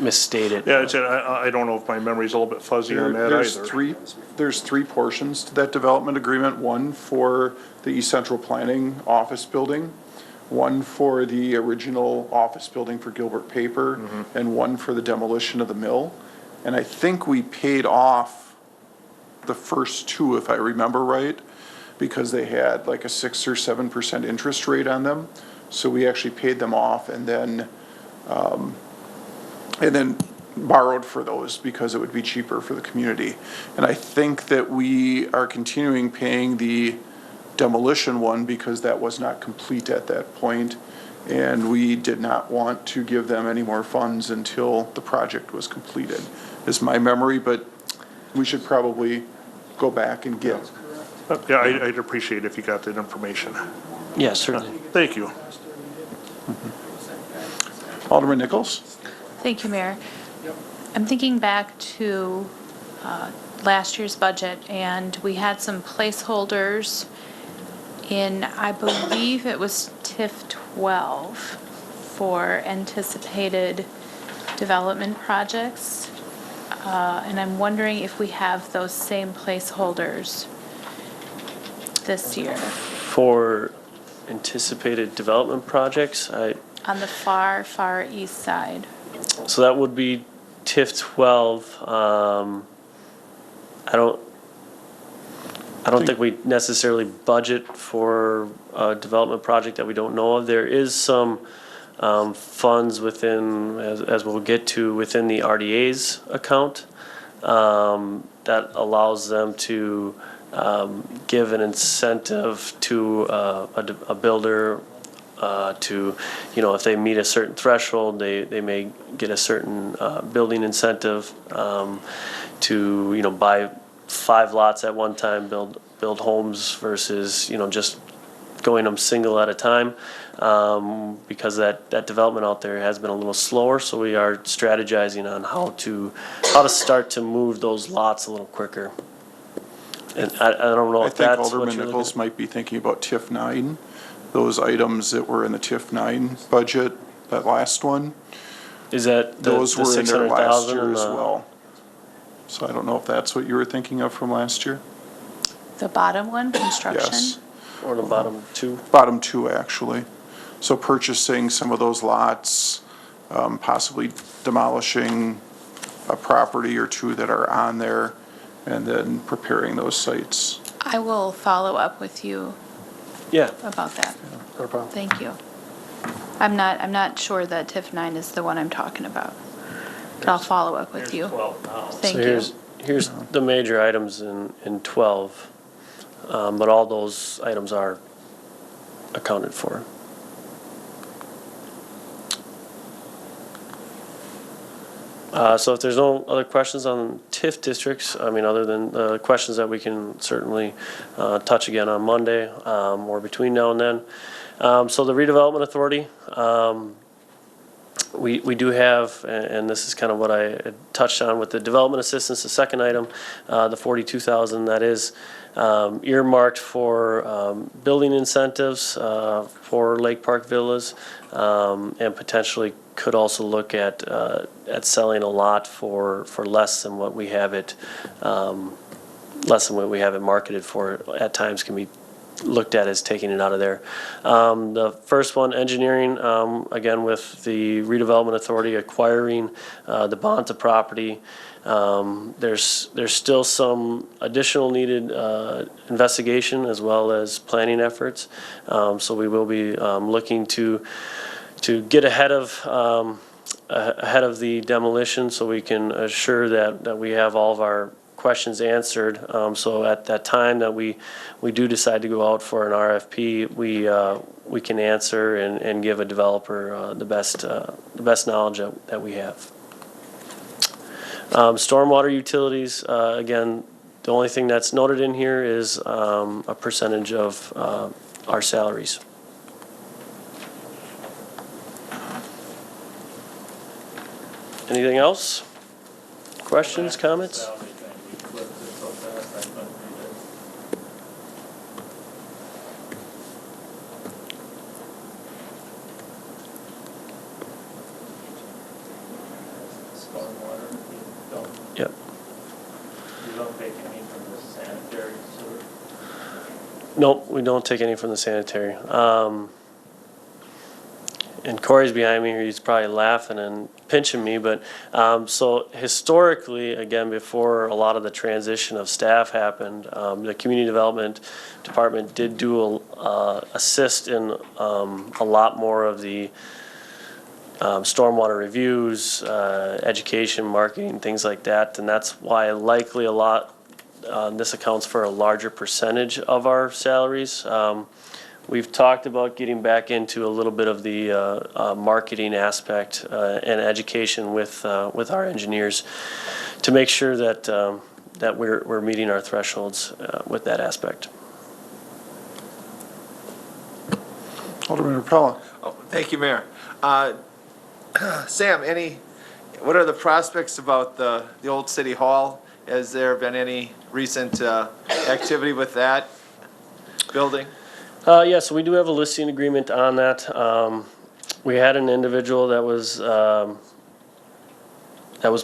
misstate it. Yeah, I don't know if my memory's a little bit fuzzy on that either. There's three portions to that development agreement. One for the East Central Planning Office Building, one for the original office building for Gilbert Paper, and one for the demolition of the mill. And I think we paid off the first two, if I remember right, because they had like a 6 or 7% interest rate on them. So we actually paid them off and then borrowed for those because it would be cheaper for the community. And I think that we are continuing paying the demolition one because that was not complete at that point, and we did not want to give them any more funds until the project was completed, is my memory, but we should probably go back and get. Yeah, I'd appreciate if you got that information. Yeah, certainly. Thank you. Alderman Nichols? Thank you, Mayor. I'm thinking back to last year's budget, and we had some placeholders in, I believe it was TIF 12 for anticipated development projects. And I'm wondering if we have those same placeholders this year. For anticipated development projects, On the far, far east side. so that would be TIF 12. I don't think we necessarily budget for a development project that we don't know of. There is some funds within, as we'll get to, within the RDA's account that allows them to give an incentive to a builder to, if they meet a certain threshold, they may get a certain building incentive to, buy 5 lots at one time, build homes versus, just going them single at a time. Because that development out there has been a little slower, so we are strategizing on how to start to move those lots a little quicker. And I don't know I if think that's what Alderman you're Nichols looking might be thinking about TIF 9, those items that were in the TIF 9 budget, that last one. Is that the Those were in there last 600,000 year as and well. So I don't know if that's what you were thinking of from last year? The bottom one, construction? Yes. or the bottom two? Bottom two, actually. So purchasing some of those lots, possibly demolishing a property or two that are on there, and then preparing those sites. I will follow up with you Yeah. about that. No problem. Thank you. I'm not sure that TIF 9 is the one I'm talking about. But I'll follow up with you. Thank you. So here's the major items in 12, but all those items are accounted for. So if there's no other questions on TIF districts, I mean, other than the questions that we can certainly touch again on Monday or between now and then. So the redevelopment authority, we do have, and this is kind of what I had touched on with the development assistance, the second item, the 42,000 that is earmarked for building incentives for Lake Park Villas, and potentially could also look at selling a lot for less than what we have it marketed for. At times can be looked at as taking it out of there. The first one, engineering, again with the redevelopment authority acquiring the Bonta property. There's still some additional needed investigation as well as planning efforts. So we will be looking to get ahead of the demolition so we can assure that we have all of our questions answered. So at that time that we do decide to go out for an RFP, we can answer and give a developer the best knowledge that we have. Stormwater utilities, again, the only thing that's noted in here is a percentage of our salaries. Anything else? Questions, comments? Yep. You don't take any from the sanitary sewer? Nope, we don't take any from the sanitary. And Corey's behind me here, he's probably laughing and pinching me, but so historically, again, before a lot of the transition of staff happened, the community development department did do assist in a lot more of the stormwater reviews, education, marketing, things like that, and that's why likely a lot, this accounts for a larger percentage of our salaries. We've talked about getting back into a little bit of the marketing aspect and education with our engineers to make sure that that we're meeting our thresholds with that aspect. Alderman Repella. Oh, thank you, Mayor. Sam, what are the prospects about the old city hall? Has there been any recent activity with that building? Yeah, so we do have a listing agreement on that. We had an individual that was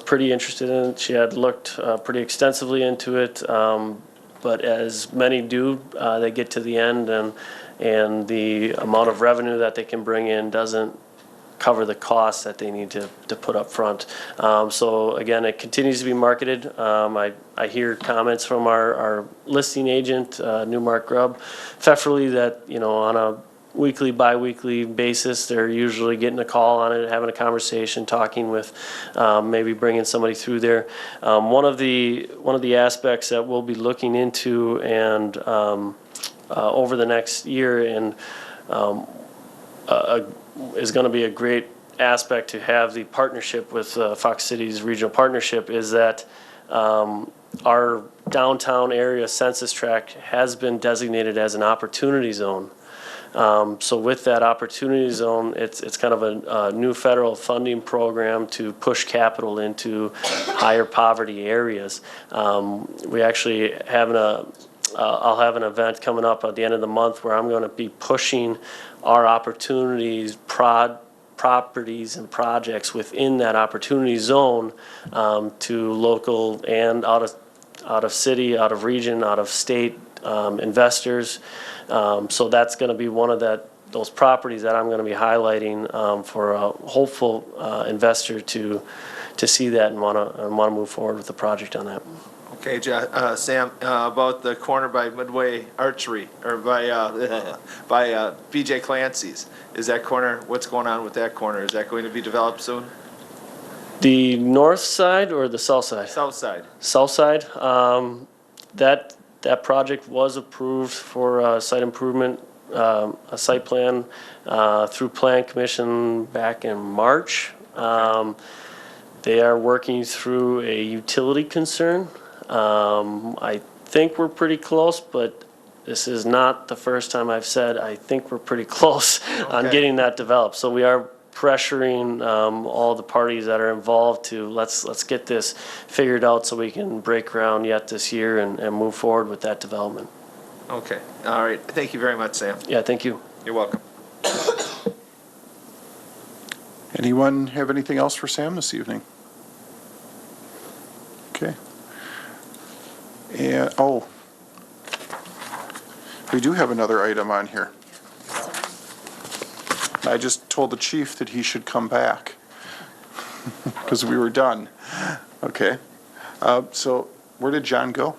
pretty interested in it. She had looked pretty extensively into it, but as many do, they get to the end and the amount of revenue that they can bring in doesn't cover the costs that they need to put up front. So again, it continues to be marketed. I hear comments from our listing agent, Newmark Grubb, Pfefferly, that on a weekly, bi-weekly basis, they're usually getting a call on it, having a conversation, talking with, maybe bringing somebody through there. One of the aspects that we'll be looking into and over the next year and is going to be a great aspect to have the partnership with Fox Cities Regional Partnership is that our downtown area census tract has been designated as an opportunity zone. So with that opportunity zone, it's kind of a new federal funding program to push capital into higher poverty areas. We actually I'll have an event coming up at the end of the month where I'm going to be pushing our opportunities, properties and projects within that opportunity zone to local and out of city, out of region, out of state investors. So that's going to be one of those properties that I'm going to be highlighting for a hopeful investor to see that and want to move forward with the project on that. Okay, Sam, about the corner by Midway Archery, or by BJ Clancy's. Is that corner, what's going on with that corner? Is that going to be developed soon? The north side or the south side? South side. South side. That project was approved for site improvement a site plan through Plan Commission back in March. They are working through a utility concern. I think we're pretty close, but this is not the first time I've said I think we're pretty close on Okay. getting that developed. So we are pressuring all the parties that are involved to let's get this figured out so we can break ground yet this year and move forward with that development. Okay, all right. Thank you very much, Sam. Yeah, thank you. You're welcome. Anyone have anything else for Sam this evening? Okay. And, oh, we do have another item on here. I just told the chief that he should come back because we were done. Okay. So where did John go?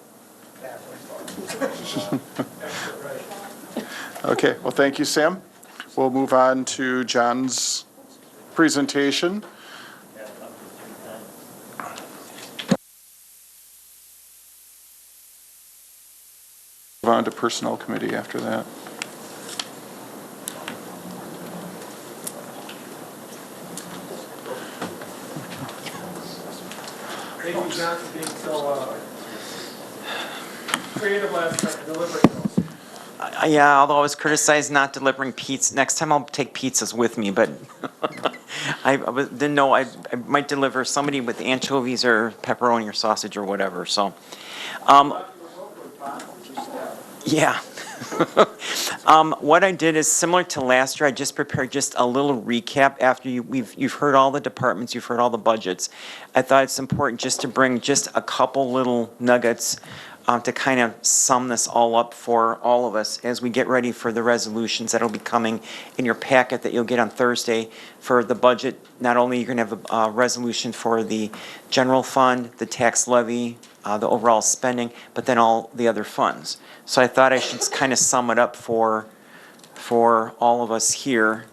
Okay, well, thank you, Sam. We'll move on to John's presentation. Move on to Personnel Committee after that. Thank you, John, for being so creative last time, delivering those. Yeah, although I was criticized not delivering pizza. Next time I'll take pizzas with me, but didn't know I might deliver somebody with anchovies or pepperoni or sausage or whatever, so. Yeah. What I did is similar to last year. I just prepared just a little recap after you've heard all the departments, you've heard all the budgets. I thought it's important just to bring just a couple little nuggets to kind of sum this all up for all of us as we get ready for the resolutions that'll be coming in your packet that you'll get on Thursday for the budget. Not only you're going to have a resolution for the general fund, the tax levy, the overall spending, but then all the other funds. So I thought I should kind of sum it up for all of us here.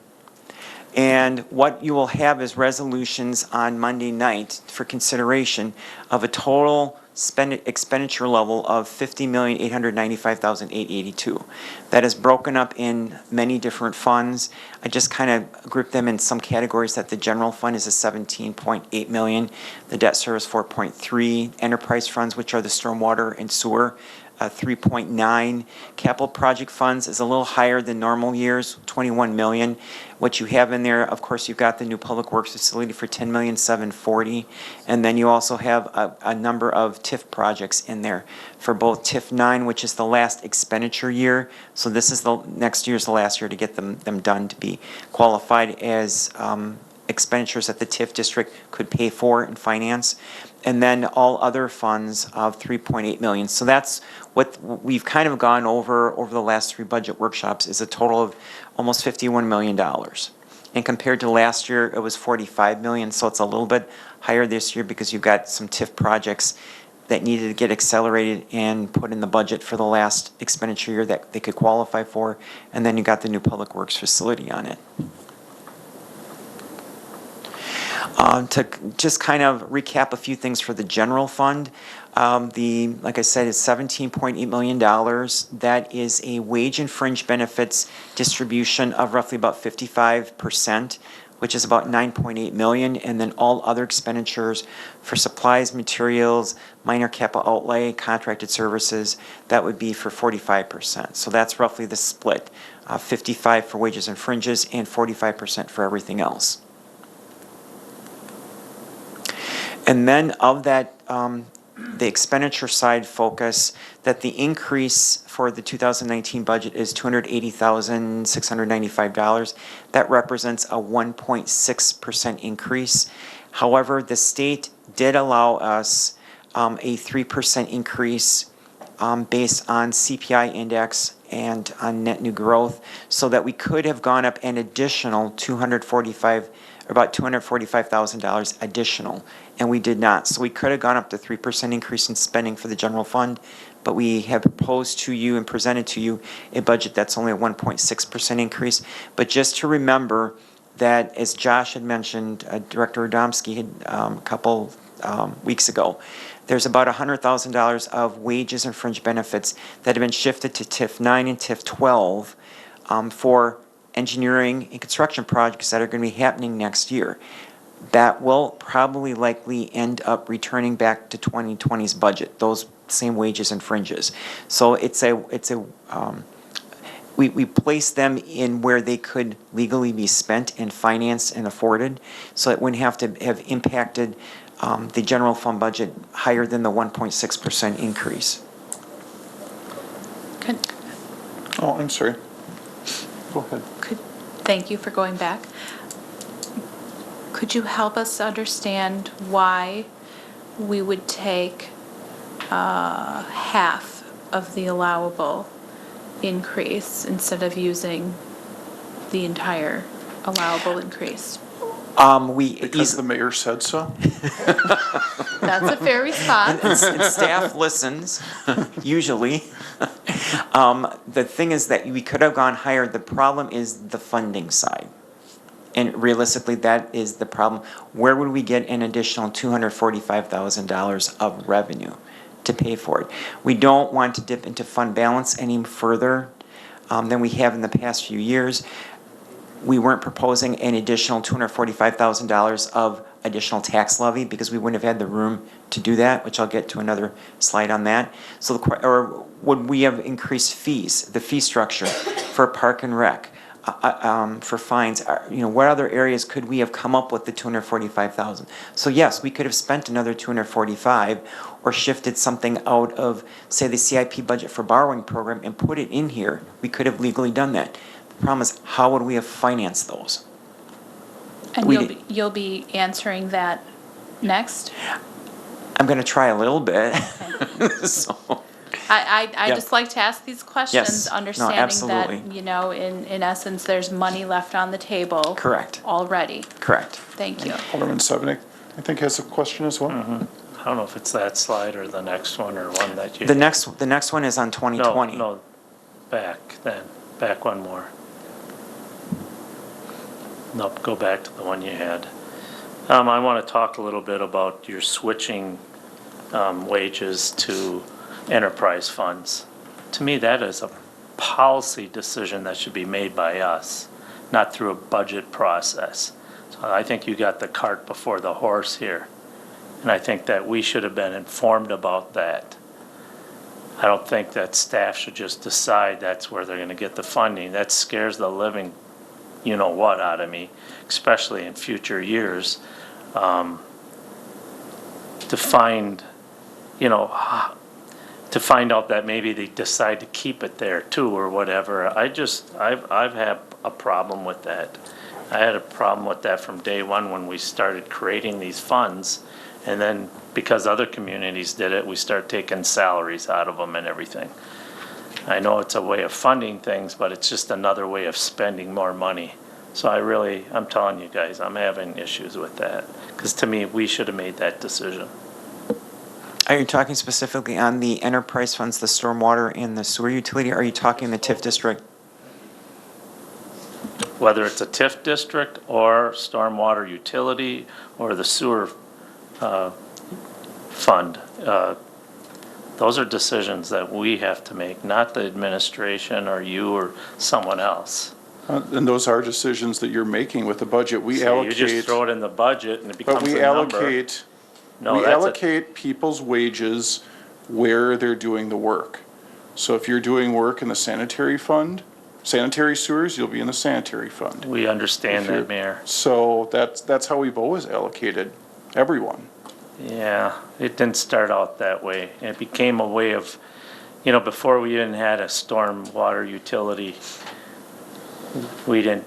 And what you will have is resolutions on Monday night for consideration of a total expenditure level of $50,895,882. That is broken up in many different funds. I just kind of grouped them in some categories that the general fund is a $17.8 million, the debt service 4.3, enterprise funds, which are the stormwater and sewer, 3.9. Capital project funds is a little higher than normal years, 21 million. What you have in there, of course, you've got the new public works facility for 10,740,000, and then you also have a number of TIF projects in there for both TIF 9, which is the last expenditure year. So this is the next year's the last year to get them done to be qualified as expenditures that the TIF district could pay for and finance, and then all other funds of 3.8 million. So that's what we've kind of gone over the last 3 budget workshops, is a total of almost $51 million. And compared to last year, it was 45 million, so it's a little bit higher this year because you've got some TIF projects that needed to get accelerated and put in the budget for the last expenditure year that they could qualify for, and then you got the new public works facility on it. To just kind of recap a few things for the general fund, like I said, is $17.8 million. That is a wage and fringe benefits distribution of roughly about 55%, which is about 9.8 million, and then all other expenditures for supplies, materials, minor capital outlay, contracted services, that would be for 45%. So that's roughly the split, 55 for wages and fringes and 45% for everything else. And then of that, the expenditure side focus, that the increase for the 2019 budget is $280,695. That represents a 1.6% increase. However, the state did allow us a 3% increase based on CPI index and on net new growth, so that we could have gone up an additional about $245,000 additional, and we did not. So we could have gone up to 3% increase in spending for the general fund, but we have proposed to you and presented to you a budget that's only a 1.6% increase. But just to remember that, as Josh had mentioned, Director Adamski had a couple weeks ago, there's about $100,000 of wages and fringe benefits that have been shifted to TIF 9 and TIF 12 for engineering and construction projects that are going to be happening next year. That will probably likely end up returning back to 2020's budget, those same wages and fringes. So we place them in where they could legally be spent and financed and afforded, so it wouldn't have to have impacted the general fund budget higher than the 1.6% increase. Oh, I'm sorry. Go ahead. Thank you for going back. Could you help us understand why we would take half of the allowable increase instead of using the entire allowable increase? Because the mayor said so? That's a fair response. And staff listens, usually. The thing is that we could have gone higher. The problem is the funding side. And realistically, that is the problem. Where would we get an additional $245,000 of revenue to pay for it? We don't want to dip into fund balance any further than we have in the past few years. We weren't proposing an additional $245,000 of additional tax levy because we wouldn't have had the room to do that, which I'll get to another slide on that. So, or would we have increased fees, the fee structure for park and rec, for fines? What other areas could we have come up with the $245,000? So yes, we could have spent another $245,000 or shifted something out of, say, the CIP budget for borrowing program and put it in here. We could have legally done that. The problem is, how would we have financed those? And you'll be answering that next? I'm going to try a little bit. So, I Yep. just like to ask these questions, Yes. No, understanding absolutely. that, in essence, there's money left on the table. Correct. Already. Correct. Thank you. Alderman Sevenick, I think, has a question as well. I don't know if it's that slide or the next one or one that you. The next one is on 2020. No, back one more. Nope, go back to the one you had. I want to talk a little bit about your switching wages to enterprise funds. To me, that is a policy decision that should be made by us, not through a budget process. So I think you got the cart before the horse here. And I think that we should have been informed about that. I don't think that staff should just decide that's where they're going to get the funding. That scares the living you-know-what out of me, especially in future years, to find out that maybe they decide to keep it there too or whatever. I've had a problem with that. I had a problem with that from day one when we started creating these funds. And then because other communities did it, we start taking salaries out of them and everything. I know it's a way of funding things, but it's just another way of spending more money. So I'm telling you guys, I'm having issues with that. Because to me, we should have made that decision. Are you talking specifically on the enterprise funds, the stormwater and the sewer utility? Are you talking the TIF district? Whether it's a TIF district or stormwater utility or the sewer fund, those are decisions that we have to make, not the administration or you or someone else. And those are decisions that you're making with the budget. We So allocate. you just throw it in the budget and it becomes But we a number. allocate, No, we that's a- allocate people's wages where they're doing the work. So if you're doing work in the sanitary fund, sanitary sewers, you'll be in the sanitary fund. We understand If you're- that, Mayor. So that's how we've always allocated everyone. Yeah, it didn't start out that way. It became a way of, before we even had a storm water utility, we didn't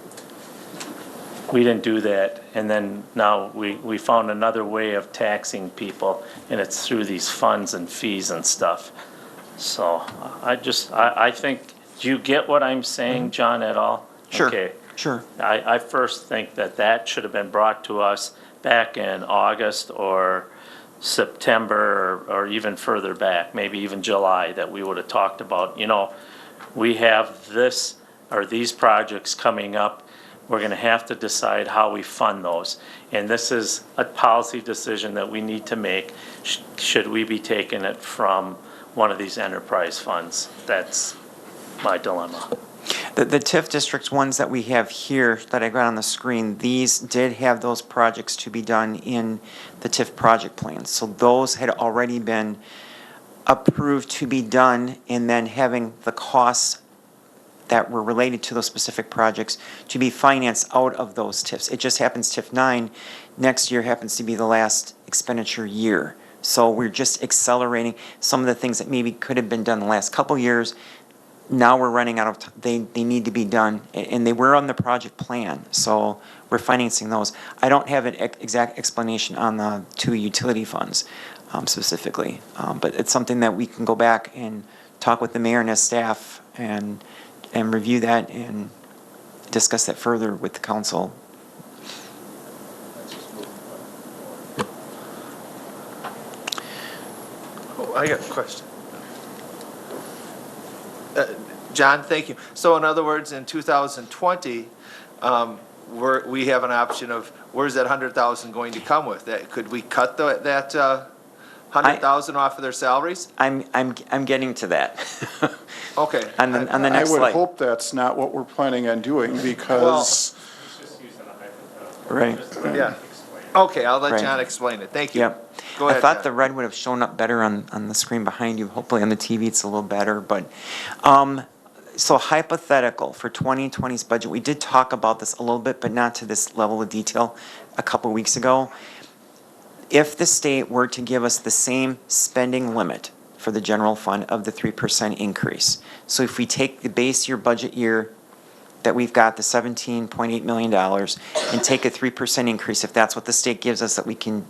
do that. And then now we found another way of taxing people, and it's through these funds and fees and stuff. So I think, do you get what I'm saying, John, at all? Sure. Okay. Sure. I first think that should have been brought to us back in August or September or even further back, maybe even July, that we would have talked about, we have this or these projects coming up. We're going to have to decide how we fund those. And this is a policy decision that we need to make. Should we be taking it from one of these enterprise funds? That's my dilemma. The TIF districts ones that we have here that I got on the screen, these did have those projects to be done in the TIF project plans. So those had already been approved to be done, and then having the costs that were related to those specific projects to be financed out of those TIFs. It just happens TIF 9 next year happens to be the last expenditure year. So we're just accelerating some of the things that maybe could have been done the last couple years. Now we're running out of, they need to be done, and they were on the project plan, so we're financing those. I don't have an exact explanation on the 2 utility funds specifically, but it's something that we can go back and talk with the mayor and his staff and review that and discuss that further with the council. Oh, I got a question. John, thank you. So in other words, in 2020, we have an option of where's that 100,000 going to come with? Could we cut that 100,000 off of their salaries? I'm getting to that. Okay. On the next I would slide. hope that's not what we're planning on doing because, Right. Yeah. Okay, I'll let Right. John explain it. Thank you. Yep. Go ahead, I thought John. the red would have shown up better on the screen behind you. Hopefully on the TV it's a little better, but, so hypothetical for 2020's budget, we did talk about this a little bit, but not to this level of detail a couple weeks ago. If the state were to give us the same spending limit for the general fund of the 3% increase, so if we take the base year budget year that we've got, the $17.8 million, and take a 3% increase, if that's what the state gives us that we can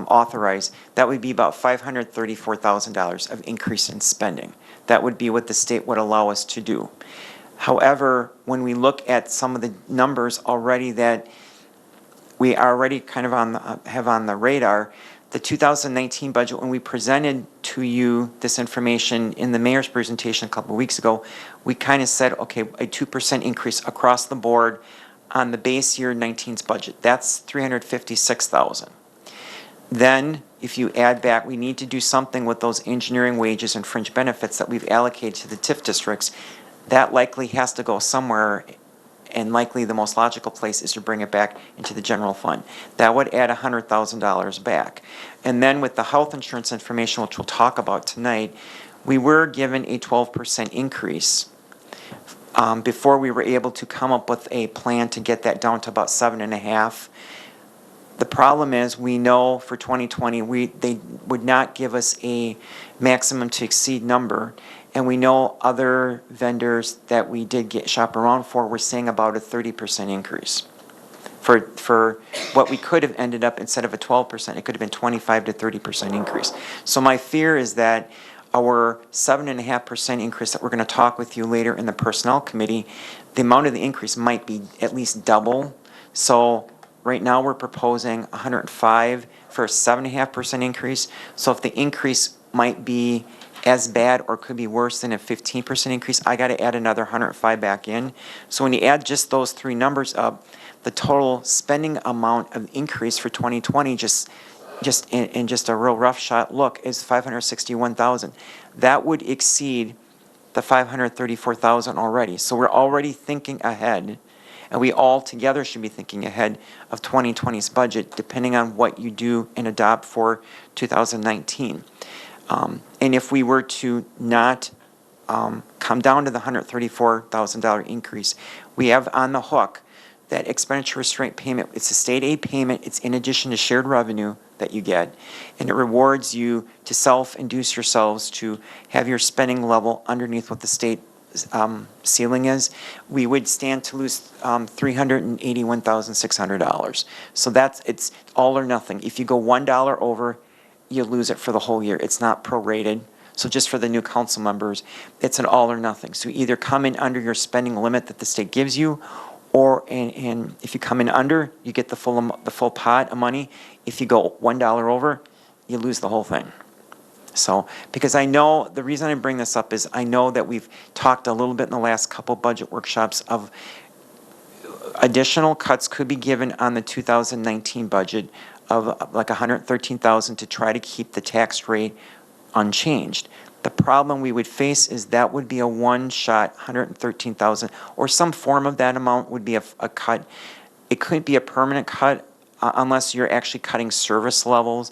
authorize, that would be about $534,000 of increase in spending. That would be what the state would allow us to do. However, when we look at some of the numbers already that we are already kind of have on the radar, the 2019 budget, when we presented to you this information in the mayor's presentation a couple of weeks ago, we kind of said, okay, a 2% increase across the board on the base year 19's budget. That's $356,000. Then, if you add back, we need to do something with those engineering wages and fringe benefits that we've allocated to the TIF districts. That likely has to go somewhere, and likely the most logical place is to bring it back into the general fund. That would add $100,000 back. And then with the health insurance information, which we'll talk about tonight, we were given a 12% increase before we were able to come up with a plan to get that down to about 7.5%. The problem is, we know for 2020, they would not give us a maximum to exceed number, and we know other vendors that we did shop around for were saying about a 30% increase. For what we could have ended up, instead of a 12%, it could have been 25 to 30% increase. So my fear is that our 7.5% increase that we're going to talk with you later in the personnel committee, the amount of the increase might be at least double. So right now, we're proposing 105 for a 7.5% increase. So if the increase might be as bad or could be worse than a 15% increase, I got to add another 105 back in. So when you add just those three numbers up, the total spending amount of increase for 2020, just in just a real rough shot look, is $561,000. That would exceed the $534,000 already. So we're already thinking ahead. And we all together should be thinking ahead of 2020's budget, depending on what you do and adopt for 2019. And if we were to not come down to the $134,000 increase, we have on the hook that expenditure restraint payment. It's a state aid payment. It's in addition to shared revenue that you get, and it rewards you to self-induce yourselves to have your spending level underneath what the state ceiling is. We would stand to lose $381,600. So it's all or nothing. If you go $1 over, you lose it for the whole year. It's not prorated. So just for the new council members, it's an all or nothing. So either come in under your spending limit that the state gives you, or and if you come in under, you get the full pot of money. If you go $1 over, you lose the whole thing. So, because I know, the reason I bring this up is I know that we've talked a little bit in the last couple budget workshops of additional cuts could be given on the 2019 budget of like $113,000 to try to keep the tax rate unchanged. The problem we would face is that would be a one-shot 113,000, or some form of that amount would be a cut. It couldn't be a permanent cut unless you're actually cutting service levels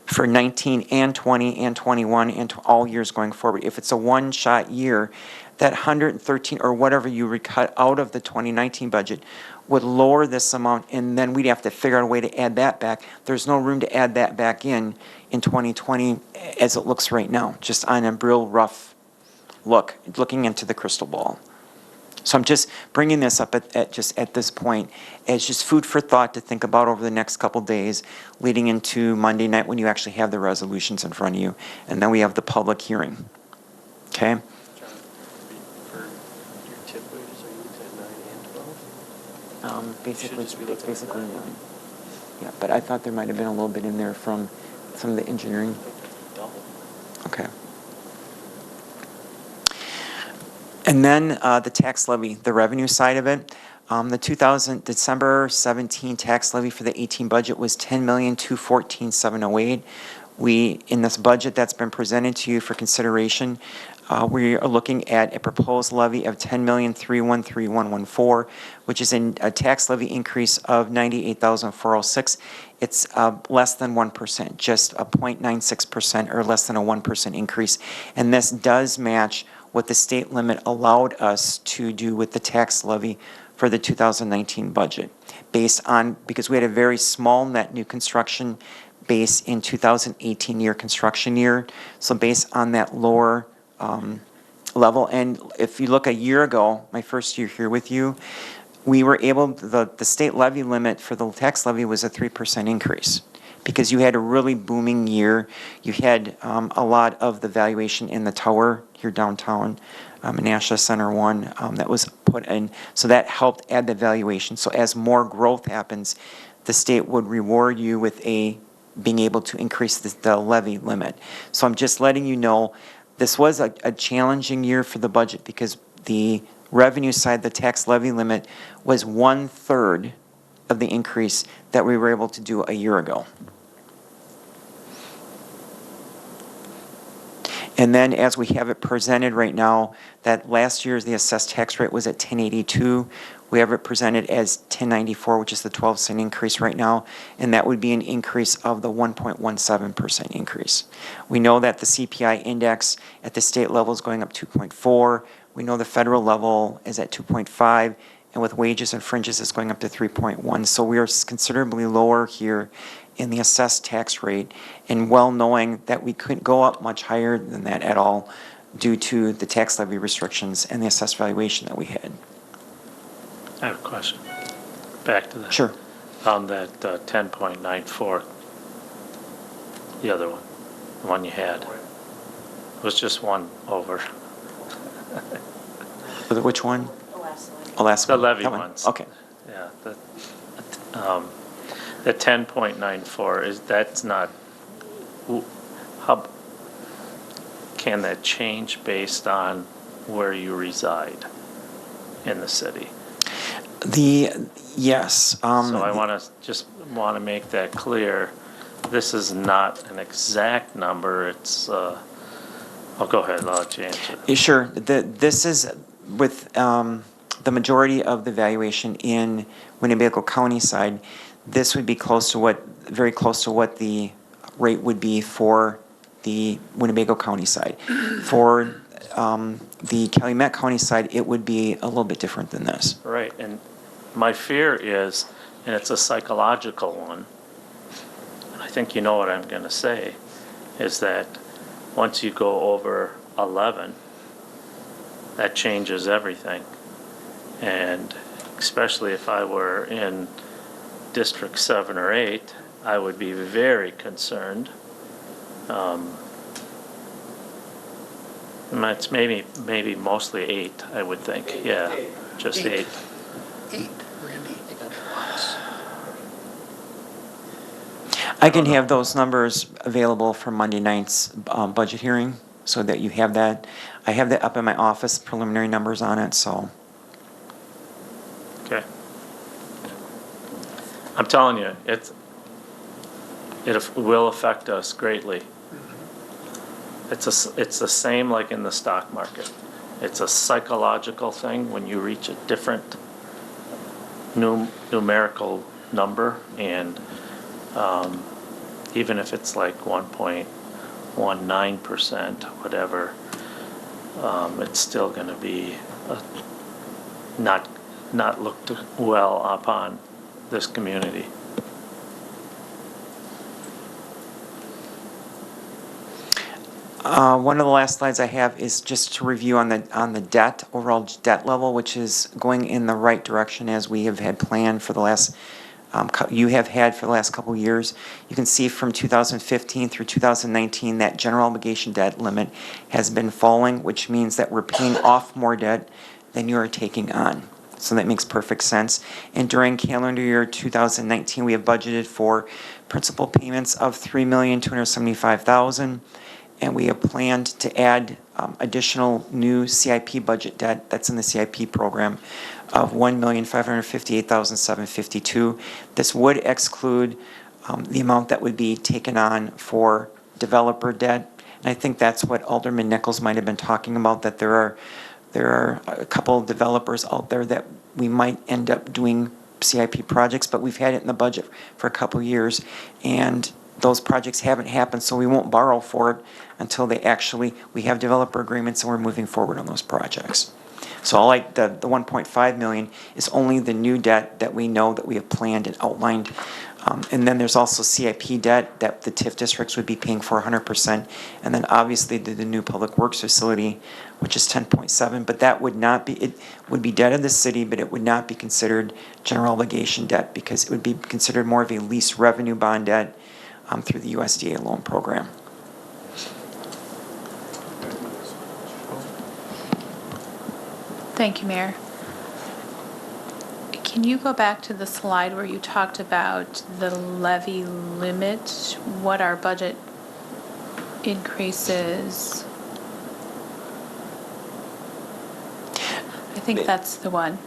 for 19 and 20 and 21 and all years going forward. If it's a one-shot year, that 113 or whatever you recut out of the 2019 budget would lower this amount, and then we'd have to figure out a way to add that back. There's no room to add that back in 2020 as it looks right now, just on a real rough looking into the crystal ball. So I'm just bringing this up at this point as just food for thought to think about over the next couple days leading into Monday night when you actually have the resolutions in front of you, and then we have the public hearing. Okay? Basically 9. Yeah, but I thought there might have been a little bit in there from some of the engineering. Okay. And then the tax levy, the revenue side of it. The December 17 tax levy for the 18 budget was $10,214,708. In this budget that's been presented to you for consideration, we are looking at a proposed levy of $10,313,114, which is a tax levy increase of $98,406. It's less than 1%, just a 0.96% or less than a 1% increase. And this does match what the state limit allowed us to do with the tax levy for the 2019 budget, because we had a very small net new construction base in 2018 construction year. So based on that lower level, and if you look a year ago, my first year here with you, we were able, the state levy limit for the tax levy was a 3% increase, because you had a really booming year. You had a lot of the valuation in the tower here downtown, Menasha Center 1, that was put in. So that helped add the valuation. So as more growth happens, the state would reward you with being able to increase the levy limit. So I'm just letting you know, this was a challenging year for the budget because the revenue side, the tax levy limit, was 1/3 of the increase that we were able to do a year ago. And then as we have it presented right now, that last year's the assessed tax rate was at 1082. We have it presented as 1094, which is the 12-cent increase right now, and that would be an increase of the 1.17% increase. We know that the CPI index at the state level is going up 2.4. We know the federal level is at 2.5, and with wages and fringes it's going up to 3.1. So we are considerably lower here in the assessed tax rate, and well knowing that we couldn't go up much higher than that at all due to the tax levy restrictions and the assessed valuation that we had. I have a question. Back to that. Sure. On that 10.94, the other one, the one you had, was just one over. Which one? The last one. The levy That one. ones. Okay. Yeah. The 10.94 that's not. How can that change based on where you reside in the city? Yes. So I want to make that clear. This is not an exact number. It's. Go ahead. I'll let you answer. Sure. This is with the majority of the valuation in Winnebago County side. This would be very close to what the rate would be for the Winnebago County side. For the Calumet County side, it would be a little bit different than this. Right, and my fear is, and it's a psychological one, and I think you know what I'm going to say, is that once you go over 11, that changes everything. And especially if I were in District 7 or 8, I would be very concerned. It's maybe mostly 8, I would think. Yeah, just 8. 8, Randy. I can have those numbers available for Monday night's budget hearing so that you have that. I have that up in my office, preliminary numbers on it, so. Okay. I'm telling you, it will affect us greatly. it's the same like in the stock market. It's a psychological thing when you reach a different numerical number, and even if it's like 1.19%, whatever, it's still going to be not looked well upon this community. One of the last slides I have is just to review on the debt, overall debt level, which is going in the right direction as we have had planned for the last, you have had for the last couple of years. You can see from 2015 through 2019 that general obligation debt limit has been falling, which means that we're paying off more debt than you are taking on. So that makes perfect sense. And during calendar year 2019, we have budgeted for principal payments of $3,275,000. And we have planned to add additional new CIP budget debt that's in the CIP program of $1,558,752. This would exclude the amount that would be taken on for developer debt. And I think that's what Alderman Nichols might have been talking about, that there are a couple of developers out there that we might end up doing CIP projects, but we've had it in the budget for a couple of years, and those projects haven't happened, so we won't borrow for it until we have developer agreements and we're moving forward on those projects. So all like the 1.5 million is only the new debt that we know that we have planned and outlined. And then there's also CIP debt that the TIF districts would be paying for 100%. And then obviously the new public works facility, which is 10.7, but that would not be, it would be debt of the city, but it would not be considered general obligation debt because it would be considered more of a lease revenue bond debt through the USDA loan program. Thank you, Mayor. Can you go back to the slide where you talked about the levy limit, what our budget increases? I think that's the one.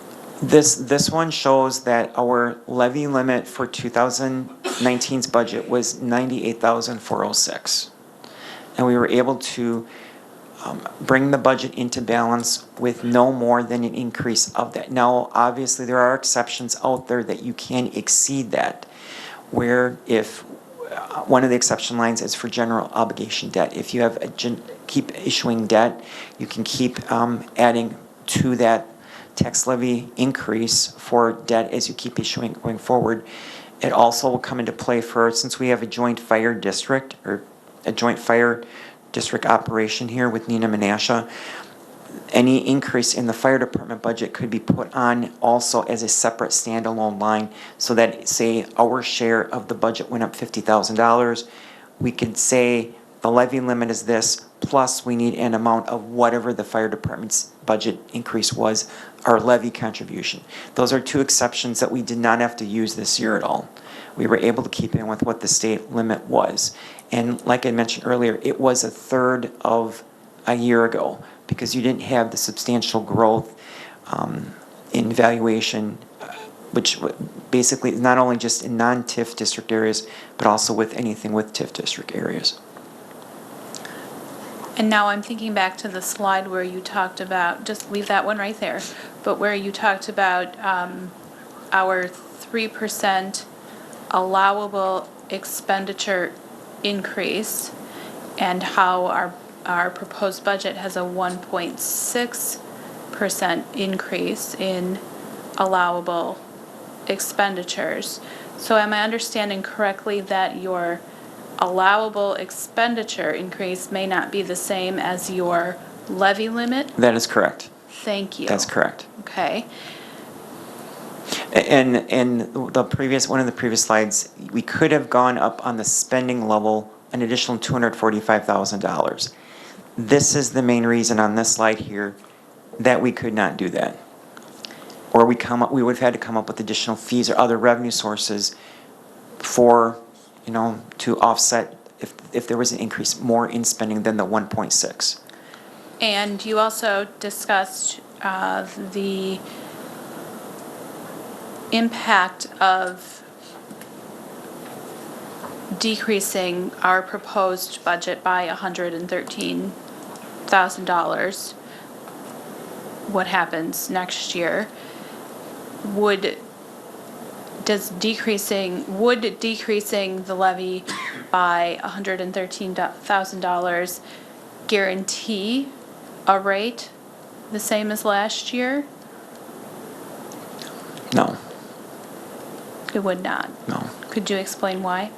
This one shows that our levy limit for 2019's budget was $98,406. And we were able to bring the budget into balance with no more than an increase of that. Now, obviously, there are exceptions out there that you can exceed that, where if one of the exception lines is for general obligation debt. If you have keep issuing debt, you can keep adding to that tax levy increase for debt as you keep issuing going forward. It also will come into play for, since we have a joint fire district or a joint fire district operation here with Nina Menasha, any increase in the fire department budget could be put on also as a separate standalone line, so that, say, our share of the budget went up $50,000, we could say the levy limit is this, plus we need an amount of whatever the fire department's budget increase was, our levy contribution. Those are two exceptions that we did not have to use this year at all. We were able to keep in with what the state limit was. And like I mentioned earlier, it was a third of a year ago because you didn't have the substantial growth in valuation, which basically is not only just in non-TIF district areas, but also with anything with TIF district areas. And now I'm thinking back to the slide where you talked about, just leave that one right there, but where you talked about our 3% allowable expenditure increase and how our proposed budget has a 1.6% increase in allowable expenditures. So am I understanding correctly that your allowable expenditure increase may not be the same as your levy limit? That is correct. Thank you. That's correct. Okay. And the previous, one of the previous slides, we could have gone up on the spending level an additional $245,000. This is the main reason on this slide here that we could not do that. Or we would have had to come up with additional fees or other revenue sources for, to offset if there was an increase more in spending than the 1.6. And you also discussed the impact of decreasing our proposed budget by $113,000, what happens next year? Would decreasing the levy by $113,000 guarantee a rate the same as last year? No, It would not. no. Could you explain why?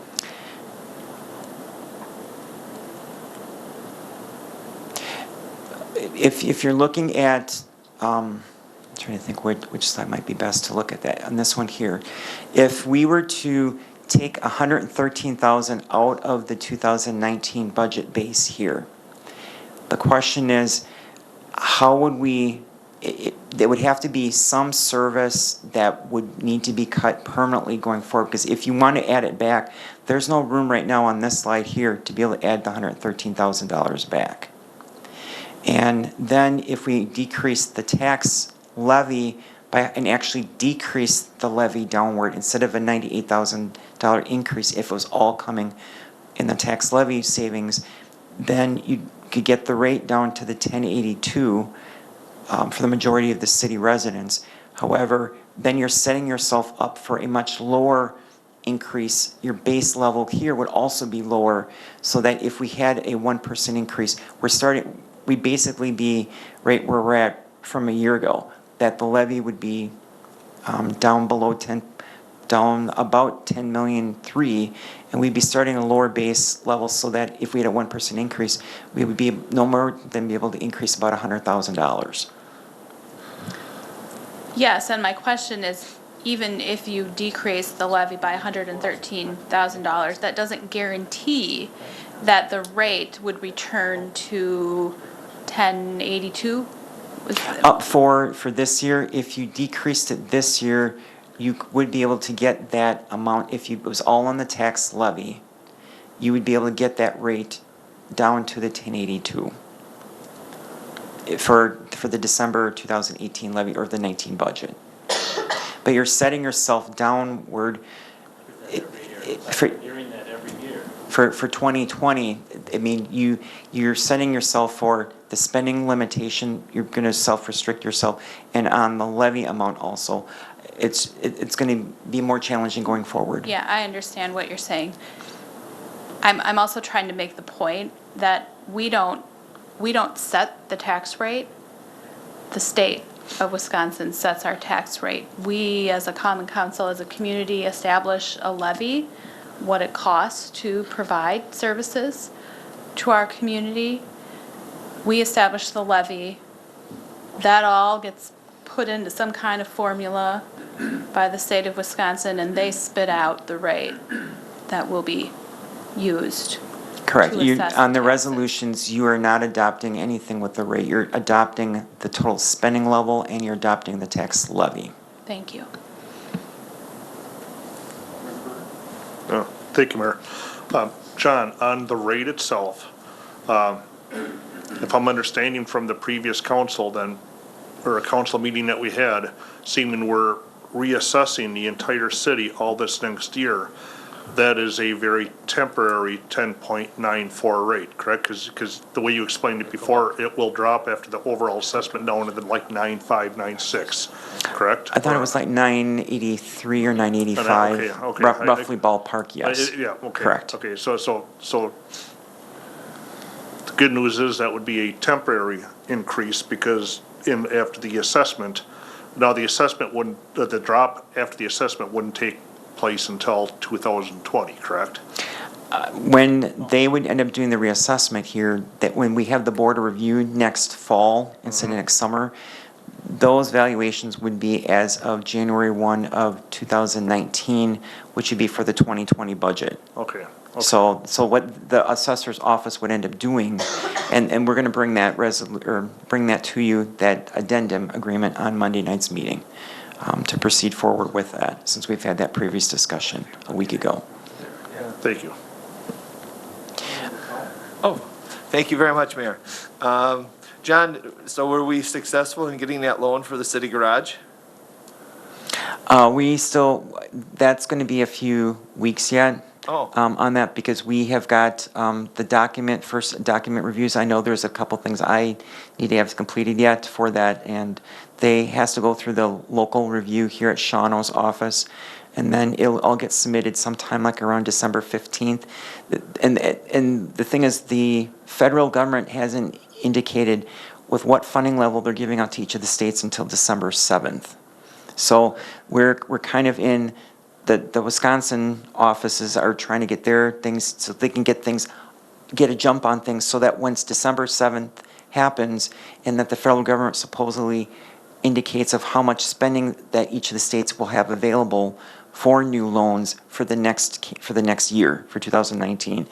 If you're looking at, I'm trying to think which slide might be best to look at that, on this one here. If we were to take 113,000 out of the 2019 budget base here, the question is, how would we, there would have to be some service that would need to be cut permanently going forward, because if you want to add it back, there's no room right now on this slide here to be able to add the $113,000 back. And then if we decrease the tax levy and actually decrease the levy downward, instead of a $98,000 increase, if it was all coming in the tax levy savings, then you could get the rate down to the 1082 for the majority of the city residents. However, then you're setting yourself up for a much lower increase. Your base level here would also be lower, so that if we had a 1% increase, we'd basically be right where we're at from a year ago, that the levy would be down about 10,000,003, and we'd be starting a lower base level, so that if we had a 1% increase, we would be no more than be able to increase about $100,000. Yes, and my question is, even if you decrease the levy by $113,000, that doesn't guarantee that the rate would return to 1082? For this year, if you decreased it this year, you would be able to get that amount. If it was all on the tax levy, you would be able to get that rate down to the 1082 for the December 2018 levy or the 19 budget. But you're setting yourself downward. Hearing that every year. For 2020, I mean, you're setting yourself for the spending limitation. You're going to self-restrict yourself, and on the levy amount also, it's going to be more challenging going forward. Yeah, I understand what you're saying. I'm also trying to make the point that we don't set the tax rate. The state of Wisconsin sets our tax rate. We, as a common council, as a community, establish a levy, what it costs to provide services to our community. We establish the levy. That all gets put into some kind of formula by the state of Wisconsin, and they spit out the rate that will be used. Correct. To assess On the taxes. resolutions, you are not adopting anything with the rate. You're adopting the total spending level, and you're adopting the tax levy. Thank you. Thank you, Mayor. John, on the rate itself, if I'm understanding from the previous council then, or a council meeting that we had, seeming we're reassessing the entire city all this next year, that is a very temporary 10.94 rate, correct? Because the way you explained it before, it will drop after the overall assessment down to like 9.596, correct? I thought it was like 983 or 985. Okay. Roughly ballpark, yes. Yeah, okay. Correct. Okay, so the good news is that would be a temporary increase, because after the assessment, now the assessment wouldn't, the drop after the assessment wouldn't take place until 2020, correct? When they would end up doing the reassessment here, that when we have the board of review next fall instead of next summer, those valuations would be as of January 1 of 2019, which would be for the 2020 budget. Okay. So what the assessor's office would end up doing, and we're going to bring that bring that to you, that addendum agreement on Monday night's meeting, to proceed forward with that, since we've had that previous discussion a week ago. Thank you. Oh, thank you very much, Mayor. John, so were we successful in getting that loan for the city garage? That's going to be a few weeks yet. on that because we have got the first document reviews. I know there's a couple things I need to have completed yet for that, and they has to go through the local review here at Shawano's office, and then it'll all get submitted sometime like around December 15th. And the thing is, the federal government hasn't indicated with what funding level they're giving out to each of the states until December 7th. So we're kind of in, the Wisconsin offices are trying to get their things so they can get a jump on things so that once December 7th happens and that the federal government supposedly indicates of how much spending that each of the states will have available for new loans for the next year, for 2019,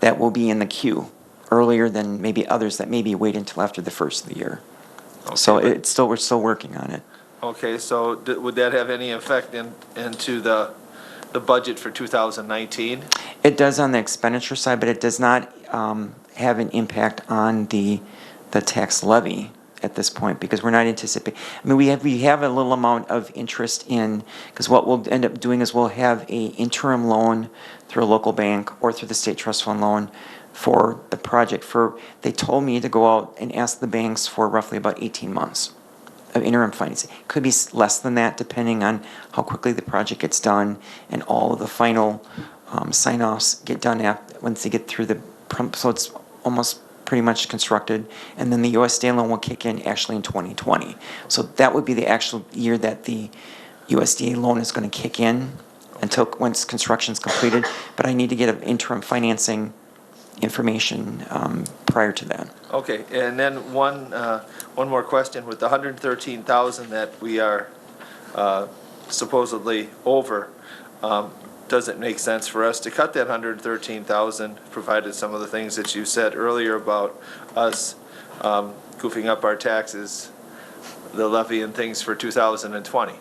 that will be in the queue earlier than maybe others that maybe wait until after the first of the year. So we're still working on it. Okay, so would that have any effect into the budget for 2019? It does on the expenditure side, but it does not have an impact on the tax levy at this point because we're not anticipating. I mean, we have a little amount of interest in, because what we'll end up doing is we'll have a interim loan through a local bank or through the state trust fund loan for the project. They told me to go out and ask the banks for roughly about 18 months of interim financing. Could be less than that depending on how quickly the project gets done and all of the final sign-offs get done once they get through so it's almost pretty much constructed, and then the USDA loan will kick in actually in 2020. So that would be the actual year that the USDA loan is going to kick in until once construction's completed, but I need to get an interim financing information prior to that. Okay, and then one more question. With the 113,000 that we are supposedly over, does it make sense for us to cut that 113,000, provided some of the things that you said earlier about us goofing up our taxes, the levy and things for 2020?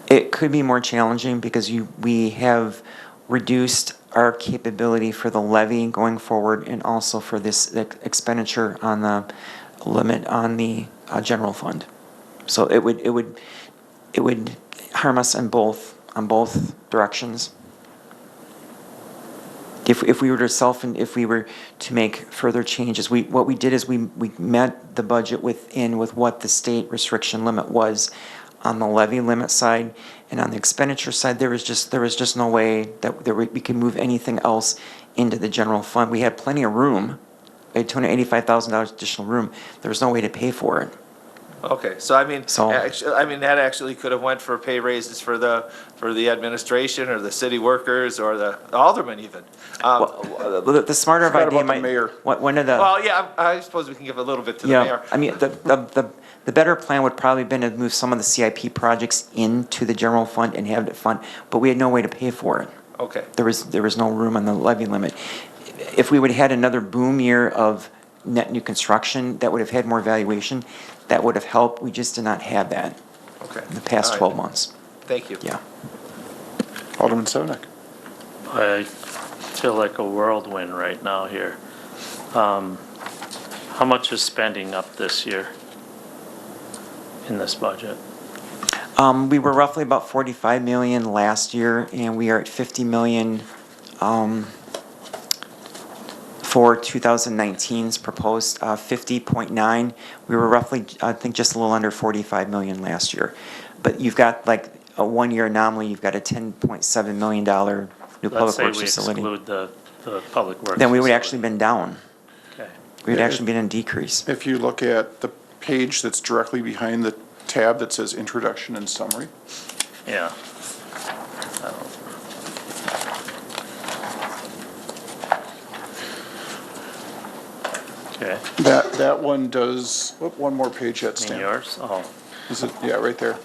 It could be more challenging because we have reduced our capability for the levy going forward and also for this expenditure on the limit on the general fund. So it would harm us on both directions. If we were to make further changes, what we did is we met the budget with what the state restriction limit was on the levy limit side, and on the expenditure side, there was just no way that we could move anything else into the general fund. We had plenty of room. We had $285,000 additional room. There was no way to pay for it. Okay, so I mean, that actually could have went for pay raises for the administration or the city workers or the aldermen even. The smarter of idea might. Mayor. One of the. Well, yeah, I suppose we can give a little bit to the mayor. I mean, the better plan would probably have been to move some of the CIP projects into the general fund and have it fund, but we had no way to pay for it. Okay. There was no room on the levy limit. If we would have had another boom year of net new construction that would have had more valuation, that would have helped. We just did not have that in the past 12 months. Thank you. Yeah. Alderman Sevenick. I feel like a whirlwind right now here. How much is spending up this year in this budget? We were roughly about 45 million last year, and we are at 50 million for 2019's proposed 50.9. We were roughly, I think, just a little under 45 million last year. But you've got like a one-year anomaly. You've got a $10.7 million new public works facility. Let's say we exclude the public works. Then we would actually been down. Okay. We would actually been in decrease. If you look at the page that's directly behind the tab that says Introduction and Summary. Yeah. Okay. That one does, one more page yet, Stan. Yours? Oh. Is it? Yeah, right there.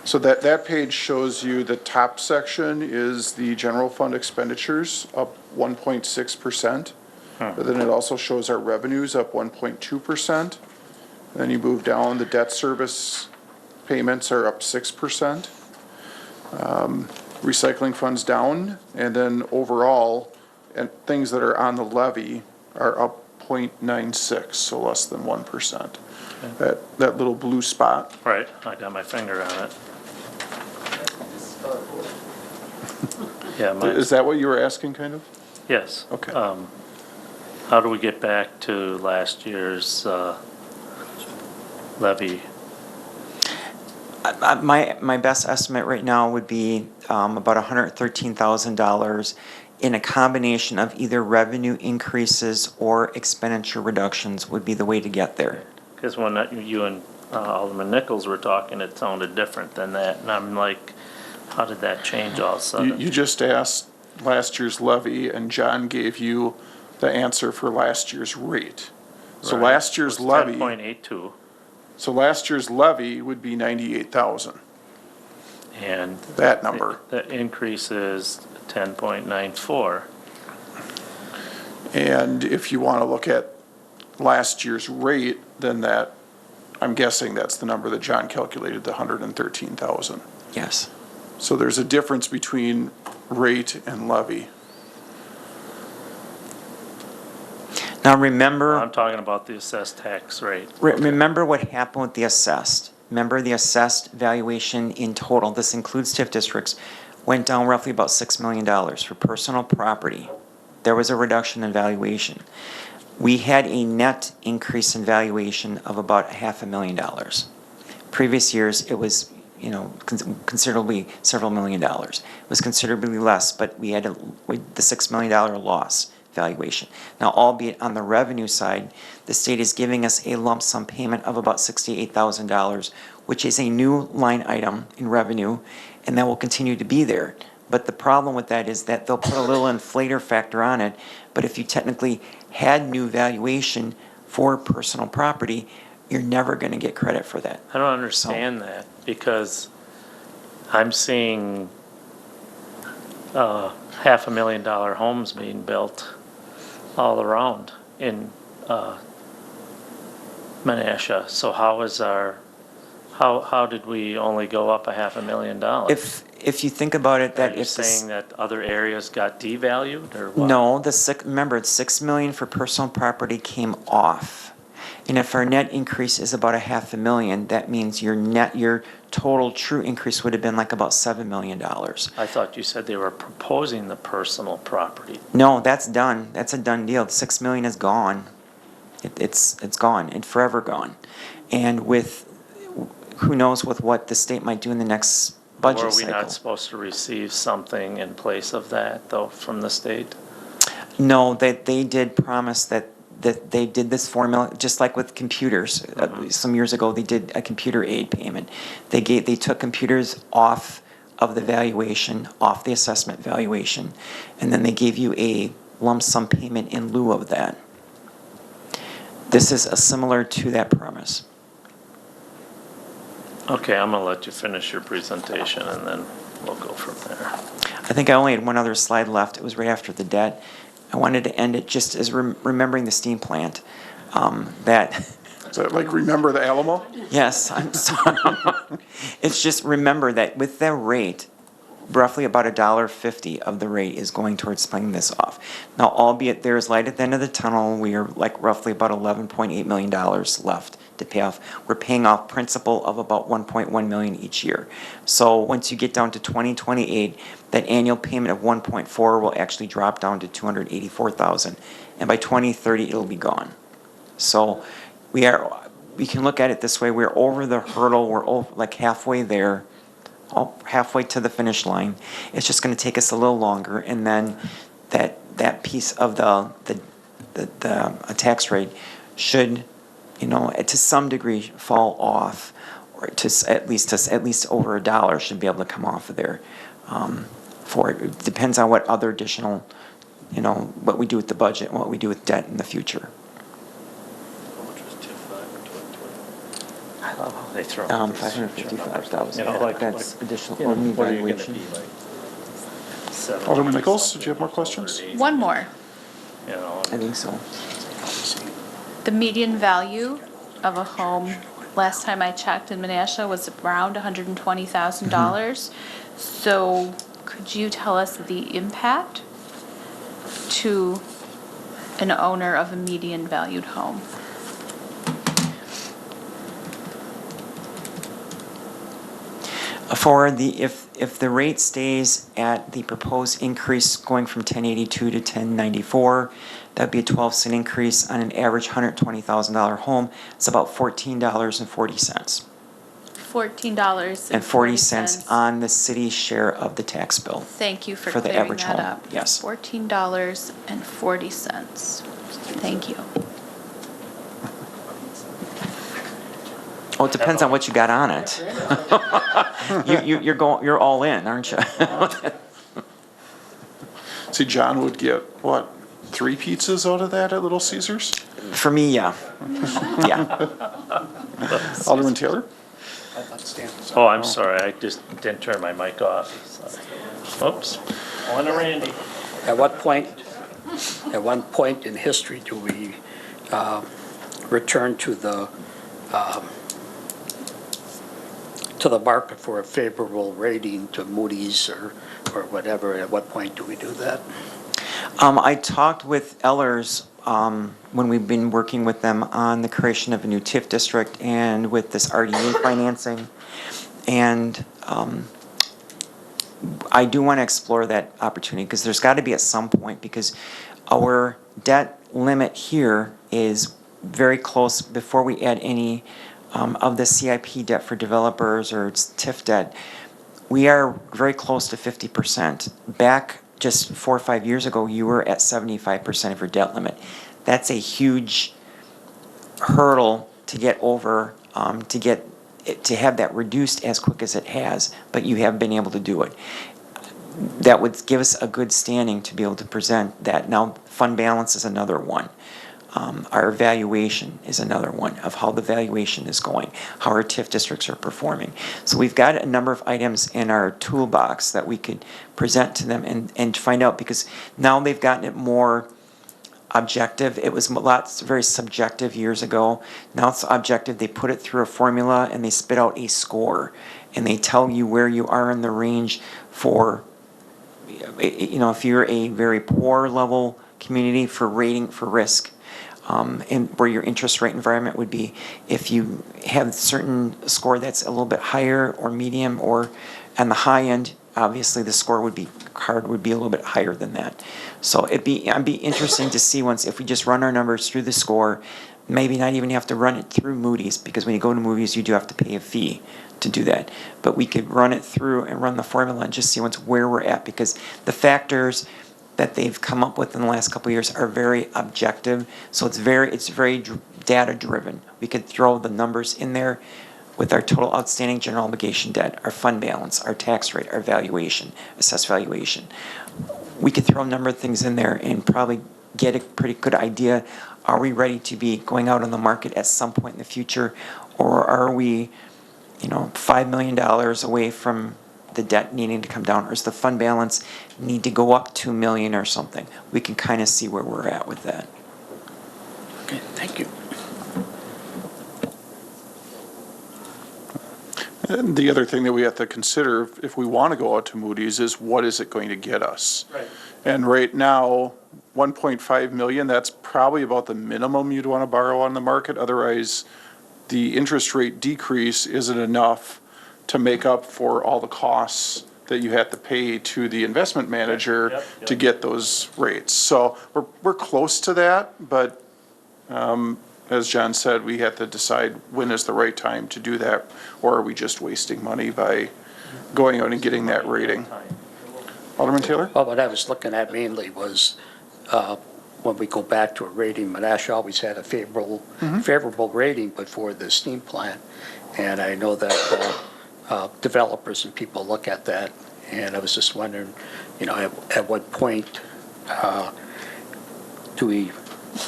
So that page shows you the top section is the general fund expenditures up 1.6%. But then it also shows our revenues up 1.2%. Then you move down, the debt service payments are up 6%. Recycling funds down, and then overall, and things that are on the levy are up 0.96, so less than 1%. Okay. That little blue spot. Right, I got my finger on it. Yeah, Is that what you were asking, kind of? yes. Okay. How do we get back to last year's levy? My best estimate right now would be about $113,000 in a combination of either revenue increases or expenditure reductions would be the way to get there. Because when you and Alderman Nichols were talking, it sounded different than that, and I'm like, how did that change all of a sudden? You just asked last year's levy, and John gave you the answer for last year's rate. So Right. last year's It was levy, 10.82, so last year's levy would be 98,000, and that number. the increase is 10.94. And if you want to look at last year's rate, then that, I'm guessing that's the number that John calculated, the 113,000. Yes. So there's a difference between rate and levy. Now remember. I'm talking about the assessed tax rate. Remember what happened with the assessed. Remember the assessed valuation in total, this includes TIF districts, went down roughly about $6 million for personal property. There was a reduction in valuation. We had a net increase in valuation of about $500,000. Previous years, it was, considerably several $1 million. It was considerably less, but we had the $6 million loss valuation. Now, albeit on the revenue side, the state is giving us a lump sum payment of about $68,000, which is a new line item in revenue, and that will continue to be there. But the problem with that is that they'll put a little inflator factor on it, but if you technically had new valuation for personal property, you're never going to get credit for that. I don't understand that, because I'm seeing $500,000 homes being built all around in Menasha. So how did we only go up $500,000? If you think about it, that Are you if this, saying that other areas got devalued, or what? no, remember, it's $6 million for personal property came off. And if our net increase is about $500,000, that means your total true increase would have been like about $7 million. I thought you said they were proposing the personal property. No, that's done. That's a done deal. The $6 million is gone. It's gone. It's forever gone. And with, who knows with what the state might do in the next budget Or are we cycle. not supposed to receive something in place of that, though, from the state? No, they did promise that they did this formula, just like with computers. Some years ago, they did a computer aid payment. They took computers off of the valuation, off the assessment valuation, and then they gave you a lump sum payment in lieu of that. This is similar to that premise. Okay, I'm gonna let you finish your presentation, and then we'll go from there. I think I only had one other slide left. It was right after the debt. I wanted to end it just as remembering the steam plant. Is that like remember the Alamo? Yes, I'm sorry. It's just remember that with the rate, roughly about $1.50 of the rate is going towards paying this off. Now, albeit there is light at the end of the tunnel, we are like roughly about $11.8 million left to pay off. We're paying off principal of about $1.1 million each year. So once you get down to 2028, that annual payment of 1.4 will actually drop down to $284,000, and by 2030 it'll be gone. So we can look at it this way: we're over the hurdle. We're like halfway there, halfway to the finish line. It's just going to take us a little longer, and then that piece of the tax rate should, to some degree fall off, or to at least over $1 should be able to come off of there. It depends on what other additional, what we do with the budget and what we do with debt in the future. I love how they throw. $555,000. That's additional only What are you gonna valuation. be, like, Alderman Nichols, did you have more questions? One more. I think so. The median value of a home, last time I checked in Menasha, was around $120,000. So could you tell us the impact to an owner of a median valued home? if the rate stays at the proposed increase going from 1082 to 1094, that'd be a 12-cent increase on an average $120,000 home. It's about $14.40. $14.40. On the city's share of the tax bill. Thank you for For the clearing average that home, up. yes. $14.40. Thank you. Oh, it depends on what you got on it. You're all in, aren't you? See, John would get, what, 3 pizzas out of that at Little Caesars? For me, yeah. Yeah. Alderman Taylor? Oh, I'm sorry, I just didn't turn my mic off. Sorry. Oops. On to Randy. At what point in history do we return to the market for a favorable rating to Moody's or whatever? At what point do we do that? I talked with Ellers when we've been working with them on the creation of a new TIF district and with this RDA financing. And I do want to explore that opportunity because there's got to be at some point, because our debt limit here is very close before we add any of the CIP debt for developers or TIF debt. We are very close to 50%. Back just 4 or 5 years ago, you were at 75% of your debt limit. That's a huge hurdle to get over, to have that reduced as quick as it has, but you have been able to do it. That would give us a good standing to be able to present that. Now, fund balance is another one. Our evaluation is another one of how the valuation is going, how our TIF districts are performing. So we've got a number of items in our toolbox that we could present to them and find out, because now they've gotten it more objective. It was very subjective years ago. Now it's objective. They put it through a formula and they spit out a score, and they tell you where you are in the range for, if you're a very poor level community for rating for risk, and where your interest rate environment would be. If you have a certain score that's a little bit higher or medium or on the high end, obviously the score would be a little bit higher than that. So it'd be interesting to see if we just run our numbers through the score, maybe not even have to run it through Moody's, because when you go to Moody's you do have to pay a fee to do that. But we could run it through and run the formula and just see where we're at, because the factors that they've come up with in the last couple of years are very objective. So it's very data driven. We could throw the numbers in there with our total outstanding general obligation debt, our fund balance, our tax rate, our valuation, assessed valuation. We could throw a number of things in there and probably get a pretty good idea. Are we ready to be going out on the market at some point in the future, or are we, $5 million away from the debt needing to come down, or does the fund balance need to go up $2 million or something? We can kind of see where we're at with that. Okay, thank you. And the other thing that we have to consider, if we want to go out to Moody's, is what is it going to get us? Right. And right now, 1.5 million, that's probably about the minimum you'd want to borrow on the market. Otherwise, the interest rate decrease isn't enough to make up for all the costs that you have to pay to the investment manager to get those rates. So we're close to that, but as John said, we have to decide when is the right time to do that, or are we just wasting money by going out and getting that rating? Alderman Taylor? Well, what I was looking at mainly was when we go back to a rating, Menasha always had a favorable rating, but for the steam plant. And I know that developers and people look at that, and I was just wondering, at what point do we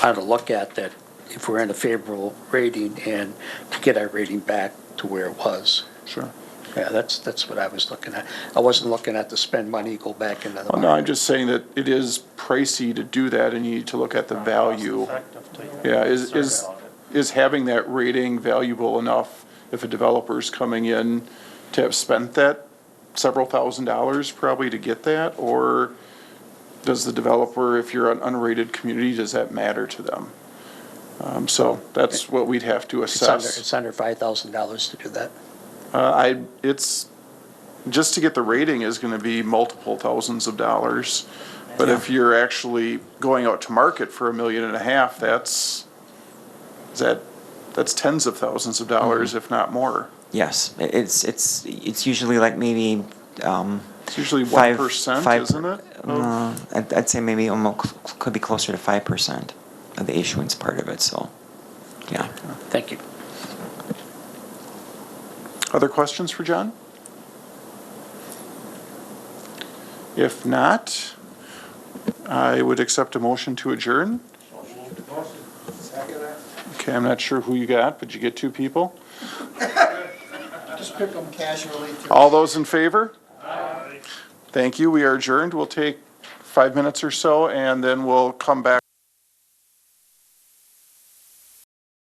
want to look at that if we're in a favorable rating and to get our rating back to where it was? Sure. Yeah, that's what I was looking at. I wasn't looking at to spend money, go back into the market. No, I'm just saying that it is pricey to do that, and you need to look at the value. Yeah, is having that rating valuable enough if a developer's coming in to have spent that several $1,000s probably to get that? Or does the developer, if you're an unrated community, does that matter to them? So that's what we'd have to assess. It's under $5,000 to do that. It's just to get the rating is gonna be multiple thousands of dollars. But if you're actually going out to market for $1.5 million, that's tens of thousands of dollars, if not more. Yes, it's usually like maybe, It's usually five- 1%, five- isn't it? I'd say maybe almost, could be closer to 5% of the issuance part of it, so, yeah. Thank you. Other questions for John? If not, I would accept a motion to adjourn. Okay, I'm not sure who you got, but you get two people. Just pick them casually. All those in favor? Thank you. We are adjourned. We'll take 5 minutes or so, and then we'll come back.